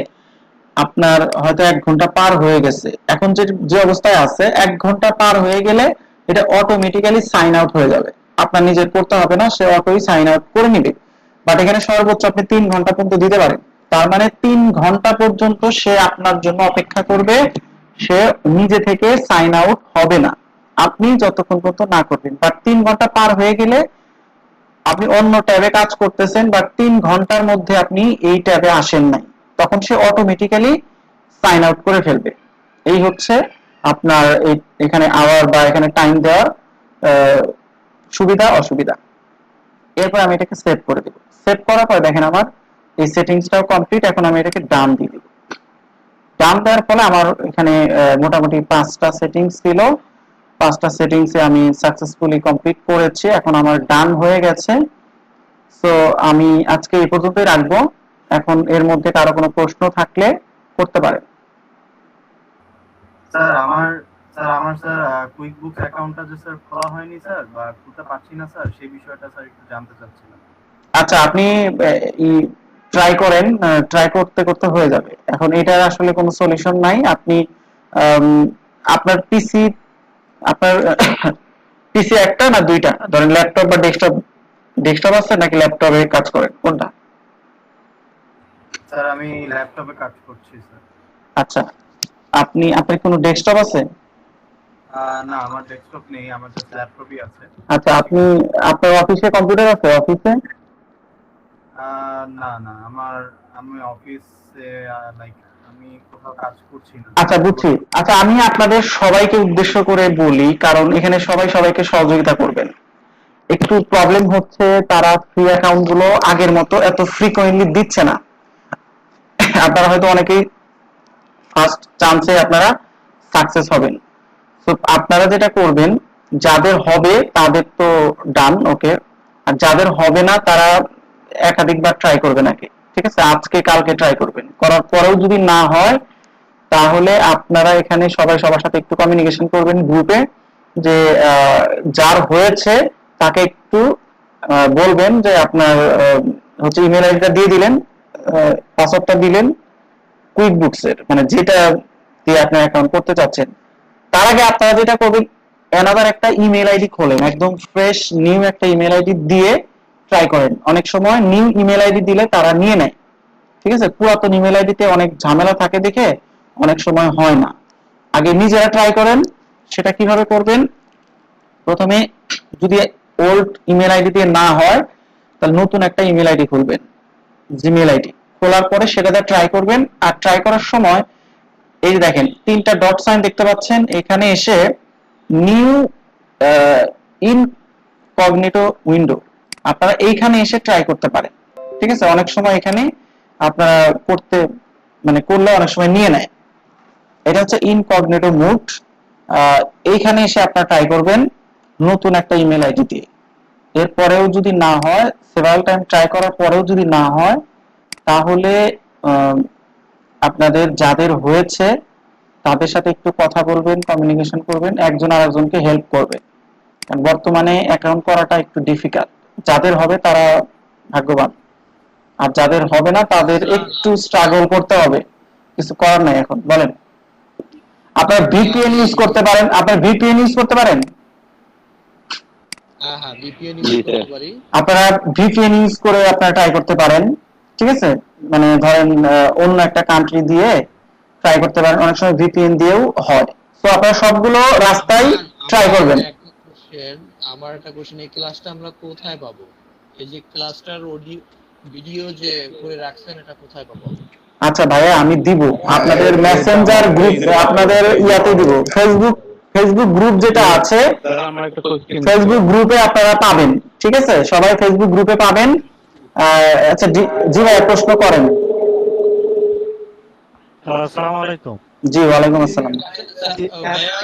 Speaker 2: আপনার হয়তো 1 ঘন্টা পার হয়ে গেছে। এখন যে অবস্থায় আছে 1 ঘন্টা পার হয়ে গেলে এটা অটোমেটিক্যালি সাইন আউট হয়ে যাবে, আপনার নিজের করতে হবে না, সে অটোই সাইন আউট করে নিবে। বাট এখানে সর্বোচ্চ আপনি 3 ঘন্টা পর্যন্ত দিতে পারেন। তার মানে 3 ঘন্টা পর্যন্ত সে আপনার জন্য অপেক্ষা করবে, সে নিজে থেকে সাইন আউট হবে না আপনি যতক্ষণ পর্যন্ত না করবেন। বাট 3 ঘন্টা পার হয়ে গেলে আপনি অন্য ট্যাবে কাজ করতেছেন, বাট 3 ঘন্টার মধ্যে আপনি এই ট্যাবে আসেন নাই, তখন সে অটোমেটিক্যালি সাইন আউট করে ফেলবে। এই হচ্ছে আপনার এখানে আওয়ার বা এখানে টাইম দেওয়ার সুবিধা অসুবিধা। এরপর আমি এটাকে সেভ করে দেব। সেভ করার পর দেখেন আমার এই সেটিংসটাও কমপ্লিট। এখন আমি এটাকে ডান দিয়ে দেব। ডান দেওয়ার ফলে আমার এখানে মোটামুটি 5টা সেটিংস ছিল, 5টা সেটিংসে আমি সাকসেসফুলি কমপ্লিট করেছি। এখন আমার ডান হয়ে গেছে। সো আমি আজকে এই পর্যন্তই রাখবো। এখন এর মধ্যে কারো কোনো প্রশ্ন থাকলে করতে পারেন।
Speaker 8: স্যার আমার স্যার কুইক বুকস অ্যাকাউন্টটা যে স্যার খোলা হয়নি স্যার, বা খুলতে পারছি না স্যার, সেই বিষয়টা স্যার একটু জানতে চাচ্ছিলাম।
Speaker 2: আচ্ছা, আপনি ট্রাই করেন, ট্রাই করতে করতে হয়ে যাবে। এখন এটার আসলে কোনো সলিউশন নাই। আপনি আপনার পিসি একটা না দুইটা, ধরেন ল্যাপটপ বা ডেস্কটপ আছে নাকি ল্যাপটপে কাজ করেন, কোনটা?
Speaker 8: স্যার আমি ল্যাপটপে কাজ করছি স্যার।
Speaker 2: আচ্ছা, আপনার কোনো ডেস্কটপ আছে?
Speaker 8: না, আমার ডেস্কটপ নেই, আমার জাস্ট ল্যাপটপই আছে।
Speaker 2: আচ্ছা, আপনার অফিসে কম্পিউটার আছে? অফিসে
Speaker 8: না আমি অফিসে লাইক আমি কোথাও কাজ করছি না।
Speaker 2: আচ্ছা, বুঝছি। আচ্ছা, আমি আপনাদের সবাইকে উদ্দেশ্য করে বলি, কারণ এখানে সবাই সবাইকে সহযোগিতা করবেন। একটু প্রবলেম হচ্ছে, তারা ফ্রি অ্যাকাউন্ট গুলো আগের মতো এত ফ্রিকোয়েন্টলি দিচ্ছে না। আপনারা হয়তো অনেকেই ফার্স্ট চান্সে আপনারা সাকসেস হবেন। তো আপনারা যেটা করবেন, যাদের হবে তাদের তো ডান, ওকে, আর যাদের হবে না তারা একাধিকবার ট্রাই করবেন আগে, ঠিক আছে? আজকে কালকে ট্রাই করবেন, করার পরেও যদি না হয় তাহলে আপনারা এখানে সবাই সবার সাথে একটু কমিউনিকেশন করবেন গ্রুপে, যে যার হয়েছে তাকে একটু বলবেন যে আপনার হচ্ছে ইমেল আইডিটা দিয়ে দিলেন, পাসওয়ার্ডটা দিলেন কুইক বুকস এর, মানে যেটা দিয়ে আপনি অ্যাকাউন্ট করতে চাচ্ছেন। তার আগে আপনারা যেটা করবেন, অ্যানাদার একটা ইমেল আইডি খোলেন, একদম ফ্রেশ নিউ একটা ইমেল আইডি দিয়ে ট্রাই করেন। অনেক সময় নিউ ইমেল আইডি দিলে তারা নিয়ে নেয়, ঠিক আছে? পুরাতন ইমেল আইডিতে অনেক ঝামেলা থাকে দেখে অনেক সময় হয় না। আগে নিজেরা ট্রাই করেন। সেটা কিভাবে করবেন? প্রথমে যদি ওল্ড ইমেল আইডি দিয়ে না হয় তাহলে নতুন একটা ইমেল আইডি খুলবেন, জিমেল আইডি খোলার পরে সেটাতে ট্রাই করবেন। আর ট্রাই করার সময় এই যে দেখেন 3টা ডট সাইন দেখতে পাচ্ছেন, এখানে এসে নিউ ইনকগনিটো উইন্ডো, আপনারা এইখানে এসে ট্রাই করতে পারেন, ঠিক আছে? অনেক সময় এখানে আপনারা করলে অনেক সময় নিয়ে নেয়। এটা হচ্ছে ইনকগনিটো মুড। এইখানে এসে আপনারা ট্রাই করবেন নতুন একটা ইমেল আইডি দিয়ে। এরপরেও যদি না হয়, সেভারাল টাইম ট্রাই করার পরেও যদি না হয়, তাহলে আপনাদের যাদের হয়েছে তাদের সাথে একটু কথা বলবেন, কমিউনিকেশন করবেন, একজন আরেকজনকে হেল্প করবে। কারণ বর্তমানে অ্যাকাউন্ট করাটা একটু ডিফিকাল্ট। যাদের হবে তারা ভাগ্যবান, আর যাদের হবে না তাদের একটু স্ট্রাগল করতে হবে, কিছু করার নাই। এখন বলেন, আপনারা ভিপিএন ইউজ করতে পারেন, আপনারা ভিপিএন ইউজ করতে পারেন।
Speaker 7: হ্যাঁ ভিপিএন ইউজ করতে পারি।
Speaker 2: আপনারা ভিপিএন ইউজ করে আপনারা ট্রাই করতে পারেন, ঠিক আছে? মানে ধরেন অন্য একটা কান্ট্রি দিয়ে ট্রাই করতে পারেন, অনেক সময় ভিপিএন দিয়েও হয়। তো তো আপনারা সবগুলো রাস্তায় ট্রাই করবেন।
Speaker 7: আমার একটা কোশ্চেন, এই ক্লাসটা আমরা কোথায় পাবো? এই যে ক্লাসটার অডিও ভিডিও যে করে রাখছেন এটা কোথায় পাবো?
Speaker 2: আচ্ছা ভাইয়া, আমি দিব আপনাদের মেসেঞ্জার গ্রুপ, আপনাদের ইয়াতে দিব, ফেসবুক গ্রুপ যেটা আছে, ফেসবুক গ্রুপে আপনারা পাবেন। ঠিক আছে, সবাই ফেসবুক গ্রুপে পাবেন। আচ্ছা জি ভাই, প্রশ্ন করেন।
Speaker 1: আসসালামু আলাইকুম।
Speaker 2: জি ওয়ালাইকুম আসসালাম।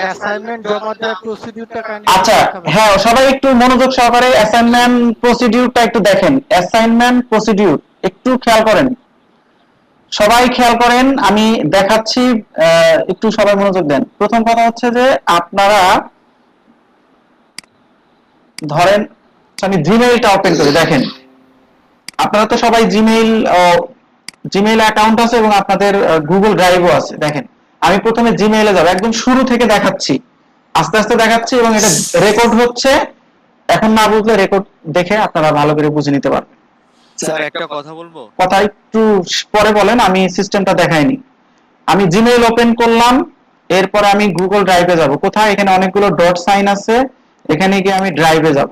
Speaker 1: অ্যাসাইনমেন্ট জমা দেওয়ার প্রসিডিউরটা
Speaker 2: আচ্ছা হ্যাঁ, সবাই একটু মনোযোগ সহকারে অ্যাসাইনমেন্ট প্রসিডিউরটা একটু দেখেন। অ্যাসাইনমেন্ট প্রসিডিউর একটু খেয়াল করেন, সবাই খেয়াল করেন, আমি দেখাচ্ছি, একটু সবাই মনোযোগ দেন। প্রথম কথা হচ্ছে যে আপনারা ধরেন, আমি জিমেইলটা ওপেন করি, দেখেন আপনারা তো সবাই জিমেইল অ্যাকাউন্ট আছে এবং আপনাদের গুগল ড্রাইভও আছে। দেখেন আমি প্রথমে জিমেইলে যাব, একদম শুরু থেকে দেখাচ্ছি, আস্তে আস্তে দেখাচ্ছি, এবং এটা রেকর্ড হচ্ছে। এখন না বুঝলে রেকর্ড দেখে আপনারা ভালো করে বুঝে নিতে পারবেন।
Speaker 9: স্যার একটা কথা বলবো?
Speaker 2: কথা একটু পরে বলেন, আমি সিস্টেমটা দেখাইনি। আমি জিমেইল ওপেন করলাম, এরপর আমি গুগল ড্রাইভে যাব। কোথায়? এখানে অনেকগুলো ডট সাইন আছে, এখানে গিয়ে আমি ড্রাইভে যাব।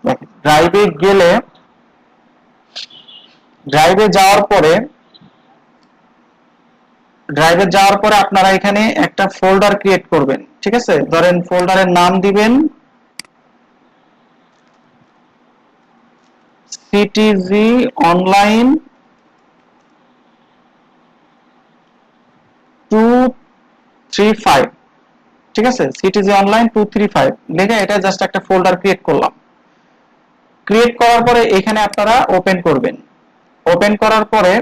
Speaker 2: দেখেন ড্রাইভে গেলে, ড্রাইভে যাওয়ার পরে আপনারা এখানে একটা ফোল্ডার ক্রিয়েট করবেন। ঠিক আছে, ধরেন ফোল্ডারের নাম দিবেন সিটিজি অনলাইন 235। ঠিক আছে, সিটিজি অনলাইন 235 লিখে এটা জাস্ট একটা ফোল্ডার ক্রিয়েট করলাম। ক্রিয়েট করার পরে এখানে আপনারা ওপেন করবেন। ওপেন করার পরে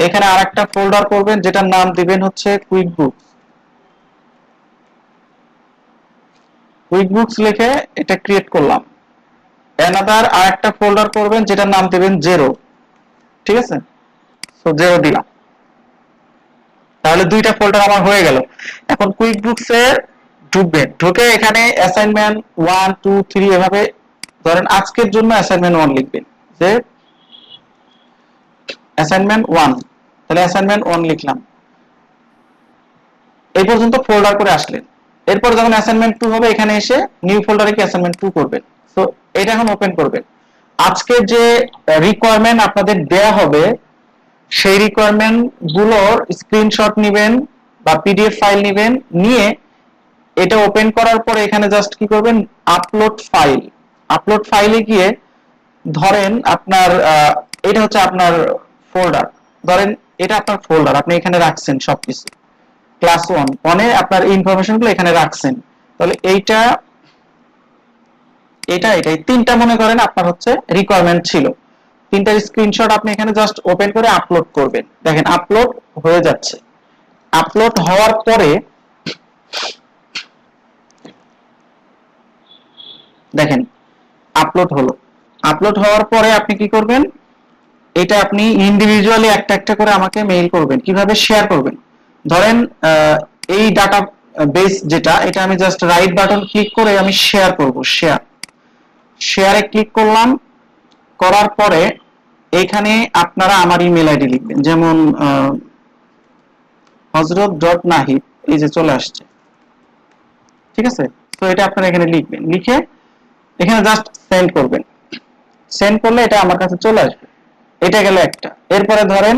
Speaker 2: এখানে আরেকটা ফোল্ডার করবেন, যেটার নাম দিবেন হচ্ছে কুইকবুকস লিখে এটা ক্রিয়েট করলাম। অ্যানাদার আরেকটা ফোল্ডার করবেন, যেটার নাম দিবেন জেরো। ঠিক আছে, তো জেরো দিলাম, তাহলে দুইটা ফোল্ডার আমার হয়ে গেল। এখন কুইকবুকসে ঢুকবেন, ঢুকে এখানে অ্যাসাইনমেন্ট 1 2 3 এভাবে, ধরেন আজকের জন্য অ্যাসাইনমেন্ট 1 লিখবেন, যে অ্যাসাইনমেন্ট 1, তাহলে অ্যাসাইনমেন্ট 1 লিখলাম। এই পর্যন্ত ফোল্ডার করে আসলেন। এরপর যখন অ্যাসাইনমেন্ট 2 হবে, এখানে এসে নিউ ফোল্ডারে কি অ্যাসাইনমেন্ট 2 করবেন। সো এটা এখন ওপেন করবেন। আজকে যে রিকোয়ারমেন্ট আপনাদের দেয়া হবে, সেই রিকোয়ারমেন্ট গুলোর স্ক্রিনশট নেবেন বা পিডিএফ ফাইল নেবেন, নিয়ে এটা ওপেন করার পরে এখানে জাস্ট কি করবেন, আপলোড ফাইলে গিয়ে, ধরেন আপনার এটা হচ্ছে আপনার ফোল্ডার, ধরেন এটা আপনার ফোল্ডার, আপনি এখানে রাখছেন সবকিছু, ক্লাস 1 এ আপনার ইনফরমেশনগুলো এখানে রাখছেন। তাহলে এইটা এই তিনটা মনে করেন আপনার হচ্ছে রিকোয়ারমেন্ট ছিল, তিনটার স্ক্রিনশট আপনি এখানে জাস্ট ওপেন করে আপলোড করবেন। দেখেন আপলোড হয়ে যাচ্ছে। আপলোড হওয়ার পরে দেখেন আপলোড হলো। আপলোড হওয়ার পরে আপনি কি করবেন, এটা আপনি ইন্ডিভিজুয়ালি একটা একটা করে আমাকে মেইল করবেন। কিভাবে শেয়ার করবেন, ধরেন এই ডাটা বেস যেটা, এটা আমি জাস্ট রাইট বাটন ক্লিক করে আমি শেয়ার করব। শেয়ারে ক্লিক করলাম, করার পরে এখানে আপনারা আমার ইমেল আইডি লিখবেন, যেমন হযরত.নাহিদ, এই যে চলে আসছে। ঠিক আছে, তো এটা আপনারা এখানে লিখবেন, লিখে এখানে জাস্ট সেন্ড করবেন। সেন্ড করলে এটা আমার কাছে চলে আসবে। এটা গেল একটা। এরপরে ধরেন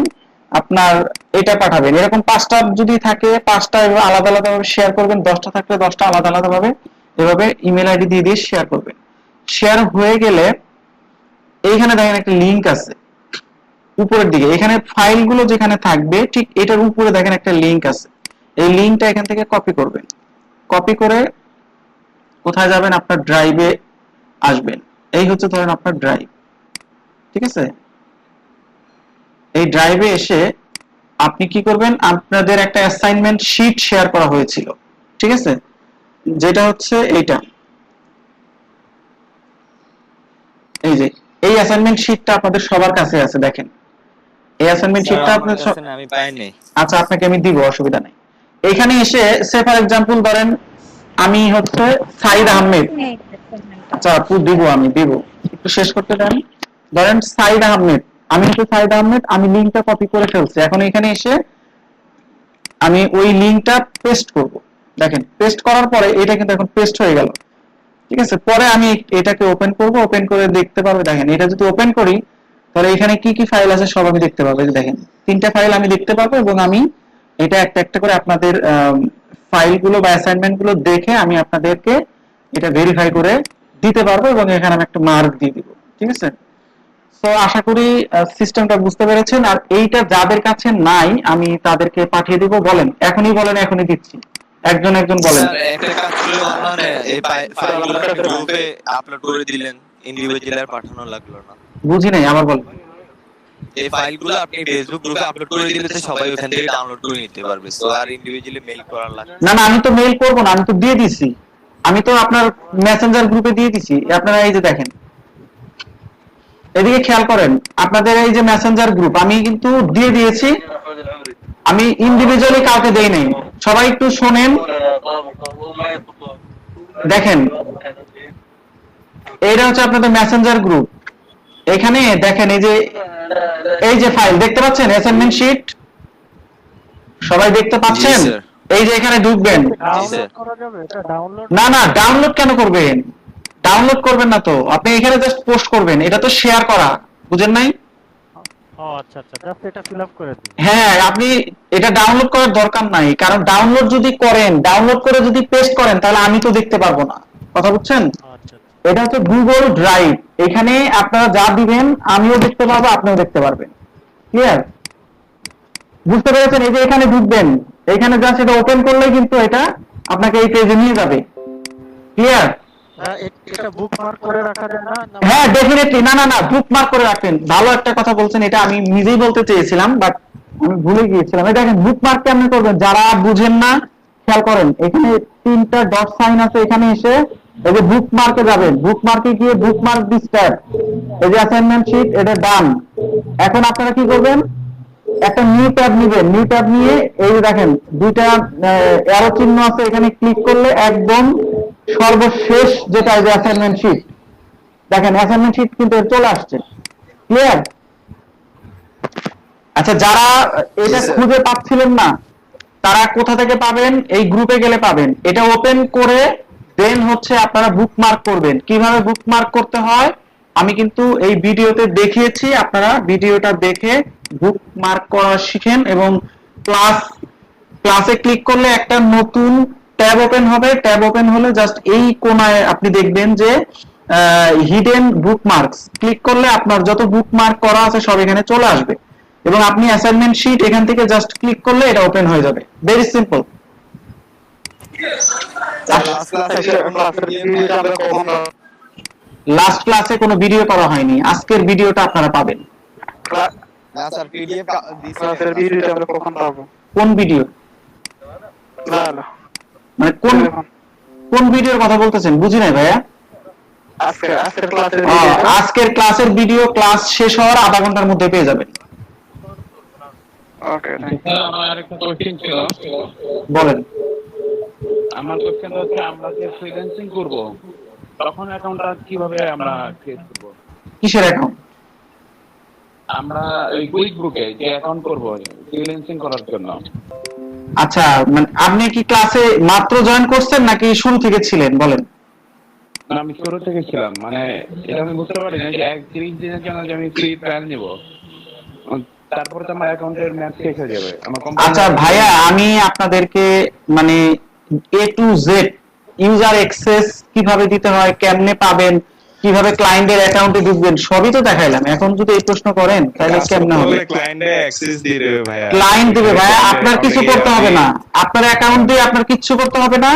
Speaker 2: আপনার এটা পাঠাবেন, এরকম 5টা যদি থাকে 5টা আলাদা আলাদা ভাবে শেয়ার করবেন, 10টা থাকলে 10টা আলাদা আলাদা ভাবে এভাবে ইমেল আইডি দিয়ে শেয়ার করবেন। শেয়ার হয়ে গেলে এইখানে দেখেন একটা লিংক আছে উপরের দিকে, এখানে ফাইলগুলো যেখানে থাকবে ঠিক এটার উপরে দেখেন একটা লিংক আছে। এই লিংকটা এখান থেকে কপি করবেন। কপি করে কোথায় যাবেন, আপনার ড্রাইভে আসবেন। এই হচ্ছে ধরেন আপনার ড্রাইভ। ঠিক আছে, এই ড্রাইভে এসে আপনি কি করবেন, আপনাদের একটা অ্যাসাইনমেন্ট শীট শেয়ার করা হয়েছিল। ঠিক আছে, যেটা হচ্ছে এইটা, এই যে এই অ্যাসাইনমেন্ট শীটটা আপনাদের সবার কাছে আছে। দেখেন এই অ্যাসাইনমেন্ট শীটটা আপনার
Speaker 9: আমি পাইনি।
Speaker 2: আচ্ছা, আপনাকে আমি দিব, অসুবিধা নাই। এখানে এসে সে ফর एग्जांपल ধরেন আমি হচ্ছে সাইদ আহমেদ, আচ্ছা আপু দিব, আমি দিব, একটু শেষ করতে দেন। ধরেন সাইদ আহমেদ, আমি হচ্ছে সাইদ আহমেদ, আমি লিংকটা কপি করে ফেলছি। এখন এখানে এসে আমি ওই লিংকটা পেস্ট করব। দেখেন পেস্ট করার পরে এটা কিন্তু এখন পেস্ট হয়ে গেল, ঠিক আছে। পরে আমি এটাকে ওপেন করব, ওপেন করে দেখতে পারবো। দেখেন এটা যদি ওপেন করি তাহলে এখানে কি কি ফাইল আছে সব আমি দেখতে পাবো। দেখেন 3টা ফাইল আমি দেখতে পাবো এবং আমি এটা একটা একটা করে আপনাদের ফাইলগুলো বা অ্যাসাইনমেন্ট গুলো দেখে আমি আপনাদেরকে এটা ভেরিফাই করে দিতে পারবো এবং এখানে আমি একটা মার্ক দিয়ে দিব, ঠিক আছে। তো আশা করি সিস্টেমটা বুঝতে পেরেছেন। আর এইটা যাদের কাছে নাই আমি তাদেরকে পাঠিয়ে দিব। বলেন, এখনই বলেন, এখনই দিচ্ছি। একজন একজন বলেন।
Speaker 9: স্যার একটা কাজ করলে মানে এই ফাইলগুলো গ্রুপে আপলোড করে দিলেন, ইন্ডিভিজুয়াল আর পাঠানো লাগলো না।
Speaker 2: বুঝি নাই, আবার বলেন।
Speaker 9: এই ফাইলগুলো আপনি ফেসবুক গ্রুপে আপলোড করে দিলে তো সবাই ওখান থেকে ডাউনলোড করে নিতে পারবে, সো আর ইন্ডিভিজুয়ালি মেইল করা লাগবে
Speaker 2: না না, আমি তো মেইল করব না, আমি তো দিয়ে দিছি। আমি তো আপনার মেসেঞ্জার গ্রুপে দিয়ে দিছি। আপনারা এই যে দেখেন, এদিকে খেয়াল করেন, আপনাদের এই যে মেসেঞ্জার গ্রুপ আমি কিন্তু দিয়ে দিয়েছি, আমি ইন্ডিভিজুয়ালি কাউকে দেই নাই। সবাই একটু শোনেন, দেখেন এইটা হচ্ছে আপনাদের মেসেঞ্জার গ্রুপ। এখানে দেখেন এই যে ফাইল দেখতে পাচ্ছেন, অ্যাসাইনমেন্ট শিট, সবাই দেখতে পাচ্ছেন? এই যে এখানে ঢুকবেন। না না, ডাউনলোড কেন করবেন? ডাউনলোড করবেন না তো, আপনি এখানে জাস্ট পোস্ট করবেন। এটা তো শেয়ার করা, বুঝেন নাই? হ্যাঁ, আপনি এটা ডাউনলোড করার দরকার নাই, কারণ ডাউনলোড যদি করেন, ডাউনলোড করে যদি পেস্ট করেন তাহলে আমি তো দেখতে পারবো না। কথা বুঝছেন? এটা হচ্ছে গুগল ড্রাইভ, এখানে আপনারা যা দিবেন আমিও দেখতে পারবো, আপনিও দেখতে পারবেন। ক্লিয়ার? বুঝতে পেরেছেন? এই যে এখানে ঢুকবেন, এখানে জাস্ট এটা ওপেন করলেই কিন্তু এটা আপনাকে এই পেজে নিয়ে যাবে। ক্লিয়ার?
Speaker 1: এটা বুকমার্ক করে রাখা যায় না?
Speaker 2: হ্যাঁ, ডেফিনেটলি। না না না, বুকমার্ক করে রাখবেন। ভালো একটা কথা বলছেন, এটা আমি নিজেই বলতে চেয়েছিলাম বাট আমি ভুলে গিয়েছিলাম। এই দেখেন বুকমার্ক কেমন করবেন, যারা বুঝেন না খেয়াল করেন, এখানে 3টা ডট সাইন আছে, এখানে এসে এই যে বুকমার্কে যাবেন, বুকমার্কে গিয়ে বুকমার্ক দিস ট্যাব, এই যে অ্যাসাইনমেন্ট শিট, এটা ডান। এখন আপনারা কি করবেন, একটা নিউ ট্যাব নেবেন। নিউ ট্যাব নিয়ে এই যে দেখেন 2টা অ্যারো চিহ্ন আছে, এখানে ক্লিক করলে একদম সর্বশেষ যেটা এই যে অ্যাসাইনমেন্ট শিট, দেখেন অ্যাসাইনমেন্ট শিট কিন্তু চলে আসছে। ক্লিয়ার? আচ্ছা, যারা এটা খুঁজে পাচ্ছিলেন না তারা কোথা থেকে পাবেন? এই গ্রুপে গেলে পাবেন। এটা ওপেন করে দেন হচ্ছে আপনারা বুকমার্ক করবেন। কিভাবে বুকমার্ক করতে হয় আমি কিন্তু এই ভিডিওতে দেখিয়েছি, আপনারা ভিডিওটা দেখে বুকমার্ক করা শিখেন। এবং ক্লাসে ক্লিক করলে একটা নতুন ট্যাব ওপেন হবে। ট্যাব ওপেন হলে জাস্ট এই কোণায় আপনি দেখবেন যে হিডেন বুকমার্কস, ক্লিক করলে আপনার যত বুকমার্ক করা আছে সব এখানে চলে আসবে এবং আপনি অ্যাসাইনমেন্ট শিট এখান থেকে জাস্ট ক্লিক করলে এটা ওপেন হয়ে যাবে। Very simple. লাস্ট ক্লাসে কোনো ভিডিও করা হয়নি, আজকের ভিডিওটা আপনারা পাবেন।
Speaker 9: না স্যার, পিডিএফ
Speaker 3: ক্লাসের ভিডিওটা আমরা কখন পাবো?
Speaker 2: কোন ভিডিও? মানে কোন ভিডিওর কথা বলতেছেন? বুঝি নাই ভাইয়া। আজকের ক্লাসের ভিডিও ক্লাস শেষ হওয়ার আধা ঘন্টার মধ্যে পেয়ে যাবেন।
Speaker 10: ওকে, আমার আরেকটা কোশ্চেন ছিল।
Speaker 2: বলেন।
Speaker 10: আমার কোশ্চেন হচ্ছে, আমরা যে ফ্রিল্যান্সিং করব তখন অ্যাকাউন্টটা কিভাবে আমরা ক্রিয়েট করব?
Speaker 2: কিসের অ্যাকাউন্ট?
Speaker 10: আমরা ওই কুইক বুকে যে অ্যাকাউন্ট করব ফ্রিল্যান্সিং করার জন্য।
Speaker 2: আচ্ছা, মানে আপনি কি ক্লাসে মাত্র জয়েন করছেন নাকি শুরু থেকে ছিলেন? বলেন।
Speaker 10: আমি শুরু থেকে ছিলাম, মানে এটা আমি বুঝতে পারি না যে 30 দিনের জন্য যে আমি ফ্রি ট্রায়াল নিব, তারপরে তো আমার অ্যাকাউন্টের ম্যাচ শেষ হয়ে যাবে আমার কোম্পানি।
Speaker 2: আচ্ছা ভাইয়া, আমি আপনাদেরকে মানে A to Z user access কিভাবে দিতে হয়, কেমনে পাবেন, কিভাবে ক্লায়েন্টের অ্যাকাউন্টে ঢুকবেন সবই তো দেখাইলাম। এখন যদি এই প্রশ্ন করেন তাহলে কেমনে হবে?
Speaker 4: ক্লায়েন্টে অ্যাক্সেস দিয়ে দেবে ভাইয়া।
Speaker 2: ক্লায়েন্ট দিবে ভাইয়া, আপনার কিছু করতে হবে না। আপনার অ্যাকাউন্ট দিয়ে আপনার কিছু করতে হবে না।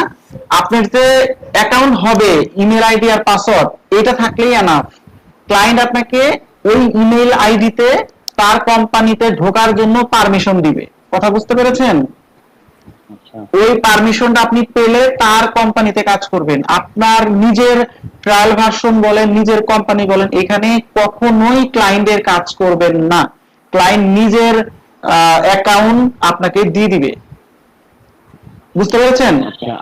Speaker 2: আপনার যে অ্যাকাউন্ট হবে, ইমেল আইডি আর পাসওয়ার্ড, এটা থাকলেই এনাফ। ক্লায়েন্ট আপনাকে ওই ইমেল আইডিতে তার কোম্পানিতে ঢোকার জন্য পারমিশন দিবে। কথা বুঝতে পেরেছেন? ওই পারমিশনটা আপনি পেলে তার কোম্পানিতে কাজ করবেন। আপনার নিজের ট্রায়াল ভার্সন বলেন, নিজের কোম্পানি বলেন, এখানে কখনোই ক্লায়েন্টের কাজ করবেন না। ক্লায়েন্ট নিজের অ্যাকাউন্ট আপনাকে দিয়ে দিবে। বুঝতে পেরেছেন?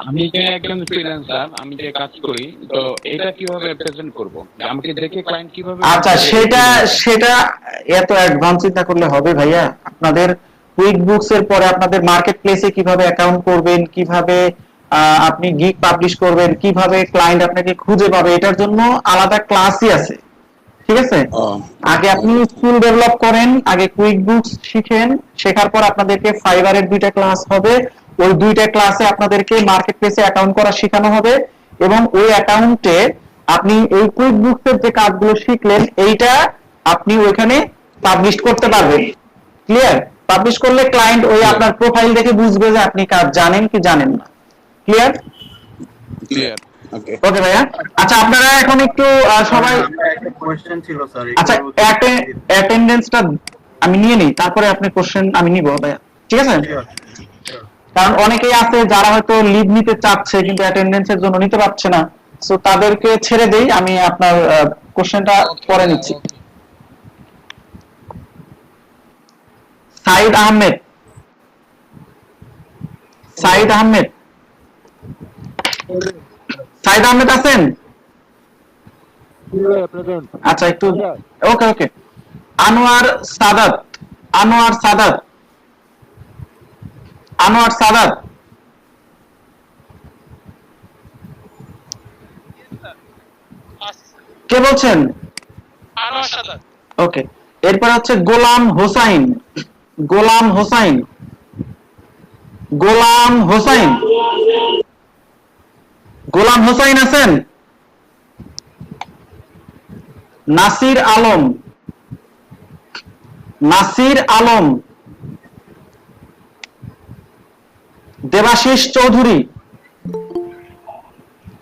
Speaker 10: আমি যে একজন ফ্রিল্যান্সার, আমি যে কাজ করি, তো এটা কিভাবে প্রেজেন্ট করব? আমাকে দেখে ক্লায়েন্ট কিভাবে?
Speaker 2: আচ্ছা, সেটা এত অ্যাডভান্স চিন্তা করলে হবে ভাইয়া? আপনাদের কুইক বুকস এর পরে আপনাদের মার্কেট প্লেসে কিভাবে অ্যাকাউন্ট করবেন, কিভাবে আপনি গিগ পাবলিশ করবেন, কিভাবে ক্লায়েন্ট আপনাকে খুঁজে পাবে, এটার জন্য আলাদা ক্লাসই আছে। ঠিক আছে, আগে আপনি স্কিল ডেভেলপ করেন, আগে কুইক বুকস শিখেন, শেখার পর আপনাদেরকে ফাইবারের 2টা ক্লাস হবে, ওই 2টা ক্লাসে আপনাদেরকে মার্কেট প্লেসে অ্যাকাউন্ট করা শেখানো হবে, এবং ওই অ্যাকাউন্টে আপনি এই কুইক বুকসের যে কাজগুলো শিখলেন এইটা আপনি ওইখানে পাবলিশ করতে পারবেন। ক্লিয়ার? পাবলিশ করলে ক্লায়েন্ট ওই আপনার প্রোফাইল দেখে বুঝবে যে আপনি কাজ জানেন কি জানেন না। ক্লিয়ার?
Speaker 10: ক্লিয়ার। ওকে
Speaker 2: ওকে ভাইয়া। আচ্ছা আপনারা এখন একটু সবাই
Speaker 8: একটা কোশ্চেন ছিল স্যার।
Speaker 2: আচ্ছা অ্যাটেন্ডেন্সটা আমি নিয়ে নিই, তারপরে আপনি কোশ্চেন আমি নিব ভাইয়া, ঠিক আছে? কারণ অনেকেই আছে যারা হয়তো লিভ নিতে চাচ্ছে কিন্তু অ্যাটেন্ডেন্সের জন্য নিতে পারছে না, সো তাদেরকে ছেড়ে দেই, আমি আপনার কোশ্চেনটা পরে নিচ্ছি। সাইদ আহমেদ, সাইদ আহমেদ, সাইদ আহমেদ আছেন? আচ্ছা একটু, ওকে ওকে। আনোয়ার সাদাত, আনোয়ার সাদাত, আনোয়ার সাদাত, কে বলছেন?
Speaker 11: আনোয়ার সাদাত।
Speaker 2: ওকে, এরপর হচ্ছে গোলাম হোসাইন, গোলাম হোসাইন, গোলাম হোসাইন, গোলাম হোসাইন আছেন? Nasir Alam, Nasir Alam, Debashish Chowdhury.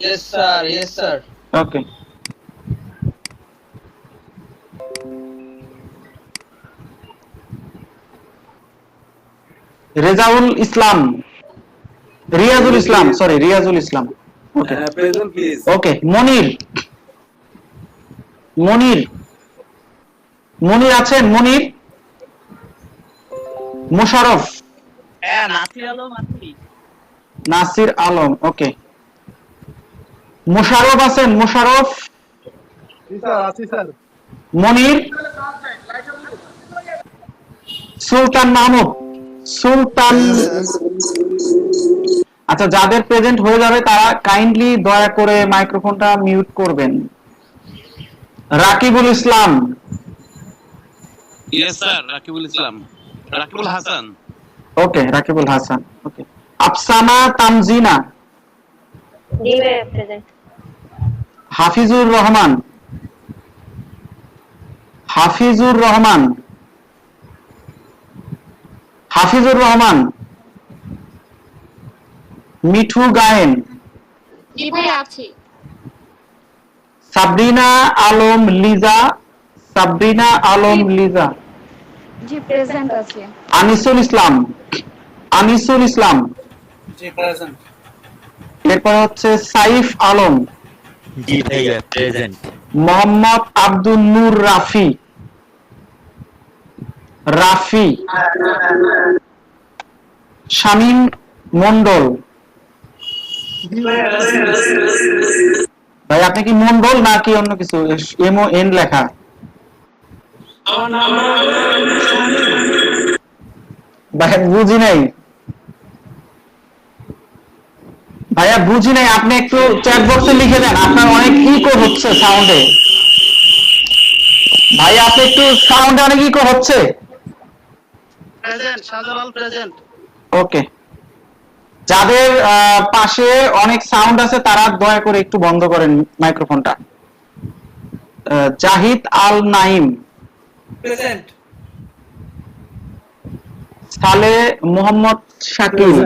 Speaker 7: Yes sir, yes sir.
Speaker 2: Okay, Rezaul Islam, Riazul Islam, sorry Riazul Islam. Okay
Speaker 12: present please.
Speaker 2: Okay, Monir, Monir, Monir আছেন? মনির, মোশাররফ,
Speaker 11: হ্যাঁ নাসির আলম আছি।
Speaker 2: নাসির আলম, ওকে। মোশাররফ আছেন? মোশাররফ,
Speaker 6: স্যার আছি স্যার।
Speaker 2: মনির, সুলতান মাহমুদ, সুলতান। আচ্ছা যাদের প্রেজেন্ট হয়ে যাবে তারা কাইন্ডলি দয়া করে মাইক্রোফোনটা মিউট করবেন। রাকিবুল ইসলাম,
Speaker 10: ইয়েস স্যার। রাকিবুল ইসলাম, রাকিবুল হাসান।
Speaker 2: ওকে রাকিবুল হাসান, ওকে। আফসানা তামজিনা,
Speaker 13: জি ভাই প্রেজেন্ট।
Speaker 2: হাফিজুর রহমান, হাফিজুর রহমান, হাফিজুর রহমান, মিঠু গায়েন,
Speaker 13: জি ভাই আছি।
Speaker 2: সাবরিনা আলম লিজা, সাবরিনা আলম লিজা,
Speaker 13: জি প্রেজেন্ট আছি।
Speaker 2: আনিসুল ইসলাম, আনিসুল ইসলাম,
Speaker 12: জি প্রেজেন্ট।
Speaker 2: এরপর হচ্ছে সাইফ আলম,
Speaker 1: জি ভাইয়া প্রেজেন্ট।
Speaker 2: মোহাম্মদ আব্দুল নূর রাফি, রাফি, শামীম মন্ডল। ভাই আপনি কি মন্ডল নাকি অন্য কিছু? এমও এন লেখা। ভাই বুঝি নাই, ভাইয়া বুঝি নাই, আপনি একটু চ্যাট বক্সে লিখে দেন, আপনার অনেক ইকো হচ্ছে সাউন্ডে। ভাই আপনি একটু সাউন্ডে অনেক ইকো হচ্ছে।
Speaker 11: Present, Shahjalal present.
Speaker 2: ওকে, যাদের পাশে অনেক সাউন্ড আছে তারা দয়া করে একটু বন্ধ করেন মাইক্রোফোনটা। জাহিদ আল নাইম,
Speaker 12: প্রেজেন্ট।
Speaker 2: সালে মোহাম্মদ শাকিল,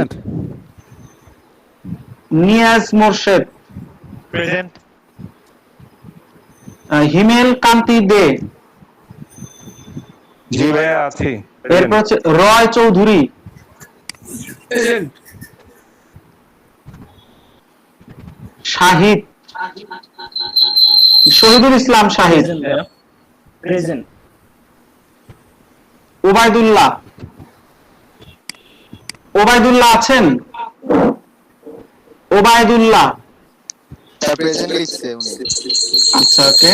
Speaker 2: নিয়াজ মোরশেদ,
Speaker 1: প্রেজেন্ট।
Speaker 2: হিমেল কান্তি দে,
Speaker 4: জি ভাইয়া আছি।
Speaker 2: এরপর হচ্ছে রয় চৌধুরী,
Speaker 12: প্রেজেন্ট।
Speaker 2: শাহিদ, শহীদুল ইসলাম শাহিদ,
Speaker 12: প্রেজেন্ট।
Speaker 2: ওবায়দুল্লাহ, ওবায়দুল্লাহ আছেন? ওবায়দুল্লাহ,
Speaker 9: প্রেজেন্ট লিখছে উনি।
Speaker 2: আচ্ছা ওকে।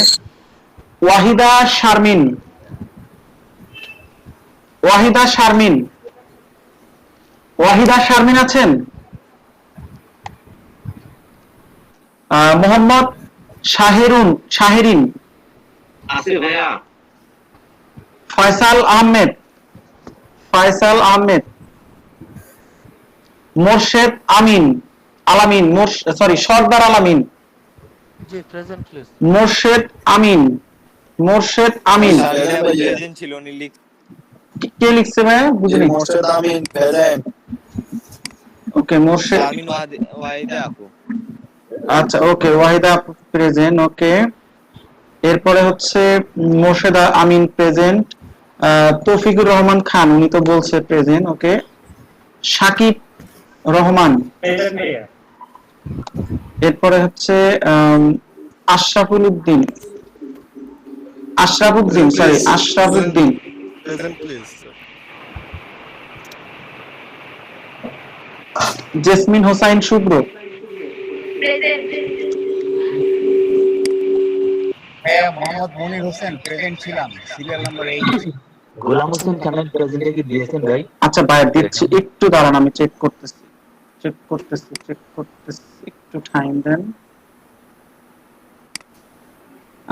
Speaker 2: ওয়াহিদা শারমিন, ওয়াহিদা শারমিন, ওয়াহিদা শারমিন আছেন? মোহাম্মদ শাহেরিন,
Speaker 5: আছে ভাইয়া।
Speaker 2: ফয়সাল আহমেদ, মোর্শেদ সর্দার আলামিন,
Speaker 1: জি present please.
Speaker 2: Morshed Amin,
Speaker 9: present ছিল উনি
Speaker 2: কে লিখছে ভাই বুঝিনি।
Speaker 14: মোর্শেদ আমিন প্রেজেন্ট।
Speaker 2: ওকে মোর্শেদ
Speaker 9: আমিন ওয়াহিদা আপু।
Speaker 2: আচ্ছা ওকে ওয়াহিদা আপু প্রেজেন্ট। ওকে এরপরে হচ্ছে মোর্শেদ আমিন প্রেজেন্ট, তৌফিকুর রহমান খান উনি তো বলছে প্রেজেন্ট। ওকে সাকিব রহমান, এরপরে হচ্ছে Ashrafuddin
Speaker 14: present please.
Speaker 2: Jesmin Hossain Shuvro,
Speaker 15: Mohammad Monir Hossain present ছিলাম, সিরিয়াল নাম্বার 8।
Speaker 16: গোলাম হোসেন খানের প্রেজেন্টে কি দিয়েছেন ভাই?
Speaker 2: আচ্ছা ভাই দিচ্ছি, একটু দাঁড়ান আমি চেক করতেছি, একটু টাইম দেন।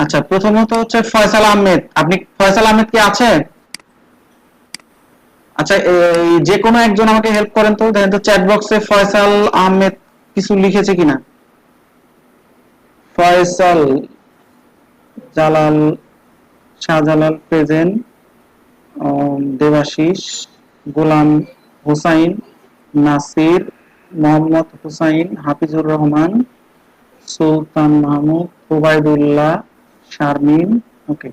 Speaker 2: আচ্ছা প্রথমত হচ্ছে ফয়সাল আহমেদ, আপনি ফয়সাল আহমেদ কি আছে? আচ্ছা এই যে কোনো একজন আমাকে হেল্প করেন তো, দেখেন তো চ্যাট বক্সে ফয়সাল আহমেদ কিছু লিখেছে কিনা। ফয়সাল, শাহজালাল প্রেজেন্ট, দেবাশিস, গোলাম হোসাইন, নাসির, মোহাম্মদ হুসাইন, হাফিজুর রহমান, সুলতান মাহমুদ, ওবায়দুল্লাহ, শারমিন। ওকে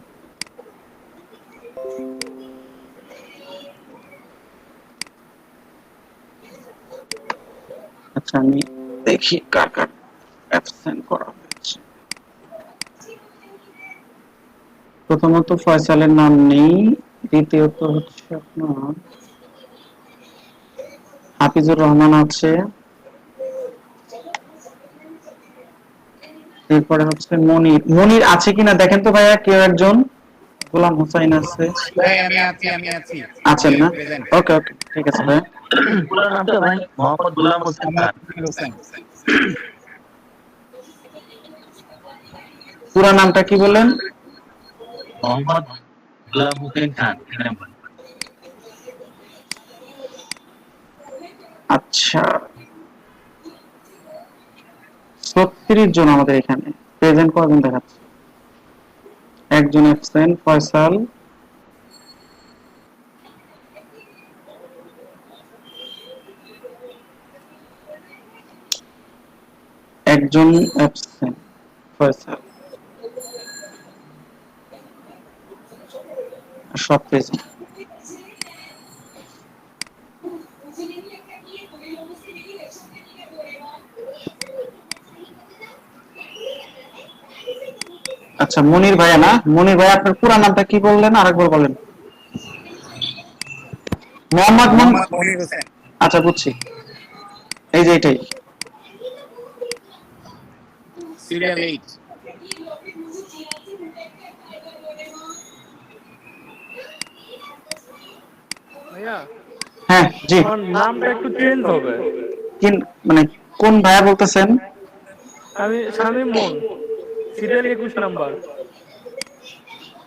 Speaker 2: আচ্ছা আমি দেখি কার কার অ্যাবসেন্ট করা হয়েছে। প্রথমত ফয়সালের নাম নেই, দ্বিতীয়ত হচ্ছে আপনার হাফিজুর রহমান আছে, এরপরে হচ্ছে মনির আছে কিনা দেখেন তো ভাইয়া কেউ একজন। গোলাম হোসাইন আছে,
Speaker 15: আমি আছি।
Speaker 2: আছেন না? ওকে ওকে ঠিক আছে ভাই।
Speaker 16: পুরো নামটা ভাই? মোহাম্মদ গোলাম হোসেন খান।
Speaker 2: পুরো নামটা কি বললেন?
Speaker 16: মোহাম্মদ গোলাম হোসেন খান।
Speaker 2: আচ্ছা 36 জন আমাদের এখানে প্রেজেন্ট, কয়জন দেখাচ্ছে? একজন অ্যাবসেন্ট ফয়সাল, একজন অ্যাবসেন্ট ফয়সাল, সব প্রেজেন্ট। আচ্ছা মনির ভাইয়া না? মনির ভাই আপনার পুরো নামটা কি বললেন আরেকবার বলেন। মোহাম্মদ
Speaker 15: মনির হোসেন।
Speaker 2: আচ্ছা বুঝছি, এই যে এটাই
Speaker 15: সিরিয়াল 8।
Speaker 3: ভাইয়া
Speaker 2: হ্যাঁ জি।
Speaker 3: আমার নামটা একটু চেঞ্জ হবে।
Speaker 2: মানে কোন ভাইয়া বলতেছেন?
Speaker 3: আমি শামীম মন, সিরিয়াল 21 নাম্বার।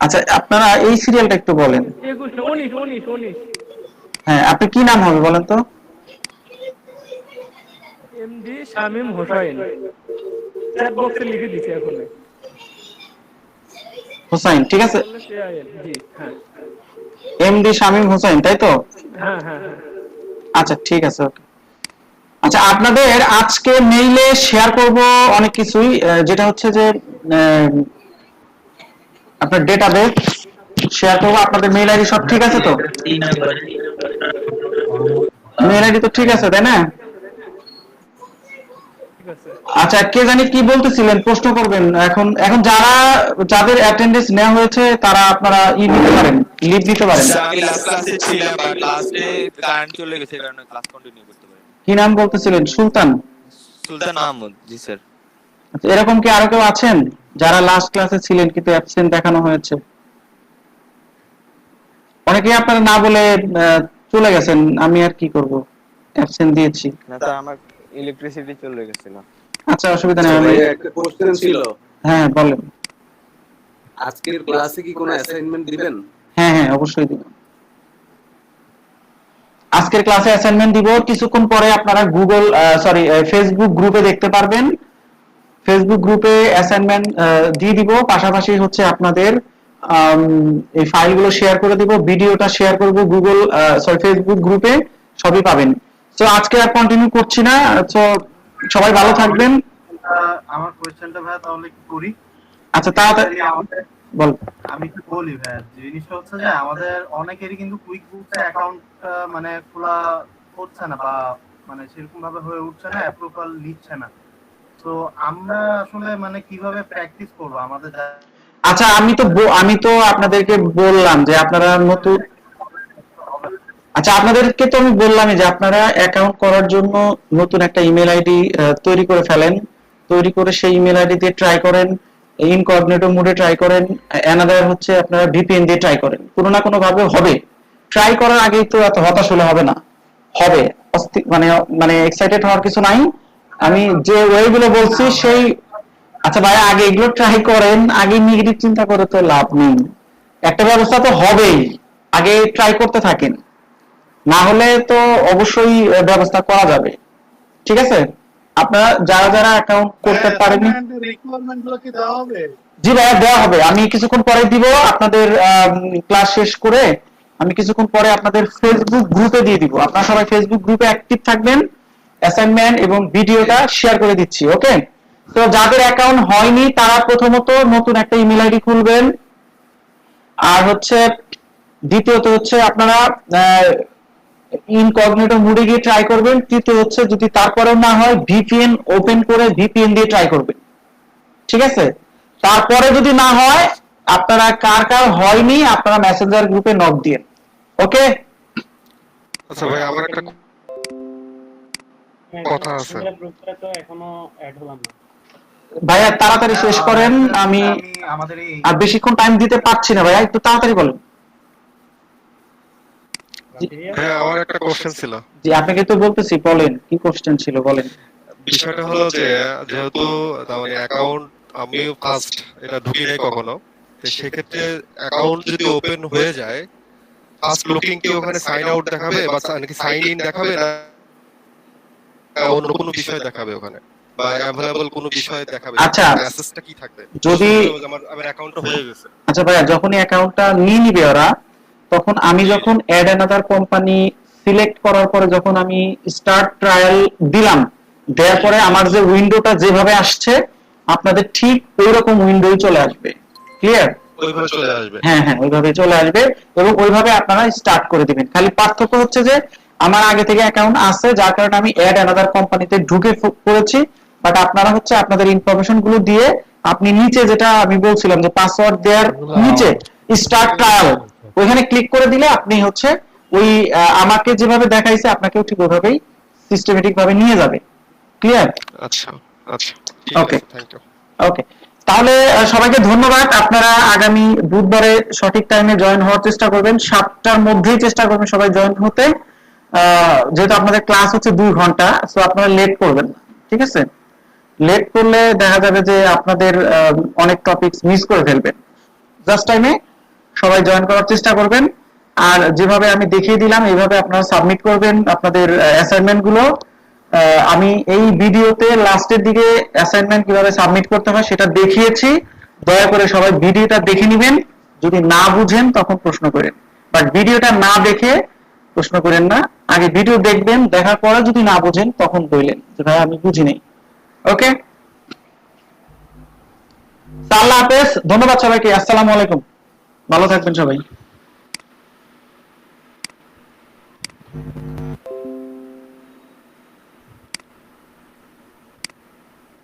Speaker 2: আচ্ছা আপনারা এই সিরিয়ালটা একটু বলেন।
Speaker 3: 19
Speaker 2: হ্যাঁ আপনি কি নাম হবে বলেন তো?
Speaker 3: এমডি শামীম হোসাইন, চ্যাট বক্সে লিখে দিছি এখন।
Speaker 2: হোসাইন ঠিক আছে,
Speaker 3: জি হ্যাঁ।
Speaker 2: এমডি শামীম হোসাইন তাই তো?
Speaker 3: হ্যাঁ হ্যাঁ হ্যাঁ।
Speaker 2: আচ্ছা ঠিক আছে ওকে। আচ্ছা আপনাদের আজকে মেইলে শেয়ার করব অনেক কিছুই, যেটা হচ্ছে যে আপনার ডেটাবেস শেয়ার করব। আপনাদের মেইল আইডি সব ঠিক আছে তো? মেইল আইডি তো ঠিক আছে তাই না? আচ্ছা কে জানি কি বলতেছিলেন, প্রশ্ন করবেন। এখন যাদের অ্যাটেন্ডেন্স নেওয়া হয়েছে তারা আপনারা দিতে পারেন, লিভ দিতে পারেন।
Speaker 9: আমি লাস্ট ক্লাসে ছিলাম বাট লাস্টে কারেন্ট চলে গেছে কারণে ক্লাস কন্টিনিউ করতে পারি।
Speaker 2: কি নাম বলতেছিলেন? সুলতান
Speaker 9: মাহমুদ। জি স্যার।
Speaker 2: আচ্ছা এরকম কি আরো কেউ আছেন যারা লাস্ট ক্লাসে ছিলেন কিন্তু অ্যাবসেন্ট দেখানো হয়েছে? অনেকেই আপনারা না বলে চলে গেছেন, আমি আর কি করব, অ্যাবসেন্ট দিয়েছি।
Speaker 9: না স্যার আমার ইলেকট্রিসিটি চলে গেছিল।
Speaker 2: আচ্ছা অসুবিধা নেই।
Speaker 17: ভাই একটা কোশ্চেন ছিল।
Speaker 2: হ্যাঁ বলেন।
Speaker 17: আজকের ক্লাসে কি কোনো অ্যাসাইনমেন্ট দিবেন?
Speaker 2: হ্যাঁ হ্যাঁ অবশ্যই দিব। আজকের ক্লাসে অ্যাসাইনমেন্ট দিব, কিছুক্ষণ পরে আপনারা ফেসবুক গ্রুপে দেখতে পারবেন। ফেসবুক গ্রুপে অ্যাসাইনমেন্ট দিয়ে দিব, পাশাপাশি হচ্ছে আপনাদের এই ফাইলগুলো শেয়ার করে দিব, ভিডিওটা শেয়ার করব ফেসবুক গ্রুপে, সবই পাবেন। তো আজকে আর কন্টিনিউ করছি না, তো সবাই ভালো থাকবেন।
Speaker 8: আমার কোশ্চেনটা ভাই তাহলে কি করি?
Speaker 2: আচ্ছা তাড়াতাড়ি বল।
Speaker 8: আমি কি বলি ভাই, জিনিসটা হচ্ছে যে আমাদের অনেকেরই কিন্তু কুইক বুকসে অ্যাকাউন্ট মানে খোলা হচ্ছে না, বা মানে সেরকম ভাবে হয়ে উঠছে না, অ্যাপ্রুভাল নিচ্ছে না। তো আমরা আসলে মানে কিভাবে প্র্যাকটিস করব আমাদের?
Speaker 2: আচ্ছা আমি তো আপনাদেরকে বললাম যে আপনারা নতুন, আচ্ছা আপনাদেরকে তো আমি বললামই যে আপনারা অ্যাকাউন্ট করার জন্য নতুন একটা ইমেল আইডি তৈরি করে ফেলেন, তৈরি করে সেই ইমেল আইডি দিয়ে ট্রাই করেন, ইনকগনিটো মোডে ট্রাই করেন, অ্যানাদার হচ্ছে আপনারা ভিপিএন দিয়ে ট্রাই করেন, কোনো না কোনো ভাবে হবে। ট্রাই করার আগেই তো এত হতাশ হলে হবে না, হবে মানে এক্সাইটেড হওয়ার কিছু নাই। আমি যে ওয়েগুলো বলছি সেই, আচ্ছা ভাই আগে এগুলো ট্রাই করেন, আগে নেগেটিভ চিন্তা করে তো লাভ নেই, একটা ব্যবস্থা তো হবেই, আগে ট্রাই করতে থাকেন, না হলে তো অবশ্যই ব্যবস্থা করা যাবে। ঠিক আছে, আপনারা যারা যারা অ্যাকাউন্ট করতে পারেননি,
Speaker 6: রিকোয়ারমেন্ট গুলো কি দেওয়া হবে?
Speaker 2: জি ভাইয়া দেওয়া হবে, আমি কিছুক্ষণ পরে দিব। আপনাদের ক্লাস শেষ করে আমি কিছুক্ষণ পরে আপনাদের ফেসবুক গ্রুপে দিয়ে দিব, আপনারা সবাই ফেসবুক গ্রুপে অ্যাক্টিভ থাকবেন, অ্যাসাইনমেন্ট এবং ভিডিওটা শেয়ার করে দিচ্ছি। ওকে, তো যাদের অ্যাকাউন্ট হয়নি তারা প্রথমত নতুন একটা ইমেল আইডি খুলবেন, আর হচ্ছে দ্বিতীয়ত হচ্ছে আপনারা ইনকগনিটো মোডে গিয়ে ট্রাই করবেন, তৃতীয় হচ্ছে যদি তারপরেও না হয় ভিপিএন ওপেন করে ভিপিএন দিয়ে ট্রাই করবেন। ঠিক আছে, তারপরে যদি না হয় আপনারা কার কার হয়নি আপনারা মেসেঞ্জার গ্রুপে নক দিন। ওকে,
Speaker 18: আচ্ছা ভাই আমার একটা কথা আছে।
Speaker 12: গ্রুপটা তো এখনো অ্যাড হলাম না
Speaker 2: ভাইয়া, তাড়াতাড়ি শেষ করেন, আমি আর বেশিক্ষণ টাইম দিতে পারছি না ভাইয়া, একটু তাড়াতাড়ি বলেন।
Speaker 18: হ্যাঁ আমার একটা কোশ্চেন ছিল।
Speaker 2: জি আপনাকে তো বলতেছি, বলেন কি কোশ্চেন ছিল বলেন।
Speaker 18: বিষয়টা হলো যে যেহেতু মানে অ্যাকাউন্ট আমি ফার্স্ট এটা ঢুকি নাই কখনো, তো সেক্ষেত্রে অ্যাকাউন্ট যদি ওপেন হয়ে যায় ফার্স্ট লুকিং কি ওখানে সাইন আউট দেখাবে বা নাকি সাইন ইন দেখাবে, না অন্য কোনো বিষয় দেখাবে ওখানে, বা অ্যাভেলেবল কোনো বিষয় দেখাবে?
Speaker 2: আচ্ছা
Speaker 18: মেসেজটা কি থাকবে
Speaker 2: যদি
Speaker 18: আমার অ্যাকাউন্টটা হয়ে গেছে?
Speaker 2: আচ্ছা ভাইয়া, যখনই অ্যাকাউন্টটা নিয়ে নিবে ওরা, তখন আমি যখন অ্যাড অ্যানাদার কোম্পানি সিলেক্ট করার পরে যখন আমি স্টার্ট ট্রায়াল দিলাম, দেওয়ার পরে আমার যে উইন্ডোটা যেভাবে আসছে আপনাদের ঠিক ওইরকম উইন্ডোই চলে আসবে। ক্লিয়ার?
Speaker 18: ওইভাবে চলে আসবে।
Speaker 2: হ্যাঁ হ্যাঁ ওইভাবে চলে আসবে এবং ওইভাবে আপনারা স্টার্ট করে দিবেন। খালি পার্থক্য হচ্ছে যে আমার আগে থেকে অ্যাকাউন্ট আছে, যার কারণে আমি অ্যাড অ্যানাদার কোম্পানিতে ঢুকে করেছি, বাট আপনারা হচ্ছে আপনাদের ইনফরমেশন গুলো দিয়ে আপনি নিচে যেটা আমি বলছিলাম যে পাসওয়ার্ড দেওয়ার নিচে স্টার্ট ট্রায়াল, ওইখানে ক্লিক করে দিলে আপনি হচ্ছে ওই আমাকে যেভাবে দেখাইছে আপনাকেও ঠিক ওইভাবেই সিস্টেমেটিক ভাবে নিয়ে যাবে। ক্লিয়ার?
Speaker 18: আচ্ছা আচ্ছা
Speaker 2: ওকে
Speaker 18: থ্যাংক ইউ।
Speaker 2: ওকে, তাহলে সবাইকে ধন্যবাদ। আপনারা আগামী বুধবারে সঠিক টাইমে জয়েন হওয়ার চেষ্টা করবেন, 7টার মধ্যেই চেষ্টা করবেন সবাই জয়েন হতে, যেহেতু আপনাদের ক্লাস হচ্ছে 2 ঘন্টা, সো আপনারা লেট করবেন না। ঠিক আছে, লেট করলে দেখা যাবে যে আপনাদের অনেক টপিকস মিস করে ফেলবেন। জাস্ট টাইমে সবাই জয়েন করার চেষ্টা করবেন, আর যেভাবে আমি দেখিয়ে দিলাম এইভাবে আপনারা সাবমিট করবেন আপনাদের অ্যাসাইনমেন্ট গুলো। আমি এই ভিডিওতে লাস্টের দিকে অ্যাসাইনমেন্ট কিভাবে সাবমিট করতে হয় সেটা দেখিয়েছি, দয়া করে সবাই ভিডিওটা দেখে নেবেন, যদি না বুঝেন তখন প্রশ্ন করেন, বাট ভিডিওটা না দেখে প্রশ্ন করেন না, আগে ভিডিও দেখবেন, দেখার পরে যদি না বুঝেন তখন বললেন যে ভাই আমি বুঝি নাই। ওকে, আল্লাহ হাফেজ, ধন্যবাদ সবাইকে, আসসালামু আলাইকুম, ভালো থাকবেন সবাই।